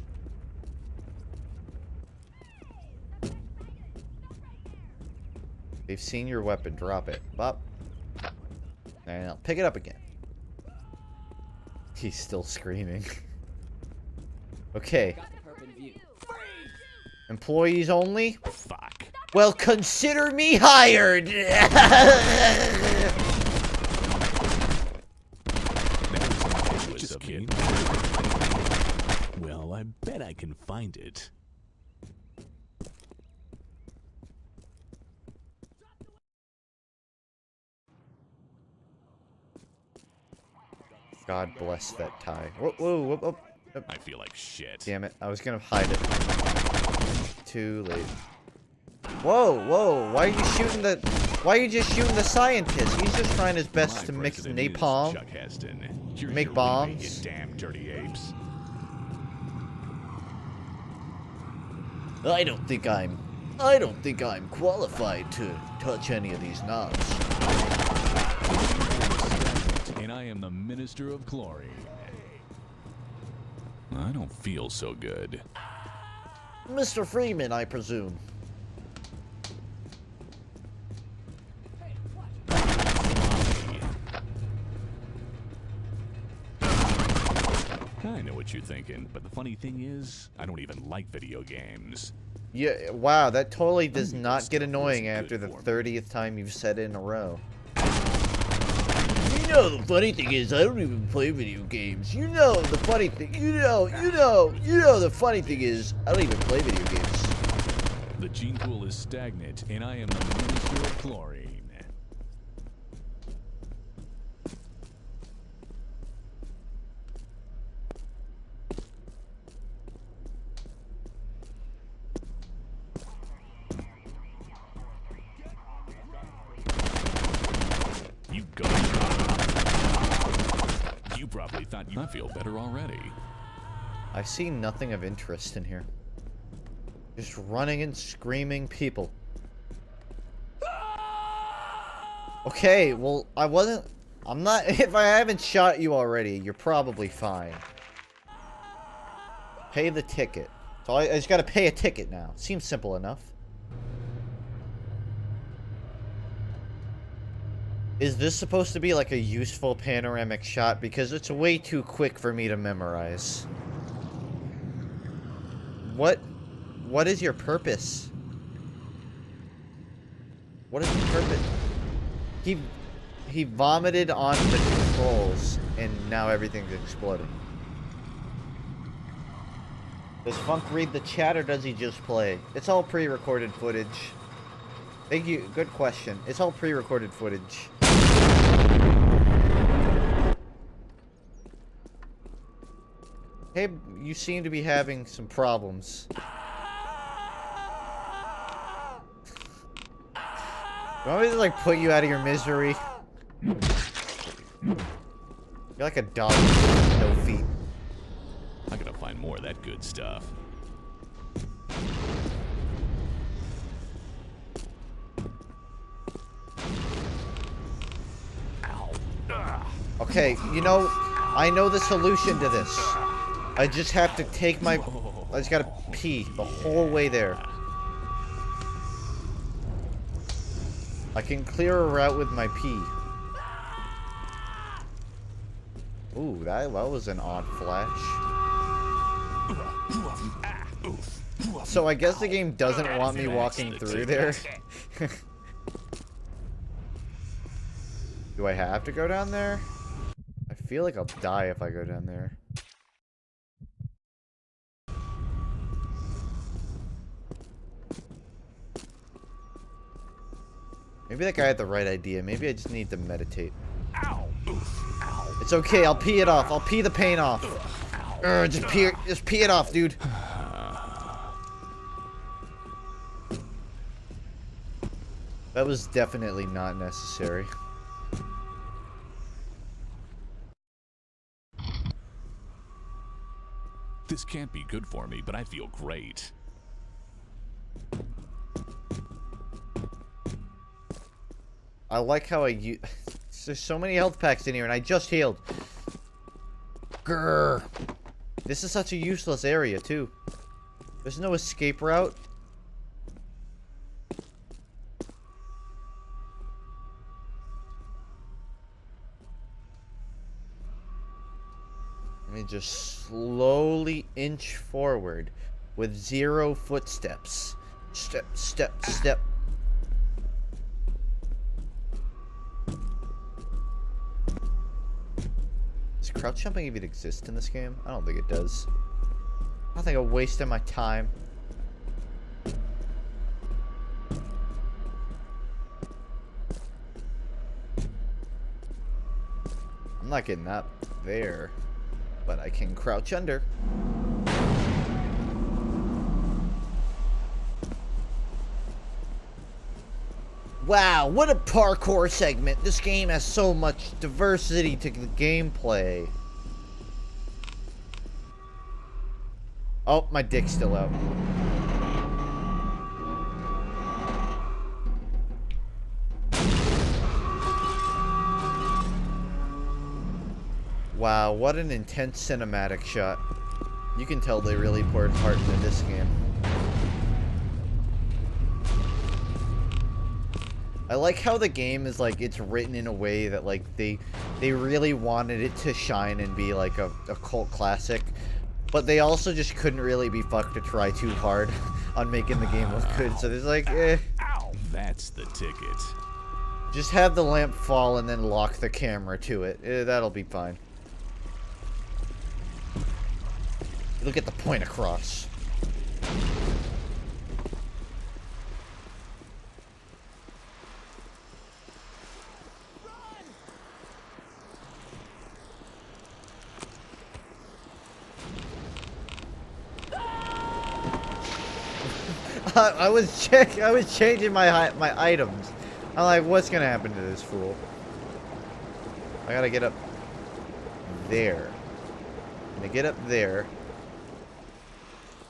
They've seen your weapon. Drop it. Bop. And I'll pick it up again. He's still screaming. Okay. Employees only? Fuck. Well, consider me hired! Just kidding. Well, I bet I can find it. God bless that tie. Whoa, whoa, whoa, whoa. I feel like shit. Damn it, I was gonna hide it. Too late. Whoa, whoa, why are you shooting the... Why are you just shooting the scientist? He's just trying his best to mix napalm. Chuck Heston. You're Make your bombs. roommate, you damn dirty apes. I don't think I'm qualified to touch any of these knobs. And I am the Minister of Chlorine. I don't feel so good. Mr. Freeman, I presume. I know what you're thinking, but the funny thing is, I don't even like video games. Yeah, wow, that totally does not get annoying after the 30th time you've said it in a row. You know, the funny thing is, I don't even play video games. You know, the funny thing, you know, the funny thing is, I don't even play video games. The gene pool is stagnant, and I am the Minister of Chlorine. You go. You probably thought I feel better already. I see nothing of interest in here. Just running and screaming people. Okay, well, I'm not, if I haven't shot you already, you're probably fine. Pay the ticket. So I just gotta pay a ticket now. Seems simple enough. Is this supposed to be like a useful panoramic shot? Because it's way too quick for me to memorize. What is your purpose? What is the purpose? He vomited on the controls, and now everything's exploding. Does Funk read the chat, or does he just play? It's all pre-recorded footage. Thank you. Good question. It's all pre-recorded footage. Hey, you seem to be having some problems. You want me to, like, put you out of your misery? You're like a dog with no feet. I gotta find more of that good stuff. Okay, you know, I know the solution to this. I just have to take my... I just gotta pee the whole way there. I can clear a route with my pee. Ooh, that was an odd flash. So I guess the game doesn't want me walking through there. Do I have to go down there? I feel like I'll die if I go down there. Maybe that guy had the right idea. Maybe I just need to meditate. It's okay, I'll pee it off. I'll pee the pain off. Just pee it off, dude. That was definitely not necessary. This can't be good for me, but I feel great. I like how I there's so many health packs in here, and I just healed. Grrr. This is such a useless area, too. There's no escape route. Let me just slowly inch forward with 0 footsteps. Step, step, step. Does crouch jumping even exist in this game? I don't think it does. I don't think I'm wasting my time. I'm not getting up there, but I can crouch under. Wow, what a parkour segment. This game has so much diversity to the gameplay. Oh, my dick's still out. Wow, what an intense cinematic shot. You can tell they really poured heart into this game. I like how the game is like, it's written in a way that like they really wanted it to shine and be like a cult classic, but they also just couldn't really be fucked to try too hard on making the game look good. So there's like, That's the ticket. Just have the lamp fall and then lock the camera to it. That'll be fine. It'll get the point across. I was changing my items. I'm like, what's gonna happen to this fool? I gotta get up there. And to get up there,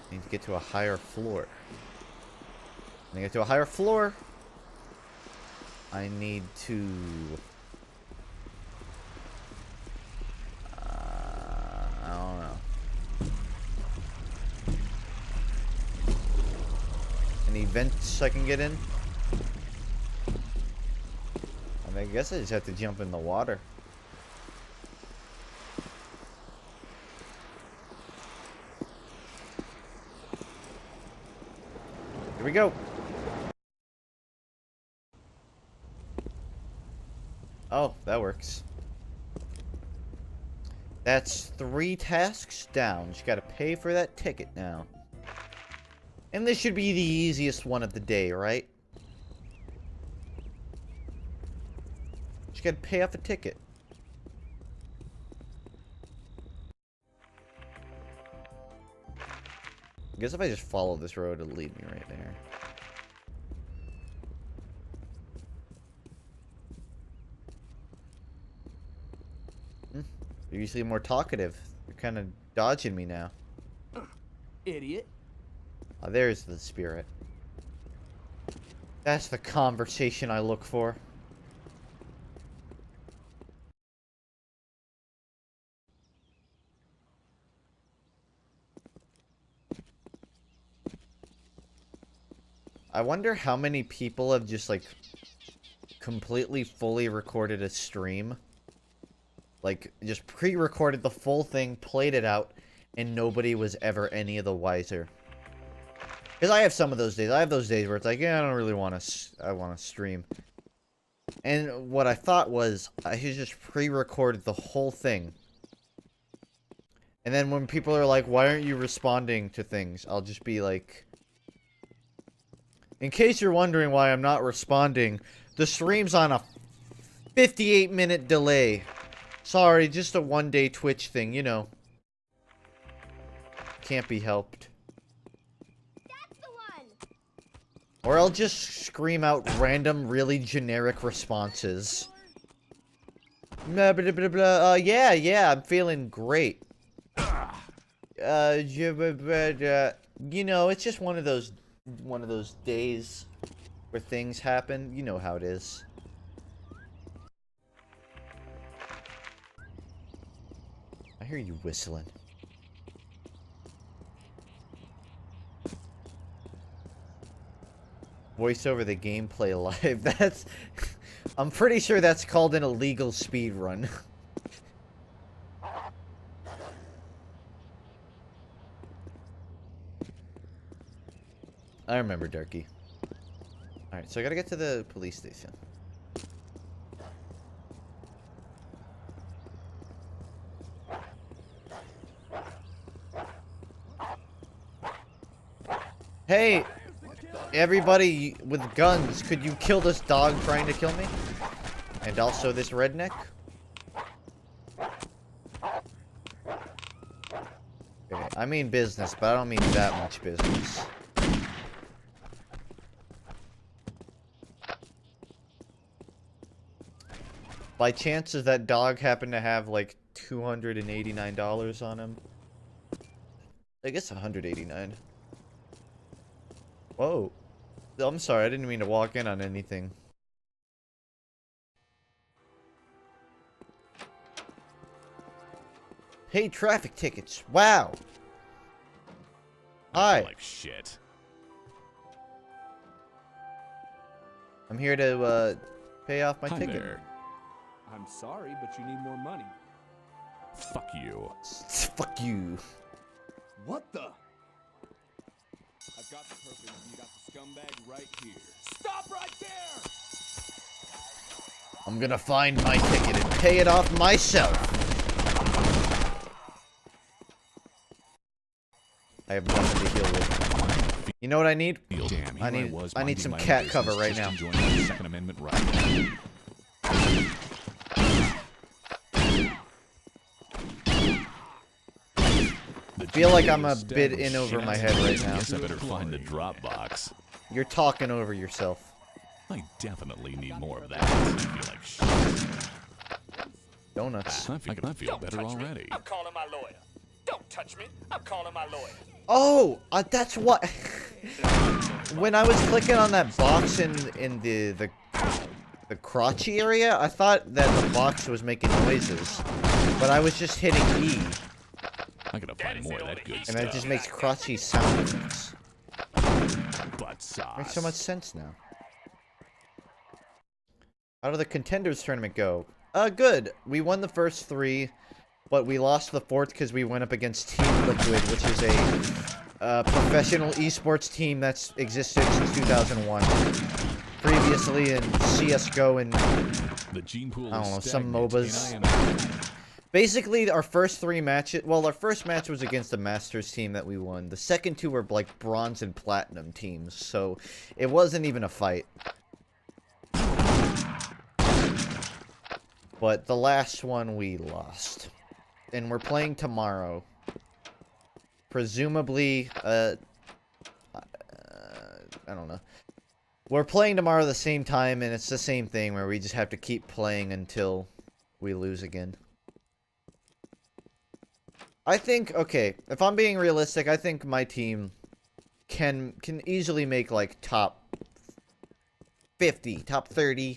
I need to get to a higher floor. And to get to a higher floor, I need to... I don't know. Any vents I can get in? I guess I just have to jump in the water. Here we go. Oh, that works. That's 3 tasks down. Just gotta pay for that ticket now. And this should be the easiest one of the day, right? Just gotta pay off a ticket. I guess if I just follow this road, it'll lead me right there. They're usually more talkative. They're kind of dodging me now. Idiot. Oh, there's the spirit. That's the conversation I look for. I wonder how many people have just, like, completely fully recorded a stream. Like, just pre-recorded the full thing, played it out, and nobody was ever any of the wiser. Because I have some of those days. I have those days where it's like, yeah, I don't really want to, I want to stream. And what I thought was, I should just pre-recorded the whole thing. And then when people are like, why aren't you responding to things? I'll just be like... In case you're wondering why I'm not responding, the stream's on a 58-minute delay. Sorry, just a one-day Twitch thing, you know. Can't be helped. That's the one. Or I'll just scream out random, really generic responses. Blah, blah, blah, blah. Yeah, I'm feeling great. You know, it's just one of those days where things happen. You know how it is. I hear you whistling. Voice over the gameplay live. That's... I'm pretty sure that's called an illegal speed run. I remember, Darky. Alright, so I gotta get to the police station. Hey! Everybody with guns, could you kill this dog trying to kill me? And also this redneck? Okay, I mean business, but I don't mean that much business. By chance, does that dog happen to have, like, $289 on him? I guess 189. Whoa. I'm sorry, I didn't mean to walk in on anything. Hey, traffic tickets. Wow. Hi. Like shit. I'm here to, pay off my Hi ticket. there. I'm sorry, but you need more money. Fuck you. Fuck you. What the? I've got the perfect. You got the scumbag right here. Stop right there! I'm gonna find my ticket and pay it off myself. I have nothing to deal with. You know what I need? Damn, I need some cat cover right now. Second Amendment right. I feel like I'm a bit in over my head right now. Guess I better find the drop box. You're talking over yourself. I definitely need more of that. I feel like shit. Donuts. I feel better already. I'm calling my lawyer. Don't touch me. I'm calling my lawyer. Oh, that's what. When I was clicking on that box in the the crotchy area, I thought that the box was making noises, but I was just hitting E. I gotta find more of that good And stuff. it just makes crotchy sound effects. Butt sauce. Makes so much sense now. How did the Contenders tournament go? Good. We won the first 3, but we lost the 4th because we went up against Team Liquid, which is a professional esports team that's existed since 2001. Previously in CSGO and, The gene pool I don't know, is some stagnant, MOBAs. and I Basically, our first 3 matches... Well, our first match was against the Masters team that we won. The second 2 were, like, bronze and platinum teams, so it wasn't even a fight. But the last one we lost. And we're playing tomorrow. Presumably, I don't know. We're playing tomorrow the same time, and it's the same thing where we just have to keep playing until we lose again. I think, okay, if I'm being realistic, I think my team can easily make, like, top 50, top 30.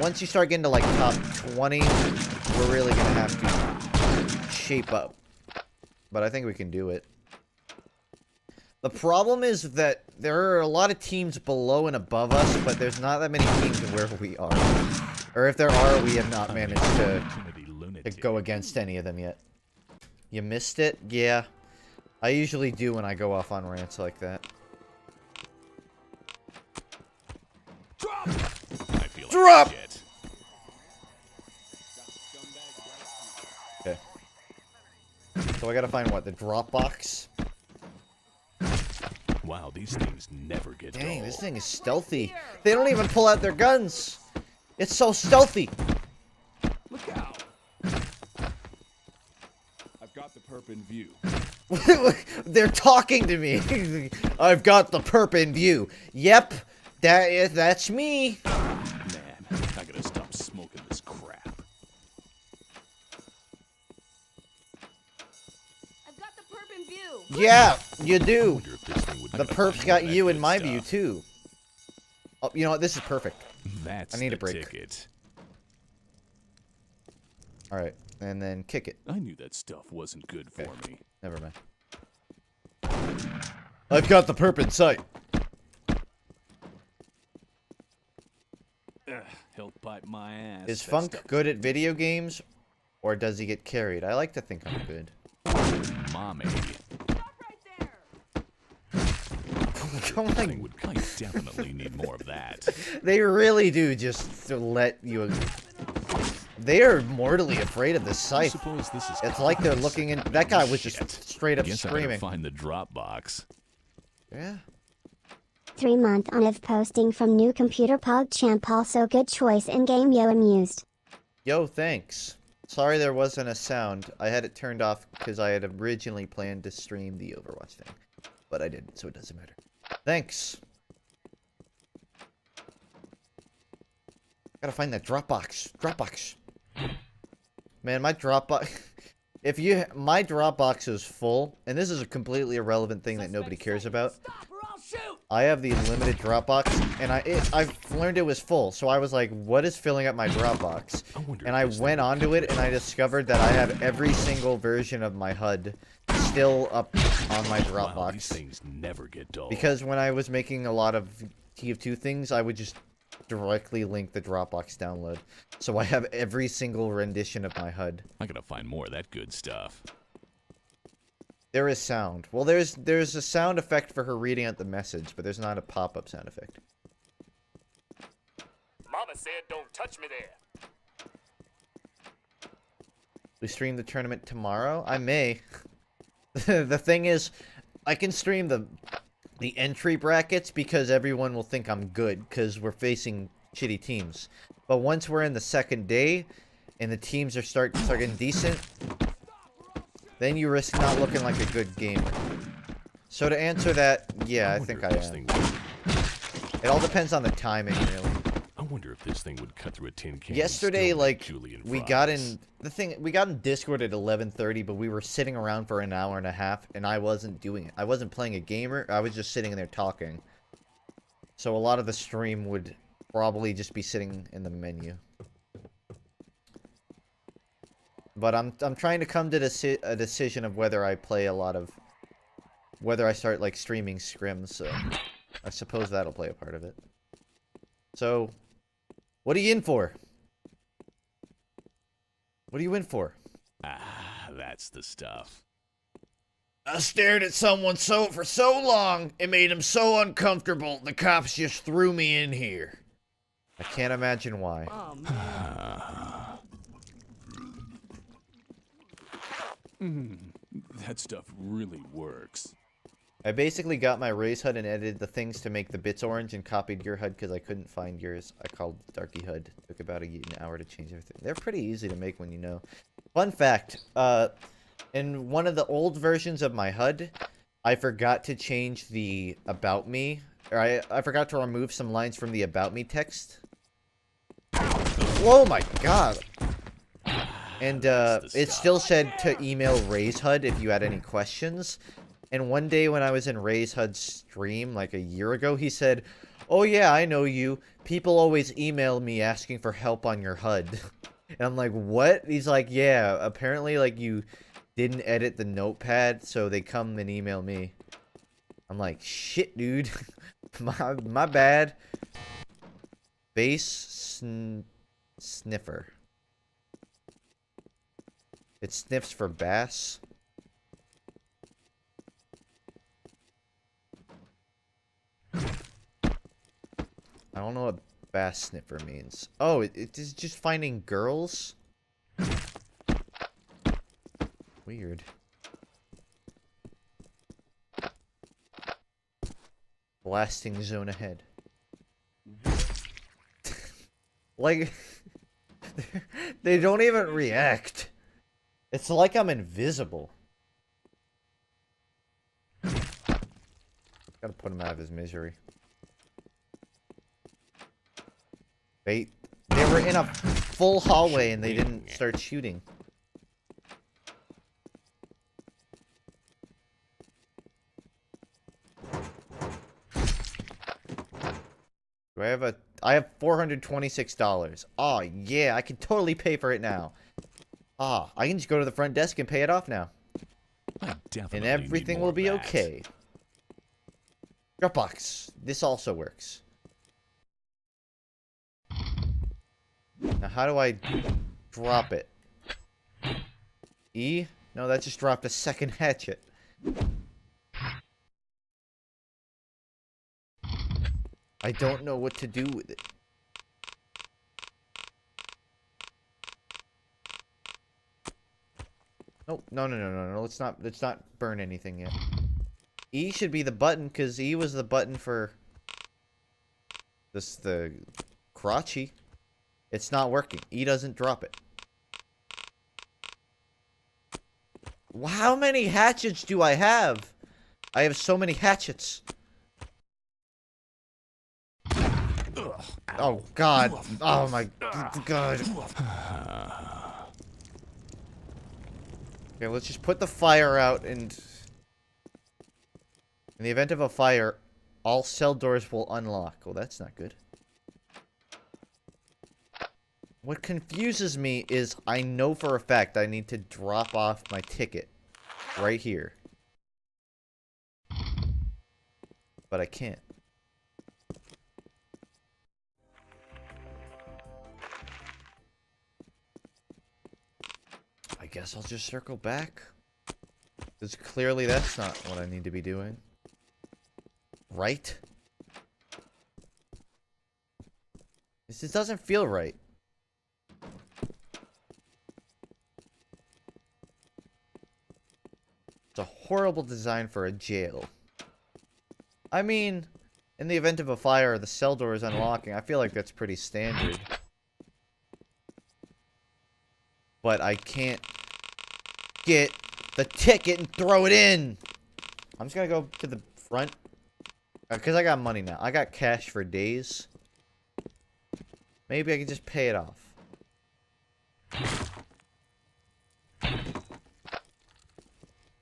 Once you start getting to, like, top 20, we're really gonna have to shape up. But I think we can do it. The problem is that there are a lot of teams below and above us, but there's not that many teams where we are. Or if there are, we have not managed to go against any of them yet. You missed it? Yeah. I usually do when I go off on rants like that. I feel like Drop! shit. Okay. So I gotta find, what, the drop box? Wow, these things never get Dang, dull. this thing is stealthy. They don't even pull out their guns. It's so stealthy. Look out! I've got the perp in view. They're talking to me. I've got the perp in view. Yep, that's me. Man, I gotta stop smoking this crap. I've got the perp in view. Yeah, you I do. wonder if this thing would The kinda perp's find got more of you that in good my stuff. view too. Oh, you know what? This is perfect. That's I need the a break. ticket. All right, and then kick it. I knew that stuff wasn't good for me. Never mind. I've got the perp in sight. Ugh, he'll bite my ass. Is That Funk stuff- good at video games, or does he get carried? I like to think I'm good. Mommy. Oh my Thing would I definitely need more of that. They really do just to let you... They are mortally afraid of the I scythe. suppose this is It's like they're looking in... That guy was just Shit. straight up Guess I screaming. better find the drop box. Yeah. 3-month on of posting from new computer PogChamp, also good choice in game. Yo, amused. Yo, thanks. Sorry there wasn't a sound. I had it turned off because I had originally planned to stream the Overwatch thing. But I didn't, so it doesn't matter. Thanks. Gotta find that Dropbox. Dropbox. Man, my Dropbox... My Dropbox is full, and this is a completely irrelevant thing that nobody cares about. I have the limited Dropbox, and I've learned it was full, so I was like, what is filling up my Dropbox? And I went onto it, and I discovered that I have every single version of my HUD still up on my Dropbox. Wow, these things never get dull. Because when I was making a lot of TF2 things, I would just directly link the Dropbox download. So I have every single rendition of my HUD. I gotta find more of that good stuff. There is sound. Well, there's a sound effect for her reading out the message, but there's not a pop-up sound effect. Mama said don't touch me there. We stream the tournament tomorrow? I may. The thing is, I can stream the entry brackets because everyone will think I'm good because we're facing shitty teams. But once we're in the second day and the teams are start getting decent, then you risk not looking like a good gamer. So to answer that, yeah, I think I am. It all depends on the timing, really. I wonder if this thing would cut through a tin can. Yesterday, like, Julian we fries. got in we got in Discord at 11:30, but we were sitting around for an hour and a half, and I wasn't doing it. I wasn't playing a gamer. I was just sitting there talking. So a lot of the stream would, probably just be sitting in the menu. But I'm trying to come to a decision of whether I play a lot of, whether I start like streaming scrims. So I suppose that'll play a part of it. So, what are you in for? What are you in for? Ah, that's the stuff. I stared at someone for so long, it made him so uncomfortable, the cops just threw me in here. I can't imagine why. Oh, man. That stuff really works. I basically got my Ray's HUD and edited the things to make the bits orange and copied your HUD because I couldn't find yours. I called Darky HUD. Took about an hour to change everything. They're pretty easy to make when you know. Fun fact, in one of the old versions of my HUD, I forgot to change the About Me. Or I forgot to remove some lines from the About Me text. Oh my god! And it still said to email Ray's HUD if you had any questions. And one day when I was in Ray's HUD stream, like a year ago, he said, "Oh yeah, I know you. People always email me asking for help on your HUD." And I'm like, what? He's like, yeah, apparently like you didn't edit the notepad, so they come and email me. I'm like, shit, dude. my bad. Bass sniffer. It sniffs for bass. I don't know what bass sniffer means. Oh, it is just finding girls? Weird. Blasting zone ahead. Like, they don't even react. It's like I'm invisible. Gotta put him out of his misery. They were in a full hallway and they didn't start shooting. Do I have I have $426. Oh yeah, I can totally pay for it now. Ah, I can just go to the front desk and pay it off now. And everything will be okay. Dropbox. This also works. Now, how do I drop it? E? No, that just dropped a second hatchet. I don't know what to do with it. Nope. No. Let's not burn anything yet. E should be the button, because E was the button for the crotchy. It's not working. E doesn't drop it. How many hatchets do I have? I have so many hatchets. Oh god. Oh my god. Okay, let's just put the fire out, and in the event of a fire, all cell doors will unlock. Well, that's not good. What confuses me is I know for a fact I need to drop off my ticket right here. But I can't. I guess I'll just circle back. Because clearly that's not what I need to be doing. Right? This just doesn't feel right. It's a horrible design for a jail. I mean, in the event of a fire, the cell door is unlocking. I feel like that's pretty standard. But I can't get the ticket and throw it in. I'm just gonna go to the front. Because I got money now. I got cash for days. Maybe I can just pay it off.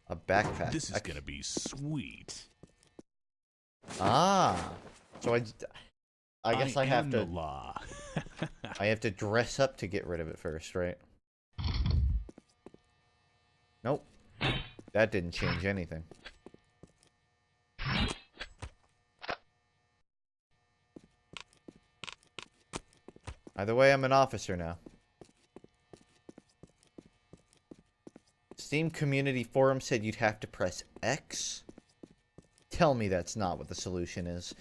A backpack. This is gonna be sweet. Ah. So I guess I have am to. the law. I have to dress up to get rid of it first, right? Nope. That didn't change anything. Either way, I'm an officer now. Steam Community Forum said you'd have to press X? Tell me that's not what the solution is.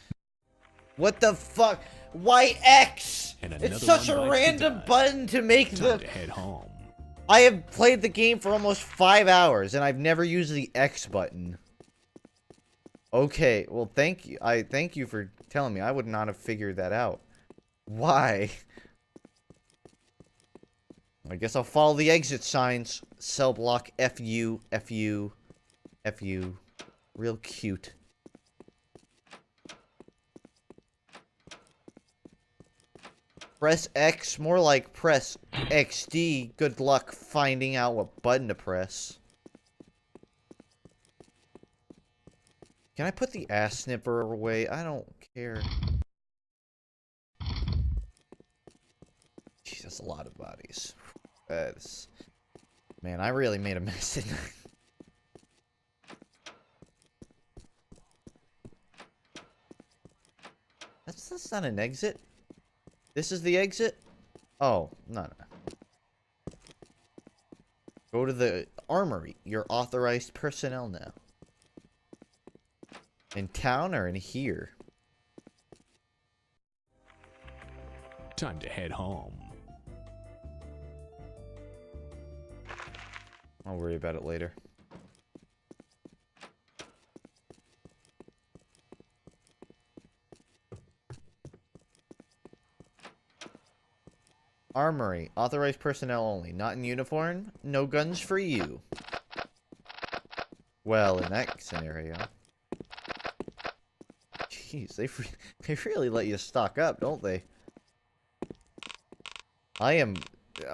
What the fuck? Why X? It's such a random button to make the... to head home. I have played the game for almost 5 hours, and I've never used the X button. Okay, well, thank you. I thank you for telling me. I would not have figured that out. Why? I guess I'll follow the exit signs. Cell block FU, FU, FU. Real cute. Press X, more like press XD. Good luck finding out what button to press. Can I put the ass snipper away? I don't care. Jeez, that's a lot of bodies. That's... Man, I really made a mess in that. That's not an exit. This is the exit? Oh, no. Go to the armory. You're authorized personnel now. In town or in here? Time to head home. I'll worry about it later. Armory. Authorized personnel only. Not in uniform. No guns for you. Well, in that scenario. Jeez, they really let you stock up, don't they? I am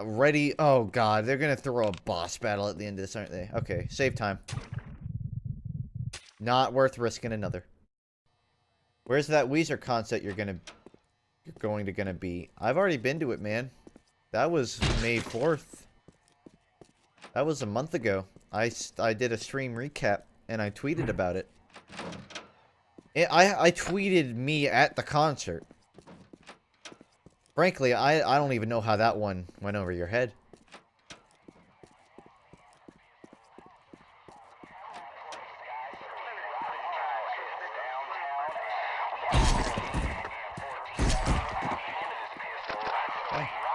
ready. Oh, God. They're going to throw a boss battle at the end of this, aren't they? Okay, save time. Not worth risking another. Where's that Weezer concert you're going to be? I've already been to it, man. That was May 4th. That was a month ago. I did a stream recap, and I tweeted about it. I tweeted me at the concert. Frankly, I don't even know how that one went over your head.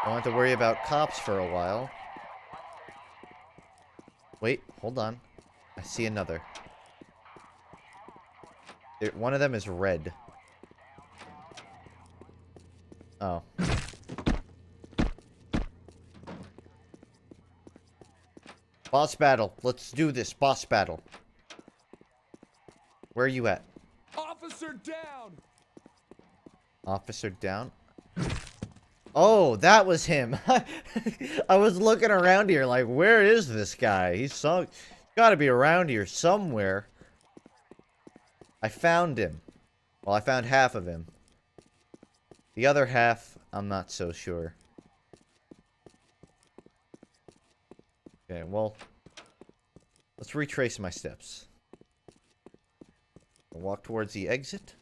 Don't have to worry about cops for a while. Wait, hold on. I see another. One of them is red. Oh. Boss battle. Let's do this. Boss battle. Where are you at? Officer down! Officer down? Oh, that was him. I was looking around here like, where is this guy? He's gotta be around here somewhere. I found him. Well, I found half of him. The other half, I'm not so sure. Okay, well, let's retrace my steps. I'll walk towards the exit.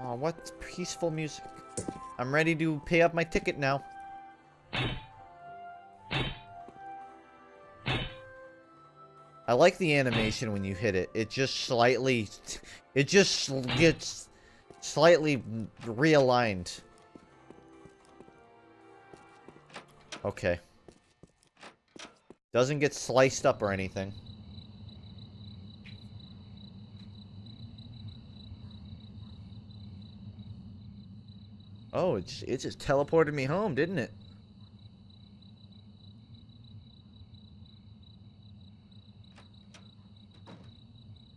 Oh, what peaceful music. I'm ready to pay up my ticket now. I like the animation when you hit it. It just slightly... It just gets slightly realigned. Okay. Doesn't get sliced up or anything. Oh, it just teleported me home, didn't it?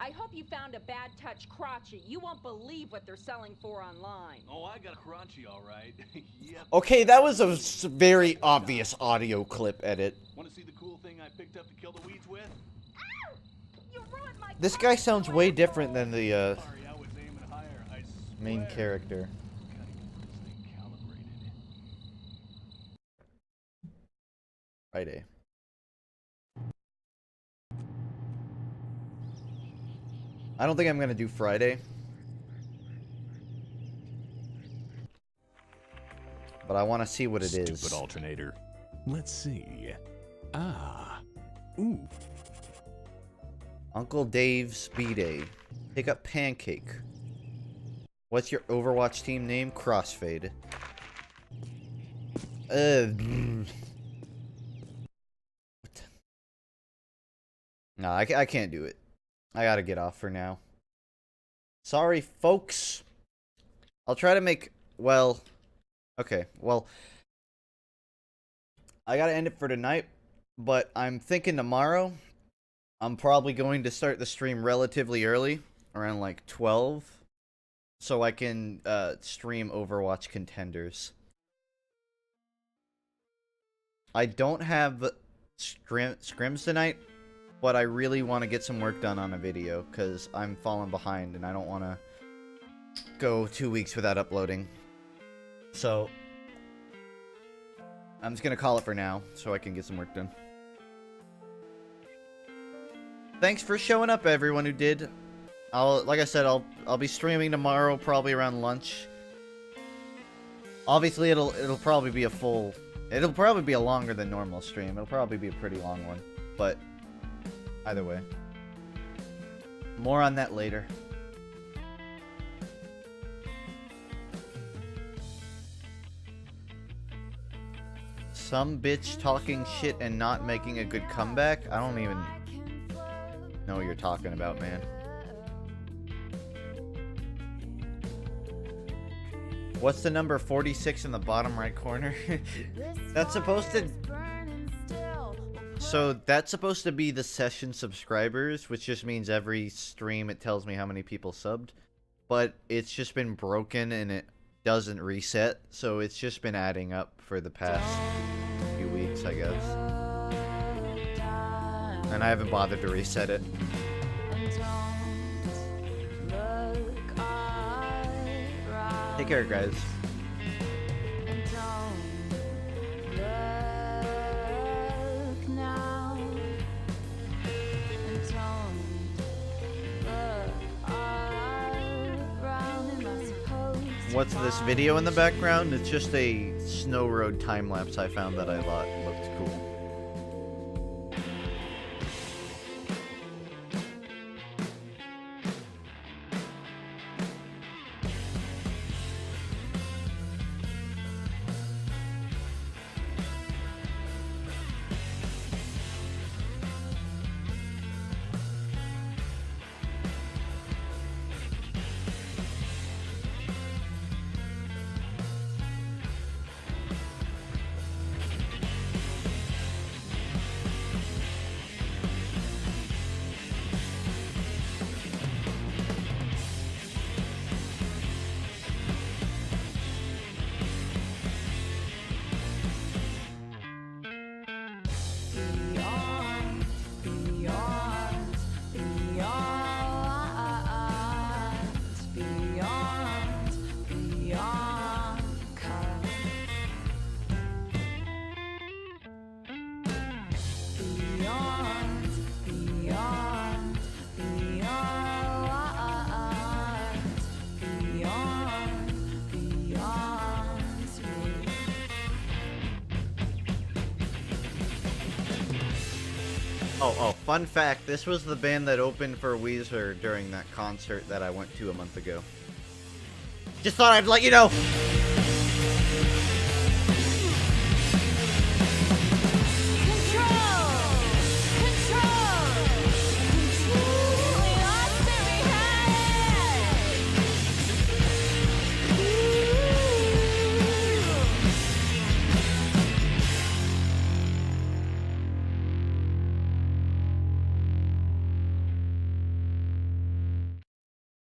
I hope you found a bad touch crotchy. You won't believe what they're selling for online. Oh, I got a crunchy, all right. Yep. Okay, that was a very obvious audio clip edit. Want to see the cool thing I picked up to kill the weeds with? Ow! You ruined my This guy sounds way different than the Sorry, I was aiming higher. I main swear. character. Gotta get this thing calibrated. Friday. I don't think I'm gonna do Friday. But I want to see what it is. Stupid alternator. Let's see. Ah. Ooh. Uncle Dave's B-Day. Pick up Pancake. What's your Overwatch team name? Crossfade. No, I can't do it. I gotta get off for now. Sorry, folks. I'll try to make... Well... Okay, well... I gotta end it for tonight. But I'm thinking tomorrow... I'm probably going to start the stream relatively early. Around like 12. So I can stream Overwatch Contenders. I don't have scrims tonight. But I really want to get some work done on a video, because I'm falling behind, and I don't want to go 2 weeks without uploading. So, I'm just going to call it for now, so I can get some work done. Thanks for showing up, everyone who did. Like I said, I'll be streaming tomorrow, probably around lunch. Obviously, it'll probably be it'll probably be a longer than normal stream. It'll probably be a pretty long one, but... Either way. More on that later. Some bitch talking shit and not making a good comeback? I don't even know what you're talking about, man. What's the number 46 in the bottom right corner? That's supposed to... So that's supposed to be the session subscribers, which just means every stream it tells me how many people subbed. But it's just been broken and it doesn't reset, so it's just been adding up for the past few weeks, I guess. And I haven't bothered to reset it. Take care, guys. What's this video in the background? It's just a snow road time lapse I found that I thought looked cool. Oh, fun fact, this was the band that opened for Weezer during that concert that I went to a month ago. Just thought I'd let you know!